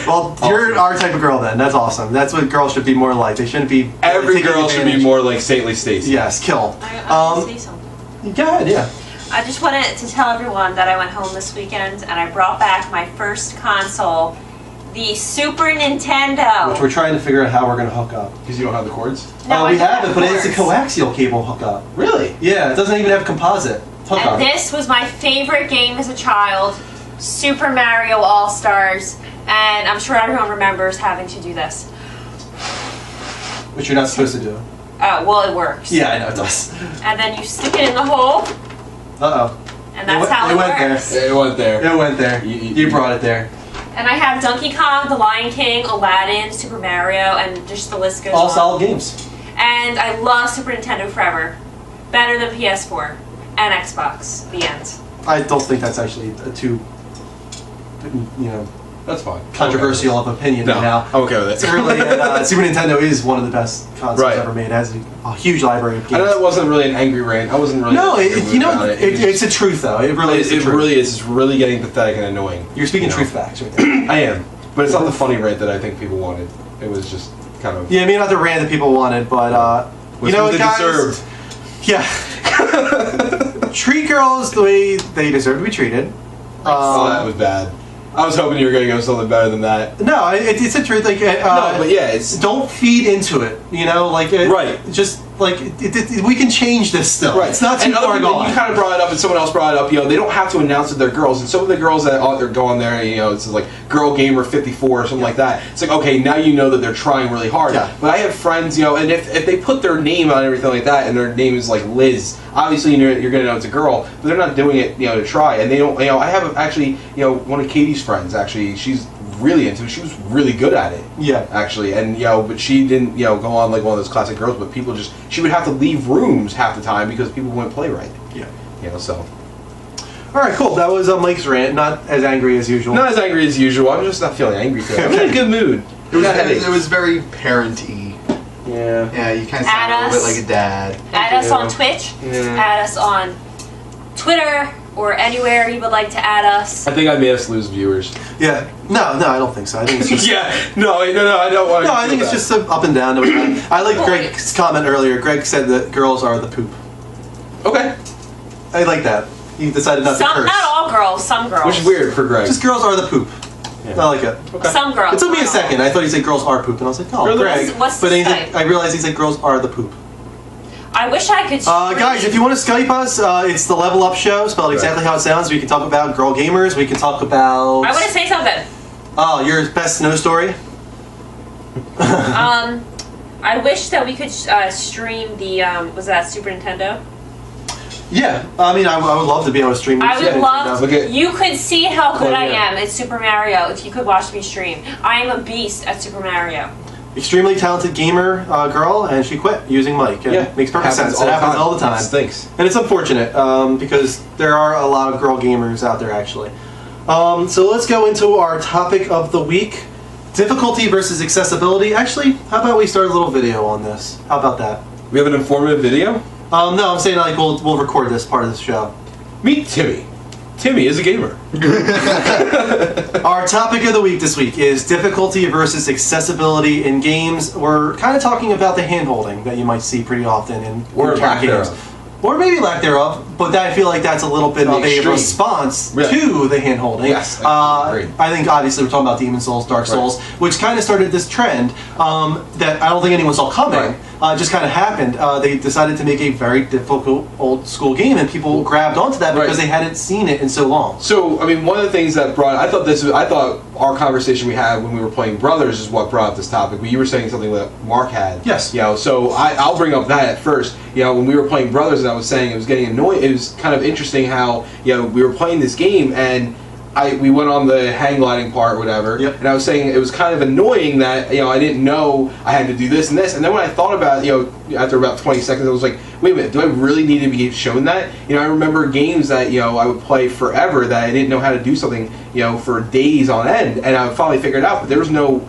Well, you're our type of girl then. That's awesome. That's what girls should be more like. They shouldn't be. Every girl should be more like Saintly Stacy. Yes, kill. I want to say something. Go ahead, yeah. I just wanted to tell everyone that I went home this weekend and I brought back my first console the Super Nintendo. Which we're trying to figure out how we're going to hook up. Because you don't have the cords? No, we have it, but it's a cords. coaxial cable hookup. Really? Yeah, it doesn't even have composite hookup. And this was my favorite game as a child, Super Mario All-Stars, and I'm sure everyone remembers having to do this. Which you're not supposed to do. Well, it works. Yeah, I know it does. And then you stick it in the hole, Uh-oh. and that's how it went works. there. It went there. It went there. You brought it there. And I have Donkey Kong, The Lion King, Aladdin, Super Mario, and just the list goes on. All solid games. And I love Super Nintendo forever. Better than PS4 and Xbox. The end. I don't think that's actually too, That's fine. controversial of opinion No, now. I'm okay with it. It's really, Super Nintendo is one of the best consoles ever made. It has a huge library of games. I know that wasn't really an angry rant. I wasn't really. No, about it's a truth though. It really is. It really is. It's really getting pathetic and annoying. You're speaking truth facts right there. I am, but it's not the funny rant that I think people wanted. It was just kind of. Yeah, maybe not the rant that people wanted, but you know what, guys? Deserved. Yeah. Treat girls the way they deserve to be treated. Oh, that was bad. I was hoping you were going to go something better than that. No, it's a truth. Like, no, but yeah, it's don't feed into it. You know, like right. Just like we can change this still. Right. It's not too far gone. You kind of brought it up, and someone else brought it up. They don't have to announce that they're girls. And some of the girls that go on there, it's like Girl Gamer 54 or something like that. It's like, okay, now you know that they're trying really hard. Yeah. But I have friends, and if they put their name on everything like that, and their name is like Liz, obviously you're going to know it's a girl, but they're not doing it, to try. And they don't. I have actually, one of Katie's friends actually. She's really into it. She was really good at it. Yeah. Actually, and but she didn't go on like one of those classic girls. But people she would have to leave rooms half the time because people wouldn't play right. Yeah. So. All right, cool. That was Mike's rant. Not as angry as usual. Not as angry as usual. I'm just not feeling angry today. I'm in a good mood. It was very parent-y. Yeah. Yeah, you kind of sound a little bit like a dad. Add us on Twitch. Yeah. Add us on Twitter or anywhere you would like to add us. I think I made us lose viewers. Yeah. No, I don't think so. I think it's just No, I don't want. No, I think it's just up and down. I like Greg's comment earlier. Greg said that girls are the poop. Okay. I like that. He decided not to curse. Not all girls. Some girls. Which is weird for Greg. Just girls are the poop. Yeah. I like it. Okay. Some girls. It took me a second. I thought he said girls are poop, and I was like, oh, Greg. What's but the then I realized he said girls are the poop. I wish I could. Guys, if you want to Skype us, it's the Level Up Show, spelled exactly how it sounds. We can talk about girl gamers. We can talk about. I want to say something. Oh, your best snow story? I wish that we could stream the was that Super Nintendo? Yeah, I mean, I would love to be able to stream. I would love. You could see how good I yeah. am at Super Mario if you could watch me stream. I am a beast at Super Mario. Extremely talented gamer girl, and she quit using Mike. And it makes perfect sense. It happens all the time. It stinks. And it's unfortunate because there are a lot of girl gamers out there, actually. So let's go into our topic of the week. Difficulty versus accessibility. Actually, how about we start a little video on this? How about that? We have an informative video? No, I'm saying like we'll record this part of the show. Meet Timmy. Timmy is a gamer. Our topic of the week this week is difficulty versus accessibility in games. We're kind of talking about the hand-holding that you might see pretty often in lack games. thereof. Or maybe lack thereof, but I feel like that's a little bit of a response to the hand-holding. Yes, I think obviously we're talking about Demon Souls, Dark Souls, which kind of started this trend that I don't think anyone saw coming. Just kind of happened. They decided to make a very difficult old school game, and people grabbed onto that because they hadn't seen it in so long. So, I mean, one of the things that I thought our conversation we had when we were playing Brothers is what brought up this topic. But you were saying something that Mark had. Yes. So I'll bring up that at first. When we were playing Brothers, and I was saying it was getting annoying. It was kind of interesting how we were playing this game and. We went on the hang gliding part, whatever, and I was saying it was kind of annoying that I didn't know I had to do this and this, and then when I thought about it, after about 20 seconds, I was like, wait a minute, do I really need to be shown that? I remember games that I would play forever that I didn't know how to do something for days on end, and I finally figured it out, but there was no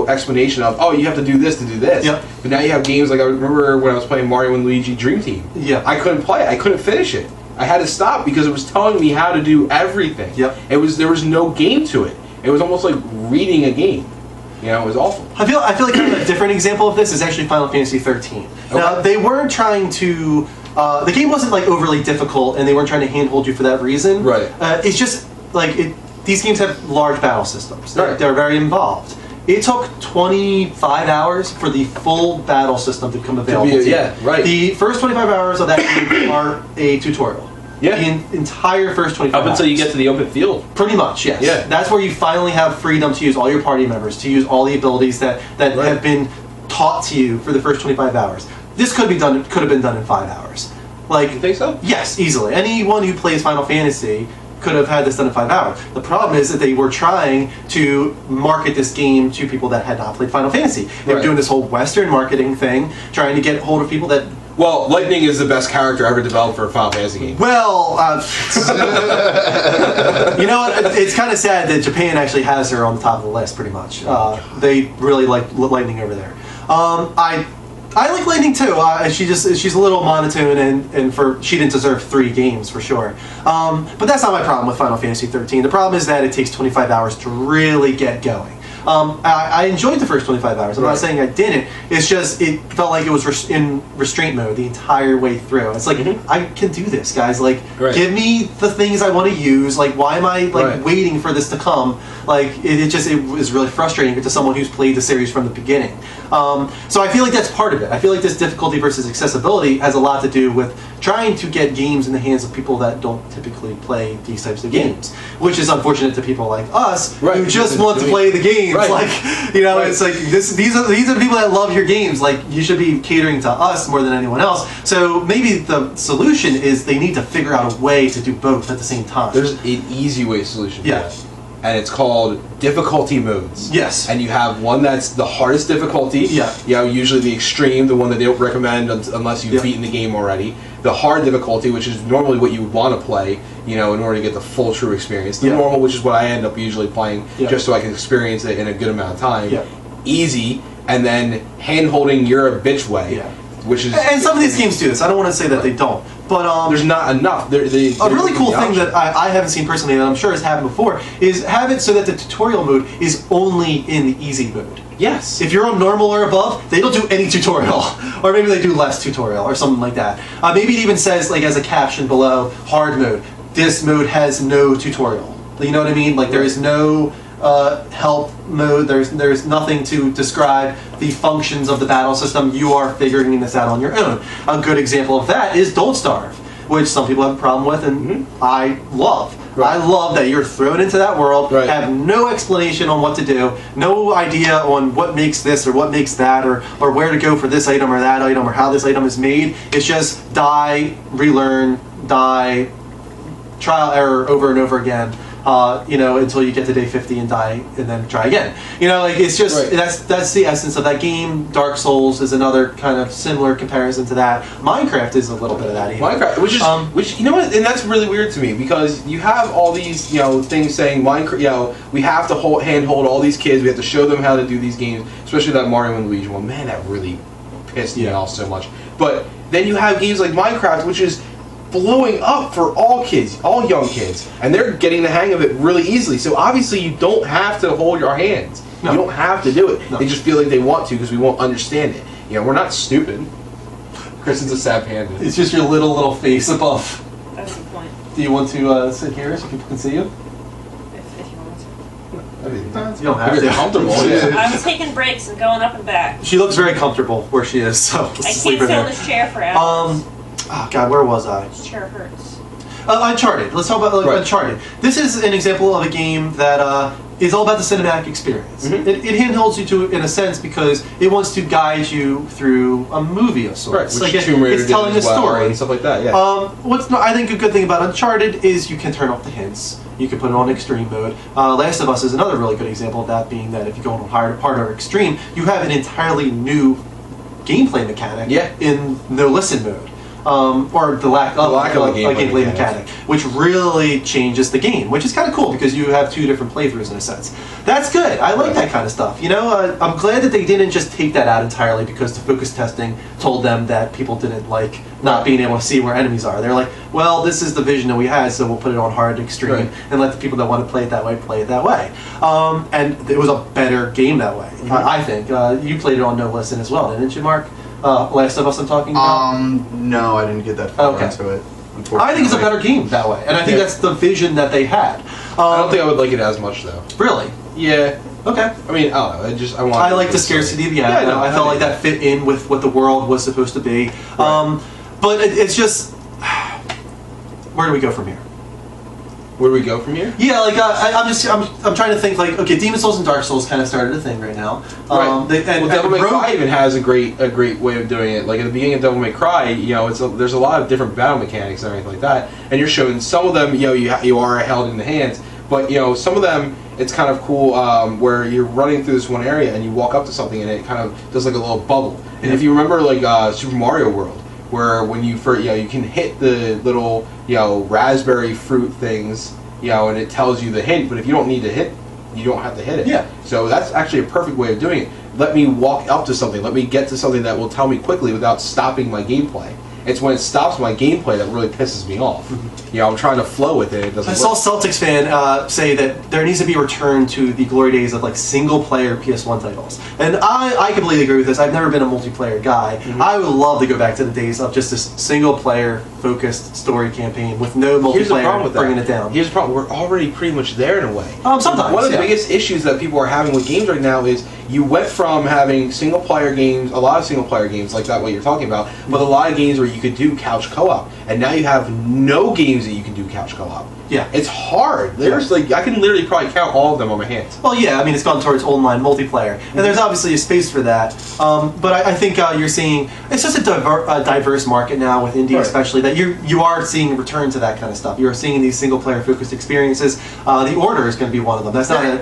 explanation of you have to do this to do this. But now you have games like I remember when I was playing Mario and Luigi Dream Team. I couldn't play it. I couldn't finish it. I had to stop because it was telling me how to do everything. There was no game to it. It was almost like reading a game. It was awful. I feel like kind of a different example of this is actually Final Fantasy 13. Now they weren't trying to. The game wasn't like overly difficult, and they weren't trying to handhold you for that reason. Right. It's just like these games have large battle systems. Right. They're very involved. It took 25 hours for the full battle system to become available to you. Yeah, right. The first 25 hours of that game are a tutorial. Yeah. The entire first 25 hours. Up until you get to the open field. Pretty much, yes. Yeah. That's where you finally have freedom to use all your party members, to use all the abilities that have been taught to you for the first 25 hours. This could have been done in 5 hours. Like, You think so? Yes, easily. Anyone who plays Final Fantasy could have had this done in 5 hours. The problem is that they were trying to market this game to people that had not played Final Fantasy. They were doing this whole Western marketing thing, trying to get hold of people that... Well, Lightning is the best character ever developed for a Final Fantasy game. Well, you know what? It's kind of sad that Japan actually has her on the top of the list, pretty much. They really like Lightning over there. I like Lightning too. She's a little monotone, and she didn't deserve 3 games for sure. But that's not my problem with Final Fantasy 13. The problem is that it takes 25 hours to really get going. I enjoyed the first 25 hours. I'm not saying I didn't. It's just it felt like it was in restraint mode the entire way through. It's like I can do this, guys. Like, give me the things I want to use. Like, why am I waiting for this to come? Like, it was really frustrating to someone who's played the series from the beginning. So I feel like that's part of it. I feel like this difficulty versus accessibility has a lot to do with trying to get games in the hands of people that don't typically play these types of games, which is unfortunate to people like us who just want to play the games. Like, you know, it's like these are the people that love your games. Like, you should be catering to us more than anyone else. So maybe the solution is they need to figure out a way to do both at the same time. There's an easy way solution for that. And it's called difficulty modes. Yes. And you have one that's the hardest difficulty. Yeah. You know, usually the extreme, the one that they don't recommend unless you've beaten the game already. The hard difficulty, which is normally what you would want to play, you know, in order to get the full true experience. The normal, which is what I end up usually playing, just so I can experience it in a good amount of time. Easy, and then hand holding you're a bitch way. Which is, and some of these games do this. I don't want to say that they don't, but there's not enough. A really cool thing that I haven't seen personally, that I'm sure has happened before, is have it so that the tutorial mode is only in the easy mode. Yes. If you're on normal or above, they don't do any tutorial, or maybe they do less tutorial or something like that. Maybe it even says, like, as a caption below, hard mode. This mode has no tutorial. You know what I mean? Like, there is no help mode. There's nothing to describe the functions of the battle system. You are figuring this out on your own. A good example of that is Don't Starve, which some people have a problem with, and I love. I love that you're thrown into that world, have no explanation on what to do, no idea on what makes this or what makes that, or where to go for this item or that item, or how this item is made. It's just die, relearn, die, trial error over and over again. You know, until you get to day 50 and die, and then try again. You know, like, it's just that's the essence of that game. Dark Souls is another kind of similar comparison to that. Minecraft is a little bit of that. Even. Minecraft, which you know what, and that's really weird to me, because you have all these things saying Minecraft. You know, we have to handhold all these kids. We have to show them how to do these games, especially that Mario and Luigi one. Man, that really pissed me off so much. But then you have games like Minecraft, which is blowing up for all kids, all young kids, and they're getting the hang of it really easily. So obviously you don't have to hold your hands. No. You don't have to do it. No. They just feel like they want to because we won't understand it. You know, we're not stupid. Kristen's a sad panda. It's just your little face above. That's the point. Do you want to sit here so people can see you? If you want to. I mean, you don't have to. Comfortable. I was taking breaks and going up and back. She looks very comfortable where she is, so I can't sit on this chair for hours. Oh God, where was I? This chair hurts. Uncharted. Let's talk about Uncharted. This is an example of a game that is all about the cinematic experience. It handholds you to, in a sense, because it wants to guide you through a movie of sorts. Right, it's telling a story and stuff like that. Yeah. I think a good thing about Uncharted is you can turn off the hints. You can put it on extreme mode. Last of Us is another really good example of that, being that if you go on hard or extreme, you have an entirely new gameplay mechanic in no listen mode. Or the lack of a gameplay mechanic, which really changes the game, which is kind of cool because you have 2 different playthroughs in a sense. That's good. I like that kind of stuff. You know, I'm glad that they didn't just take that out entirely because the focus testing told them that people didn't like not being able to see where enemies are. They're like, well, this is the vision that we had, so we'll put it on hard extreme and let the people that want to play it that way play it that way. And it was a better game that way, I think. You played it on no listen as well, didn't you, Mark? Last of Us I'm talking about? No, I didn't get that far into it. I think it's a better game that way, and I think that's the vision that they had. I don't think I would like it as much though. Really? Yeah. Okay. I mean, I don't know. I like the scarcity of the ad. I felt like that fit in with what the world was supposed to be. Right. But it's just, where do we go from here? Where do we go from here? Yeah, like I'm trying to think. Like, okay, Demon Souls and Dark Souls kind of started a thing right now. Right. Devil May Cry even has a great way of doing it. Like at the beginning of Devil May Cry, there's a lot of different battle mechanics and everything like that, and you're showing some of them. You are held in the hands, but some of them it's kind of cool where you're running through this one area and you walk up to something and it kind of does like a little bubble. And if you remember like Super Mario World, where when you first, you can hit the little, raspberry fruit things, and it tells you the hint, but if you don't need to hit, you don't have to hit it. Yeah. So that's actually a perfect way of doing it. Let me walk up to something, let me get to something that will tell me quickly without stopping my gameplay. It's when it stops my gameplay that really pisses me off. I'm trying to flow with it. It doesn't I saw a Celtics fan say that there needs to be a return to the glory days of like single-player PS1 titles, and I completely agree with this. I've never been a multiplayer guy. I would love to go back to the days of just this single-player focused story campaign with no multiplayer bringing it down. Here's the problem: we're already pretty much there in a way. Sometimes one of the biggest issues that people are having with games right now is you went from having single-player games, a lot of single-player games like that, what you're talking about, but a lot of games where you could do couch co-op, and now you have no games that you can do couch co-op. Yeah, it's hard. There's like I can literally probably count all of them on my hands. Well, yeah, I mean it's gone towards online multiplayer, and there's obviously a space for that. But I think you're seeing it's just a diverse market now with indie, especially that you are seeing return to that kind of stuff. You're seeing these single player focused experiences. The Order is going to be one of them. That's not an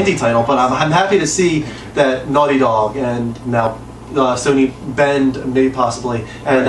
indie title, but I'm happy to see that Naughty Dog and now Sony Bend, maybe possibly, and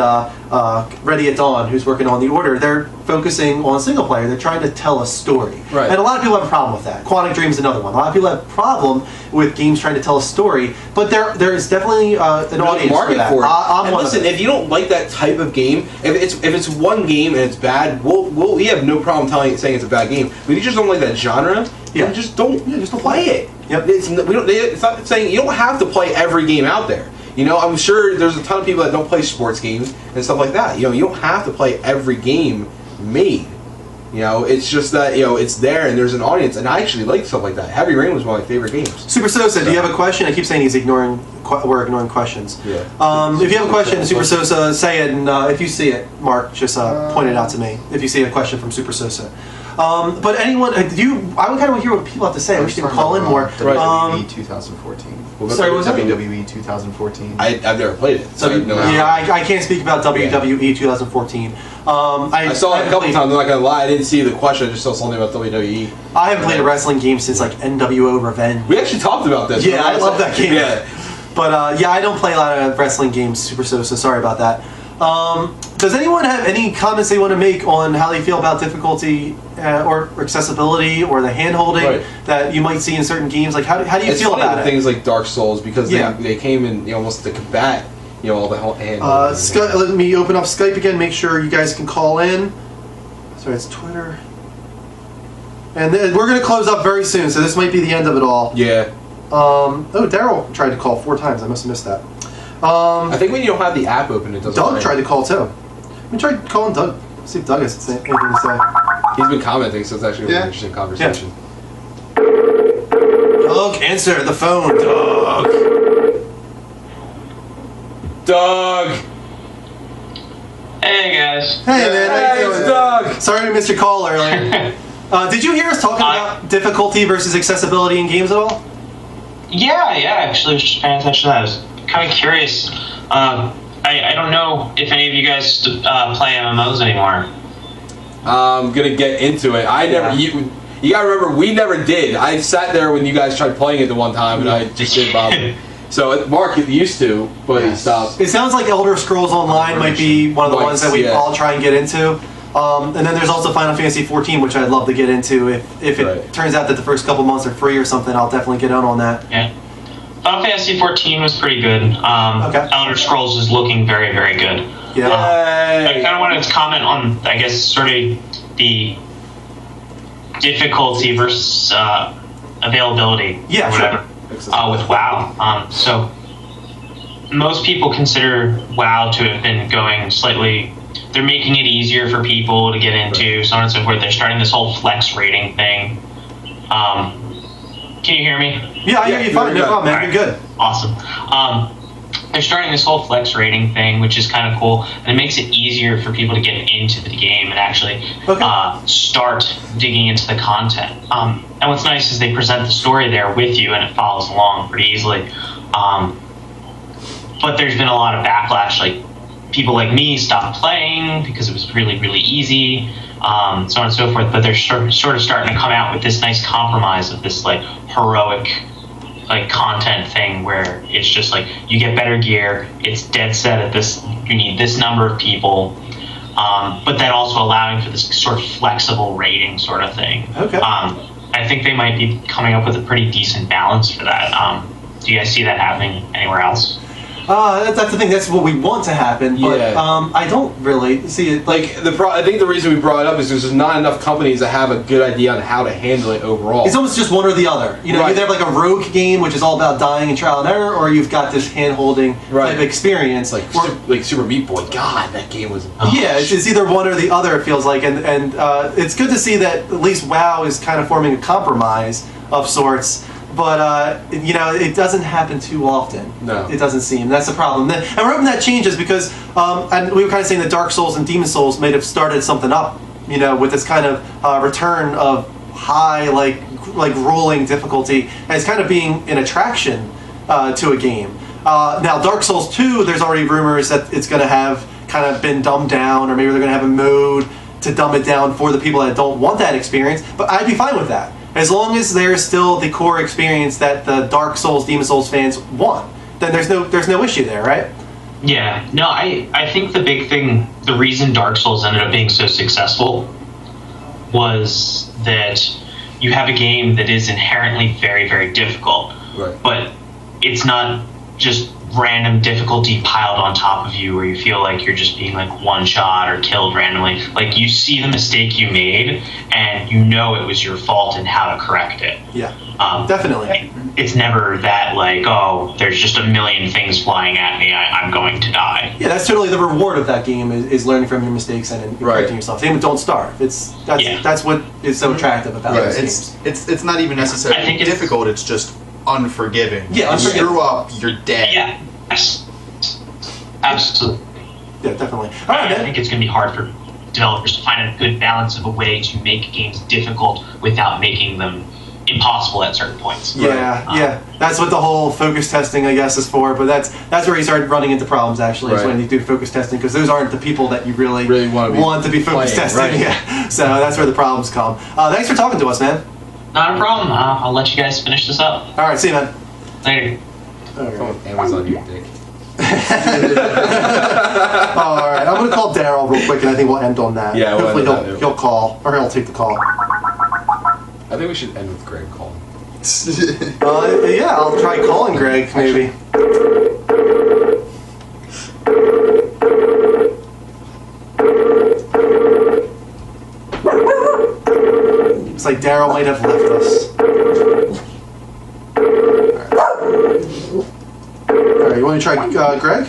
Ready at Dawn, who's working on The Order, they're focusing on single player. They're trying to tell a story. Right. And a lot of people have a problem with that. Quantic Dream is another one. A lot of people have a problem with games trying to tell a story, but there is definitely an audience market for that. And listen, if you don't like that type of game, if it's one game and it's bad, we have no problem saying it's a bad game. But if you just don't like that genre, then just don't play it. Yep. It's not saying you don't have to play every game out there. I'm sure there's a ton of people that don't play sports games and stuff like that. You don't have to play every game made. It's just that, it's there and there's an audience, and I actually like stuff like that. Heavy Rain was one of my favorite games. Super Sosa, do you have a question? I keep saying we're ignoring questions. Yeah. If you have a question, Super Sosa, say it, and if you see it, Mark, just point it out to me. If you see a question from Super Sosa. But anyone, I would kind of hear what people have to say. I wish they would call in more. WWE 2014. Sorry, what was that? WWE 2014. I've never played it. So I can't speak about WWE 2014. I saw it a couple times. I'm not gonna lie, I didn't see the question. I just saw something about WWE. I haven't played a wrestling game since like NWO Revenge. We actually talked about this. Yeah, I love that game. Yeah. But I don't play a lot of wrestling games, Super so sorry about that. Does anyone have any comments they want to make on how they feel about difficulty or accessibility or the hand-holding that you might see in certain games? Like, how do you feel about it? Things like Dark Souls, because they came in almost to combat all the hand. Let me open up Skype again. Make sure you guys can call in. Sorry, it's Twitter. And then we're going to close up very soon, so this might be the end of it all. Yeah. Daryl tried to call 4 times. I must have missed that. I think when you don't have the app open, it doesn't. Doug tried to call too. Let me try calling Doug. See if Doug has anything to say. He's been commenting, so it's actually a really interesting conversation. Doug, answer the phone, Doug. Doug. Hey guys. Hey man, how you doing? Doug. Sorry we missed your call earlier. Did you hear us talking about difficulty versus accessibility in games at all? Yeah, actually, I was just paying attention to that. I was kind of curious. I don't know if any of you guys play MMOs anymore. I'm gonna get into it. I never. You gotta remember, we never did. I sat there when you guys tried playing it the one time, and I just didn't bother. So Mark used to, but he stopped. It sounds like Elder Scrolls Online might be one of the ones that we all try and get into. And then there's also Final Fantasy 14, which I'd love to get into. If it turns out that the first couple months are free or something, I'll definitely get on that. Yeah. Final Fantasy 14 was pretty good. Elder Scrolls is looking very, very good. Yeah. I kind of wanted to comment on, I guess, sort of the difficulty versus availability or whatever with WoW. So most people consider WoW to have been going slightly they're making it easier for people to get into, so on and so forth. They're starting this whole flex rating thing. Can you hear me? Yeah, I hear you fine. No problem, man. You're good. Awesome. They're starting this whole flex rating thing, which is kind of cool, and it makes it easier for people to get into the game and actually start digging into the content. And what's nice is they present the story there with you, and it follows along pretty easily. But there's been a lot of backlash, like people like me stopped playing because it was really, really easy, so on and so forth. But they're sort of starting to come out with this nice compromise of this like heroic like content thing where it's just like you get better gear, it's dead set at this, you need this number of people, but then also allowing for this sort of flexible rating sort of thing. Okay. I think they might be coming up with a pretty decent balance for that. Do you guys see that happening anywhere else? That's the thing. That's what we want to happen, but I don't really see it. Like I think the reason we brought it up is there's not enough companies that have a good idea on how to handle it overall. It's almost just one or the other. You know, you either have like a rogue game, which is all about dying and trial and error, or you've got this hand-holding type experience, like Super Meat Boy. God, that game was. Yeah, it's either one or the other. It feels like, and it's good to see that at least WoW is kind of forming a compromise of sorts. But, you know, it doesn't happen too often. No. It doesn't seem. That's the problem. And we're hoping that changes because, and we were kind of saying that Dark Souls and Demon Souls may have started something up, you know, with this kind of return of high, like rolling difficulty as kind of being an attraction to a game. Now, Dark Souls 2, there's already rumors that it's going to have kind of been dumbed down, or maybe they're going to have a mode to dumb it down for the people that don't want that experience. But I'd be fine with that. As long as there's still the core experience that the Dark Souls, Demon Souls fans want, then there's no issue there, right? Yeah. No, I think the big thing, the reason Dark Souls ended up being so successful was that you have a game that is inherently very, very difficult. Right. But it's not just random difficulty piled on top of you where you feel like you're just being like one shot or killed randomly. Like you see the mistake you made and you know it was your fault and how to correct it. Yeah, definitely. It's never that like, oh, there's just a million things flying at me, I'm going to die. Yeah, that's totally the reward of that game is learning from your mistakes and correcting yourself. Same with Don't Starve. That's what is so attractive about those games. It's not even necessarily difficult. It's just unforgiving. Yeah, you screw up, you're dead. Yeah, yes, absolutely. Yeah, definitely. I think it's going to be hard for developers to find a good balance of a way to make games difficult without making them impossible at certain points. Yeah, that's what the whole focus testing, I guess, is for. But that's where you start running into problems. Actually, is when you do focus testing, because those aren't the people that you really want to be focus testing. Right. Yeah, so that's where the problems come. Thanks for talking to us, man. Not a problem. I'll let you guys finish this up. All right, see you, man. Later. Amazon, you dick. All right, I'm gonna call Daryl real quick, and I think we'll end on that. Yeah, hopefully he'll call, or he'll take the call. I think we should end with Greg calling. Yeah, I'll try calling Greg maybe. It's like Daryl might have left us. Alright, you want to try Greg?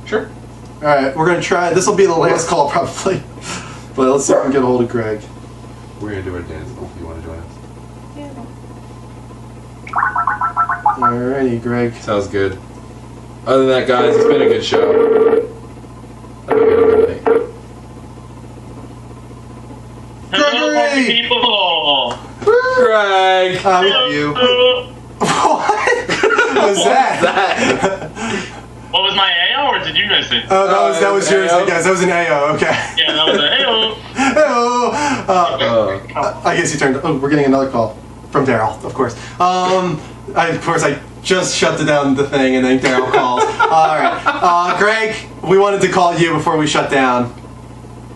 Sure. Alright, we're going to try. This will be the last call probably. But let's see if we can get a hold of Greg. We're going to do our dance if you want to join us. Alrighty, Greg. Sounds good. Other than that, guys, it's been a good show. Hello, people. Greg, how are you? What was that? What was my AO, or did you miss it? Oh, that was yours, I guess. That was an AO. Okay. Yeah, that was an AO. I guess you turned. Oh, we're getting another call from Daryl, of course. I just shut down the thing, and then Daryl calls. All right, Greg, we wanted to call you before we shut down.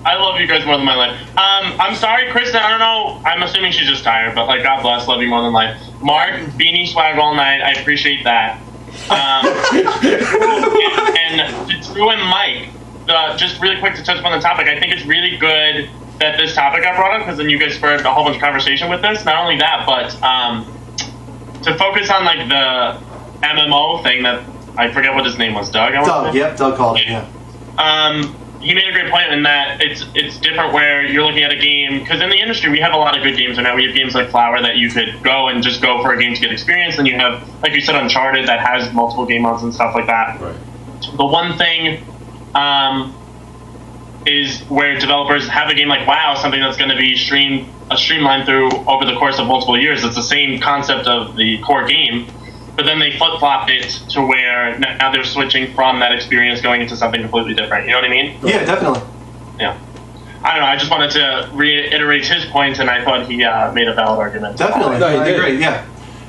I love you guys more than my life. I'm sorry, Kristen. I don't know. I'm assuming she's just tired, but like, God bless, love you more than life. Mark, beanie swag all night. I appreciate that. And to Drew and Mike, just really quick to touch upon the topic. I think it's really good that this topic got brought up because then you guys spurred a whole bunch of conversation with this. Not only that, but to focus on like the MMO thing that I forget what his name was. Doug. Doug. Yep, Doug called it. Yeah. he made a great point in that it's different where you're looking at a game, because in the industry we have a lot of good games right now. We have games like Flower that you could go and just go for a game to get experience, and you have, like you said, Uncharted that has multiple game modes and stuff like that. Right. The one thing is where developers have a game like WoW, something that's going to be streamlined through over the course of multiple years. It's the same concept of the core game, but then they flip-flopped it to where now they're switching from that experience going into something completely different. You know what I mean? Yeah, definitely. Yeah. I don't know. I just wanted to reiterate his point, and I thought he made a valid argument. Definitely. No, I agree. Yeah.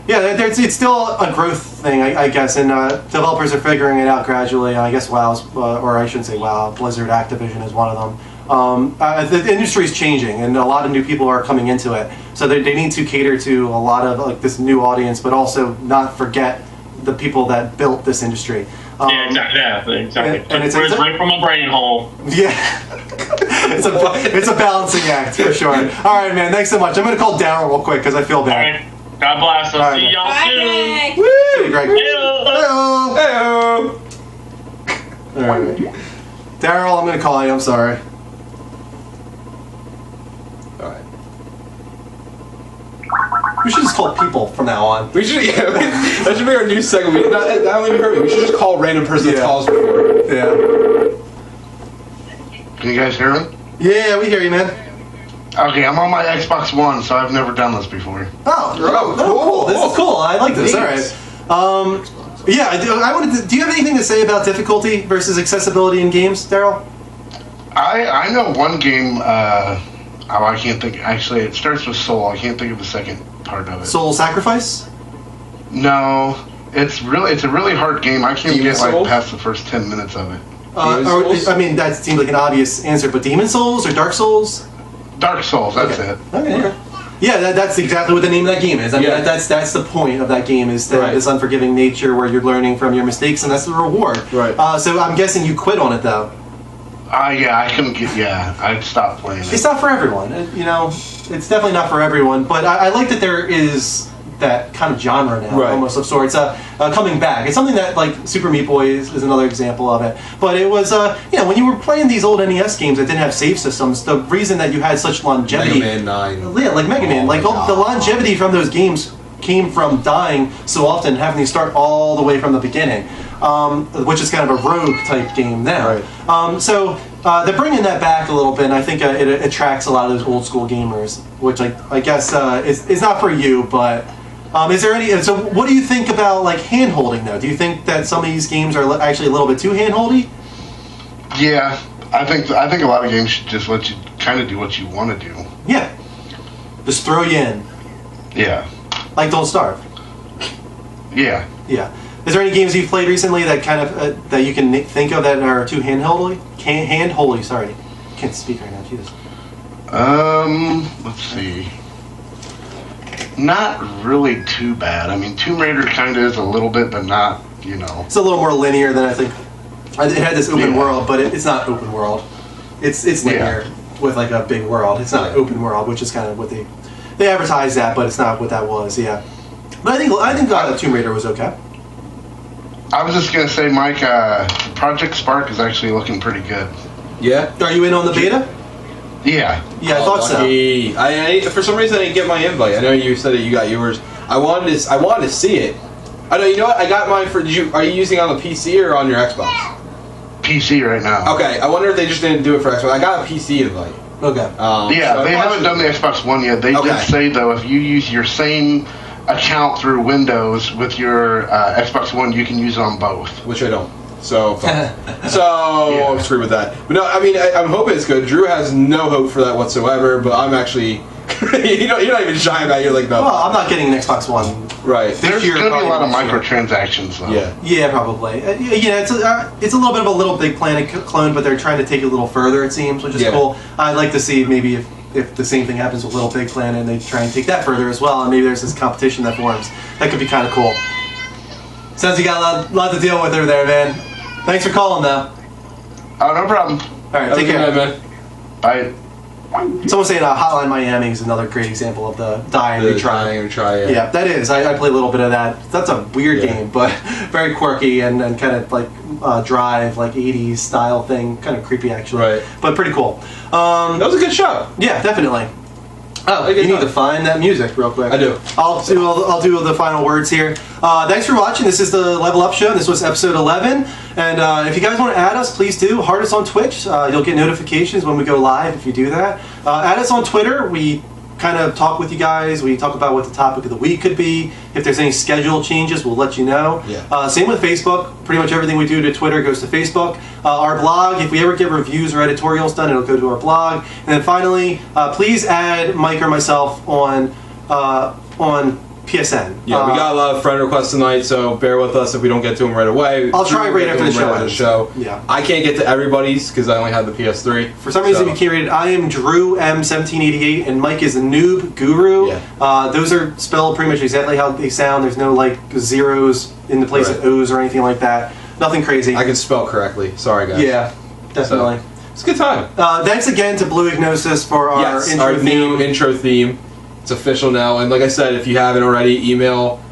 Yeah, it's still a growth thing, I guess, and developers are figuring it out gradually. I guess WoW's, or I shouldn't say WoW, Blizzard Activision is one of them. The industry is changing, and a lot of new people are coming into it. So they need to cater to a lot of like this new audience, but also not forget the people that built this industry. Yeah, exactly. And it's right from a brain hole. Yeah, it's a balancing act for sure. All right, man. Thanks so much. I'm gonna call Daryl real quick because I feel bad. All right. God bless. I'll see y'all soon. Woo! See you, Greg. Hey-o. Hey-o. All right. Daryl, I'm gonna call you. I'm sorry. All right. We should just call people from now on. We should, yeah. That should be our new segment. Not only heard me. We should just call random person that calls before. Yeah. Can you guys hear me? Yeah, we hear you, man. Okay, I'm on my Xbox One, so I've never done this before. Oh, cool. This is cool. I like this. All right. Yeah, I wanted to, do you have anything to say about difficulty versus accessibility in games, Daryl? I know one game, I can't think, actually, it starts with Soul. I can't think of the second part of it. Soul Sacrifice? No, it's a really hard game. I can't get like past the first 10 minutes of it. I mean, that seems like an obvious answer, but Demon Souls or Dark Souls? Dark Souls, that's it. Okay. Yeah, that's exactly what the name of that game is. I mean, that's the point of that game, is that this unforgiving nature where you're learning from your mistakes, and that's the reward. Right. So I'm guessing you quit on it, though. Yeah, I couldn't get, I stopped playing it. It's not for everyone, you know, it's definitely not for everyone, but I like that there is that kind of genre now, almost of sorts, coming back. It's something that, like, Super Meat Boy is another example of it. But it was, you know, when you were playing these old NES games that didn't have save systems, the reason that you had such longevity... Mega Man 9. Yeah, like Mega Man. Like, the longevity from those games came from dying so often, having to start all the way from the beginning, which is kind of a rogue-type game now. Right. So they're bringing that back a little bit, and I think it attracts a lot of those old-school gamers, which I guess is not for you, but... is there any? So, what do you think about like hand-holding though? Do you think that some of these games are actually a little bit too hand-holdy? Yeah, I think a lot of games should just let you kind of do what you want to do. Yeah, just throw you in. Yeah. Like Don't Starve. Yeah. Yeah. Is there any games you've played recently that kind of that you can think of that are too hand-holdy? Hand-holdy. Sorry, can't speak right now. Jesus. Let's see. Not really too bad. I mean, Tomb Raider kind of is a little bit, but not, you know. It's a little more linear than I think. It had this open world, but it's not open world. It's linear with like a big world. It's not open world, which is kind of what they advertised that, but it's not what that was. Yeah, but I think Tomb Raider was okay. I was just gonna say, Mike, Project Spark is actually looking pretty good. Yeah. Are you in on the beta? Yeah. Yeah, I thought lucky. So. I for some reason I didn't get my invite. I know you said that you got yours. I wanted to see it. I know. You know what? I got mine for. Are you using it on the PC or on your Xbox? PC right now. Okay. I wonder if they just didn't do it for Xbox. I got a PC invite. Okay. So they haven't done the Xbox One yet. They did say though, if you use your same account through Windows with your Xbox One, you can use it on both. Which I don't. So I'm screwed with that. But no, I mean, I'm hoping it's good. Drew has no hope for that whatsoever, but I'm actually... you're not even shy about it. You're like, no. Well, I'm not getting an Xbox One. Right. There's going to be a lot of microtransactions, though. Yeah, probably. Yeah, it's a little bit of a Little Big Planet clone, but they're trying to take it a little further, it seems, which is cool. I'd like to see maybe if the same thing happens with Little Big Planet and they try and take that further as well, and maybe there's this competition that forms. That could be kind of cool. Sounds you got a lot to deal with over there, man. Thanks for calling, though. Oh, no problem. All right, take care. Man. Bye. Someone saying Hotline Miami is another great example of the die and retry. Yeah, that is. I play a little bit of that. That's a weird game, but very quirky and kind of like Drive, like 80s style thing. Kind of creepy, actually. Right. But pretty cool. That was a good show. Yeah, definitely. Oh, you need to find that music real quick. I do. I'll do the final words here. Thanks for watching. This is the Level Up Show. This was episode 11. And if you guys want to add us, please do. Heart us on Twitch. You'll get notifications when we go live if you do that. Add us on Twitter. We kind of talk with you guys. We talk about what the topic of the week could be. If there's any schedule changes, we'll let you know. Yeah. Same with Facebook. Pretty much everything we do to Twitter goes to Facebook. Our blog, if we ever get reviews or editorials done, it'll go to our blog. And then finally, please add Mike or myself on PSN. Yeah, we got a lot of friend requests tonight, so bear with us if we don't get to them right away. I'll try right after the show. Yeah. I can't get to everybody's because I only have the PS3. For some reason, you can't read it. I am Drew M1788, and Mike is the Noob Guru. Yeah. Those are spelled pretty much exactly how they sound. There's no like zeros in the place of O's or anything like that. Nothing crazy. I can spell correctly. Sorry, guys. Yeah, definitely. So, it's a good time. Thanks again to Blue Ignosis for our new intro theme. It's official now, and like I said, if you haven't already,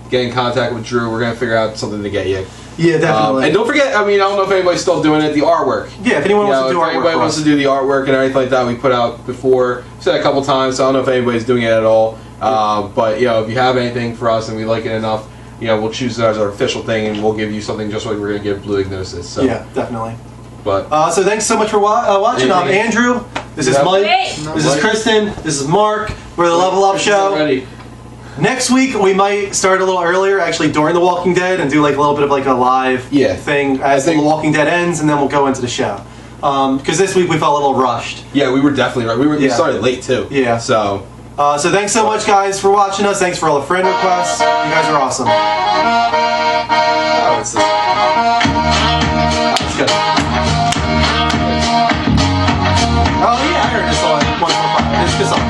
get in contact with Drew. We're gonna figure out something to get you. Yeah, definitely. And don't forget, I mean, I don't know if anybody's still doing it, the artwork. Yeah, if anyone wants to do artwork. If anybody wants to do the artwork and everything like that, we put out before. We've said it a couple times, so I don't know if anybody's doing it at all. But if you have anything for us and we like it enough, we'll choose it as our official thing, and we'll give you something just like we're gonna give Blue Ignosis. So. Yeah, definitely. But so thanks so much for watching. I'm Andrew. This is Mike. This is Kristen. This is Mark. We're the Level Up Show. Next week we might start a little earlier, actually during The Walking Dead, and do like a little bit of like a live thing as The Walking Dead ends, and then we'll go into the show. Because this week we felt a little rushed. Yeah, we were definitely right. We started late too. Yeah. So thanks so much, guys, for watching us. Thanks for all the friend requests. You guys are awesome. That's good. Oh yeah, I heard this on 1.5. It's a good song.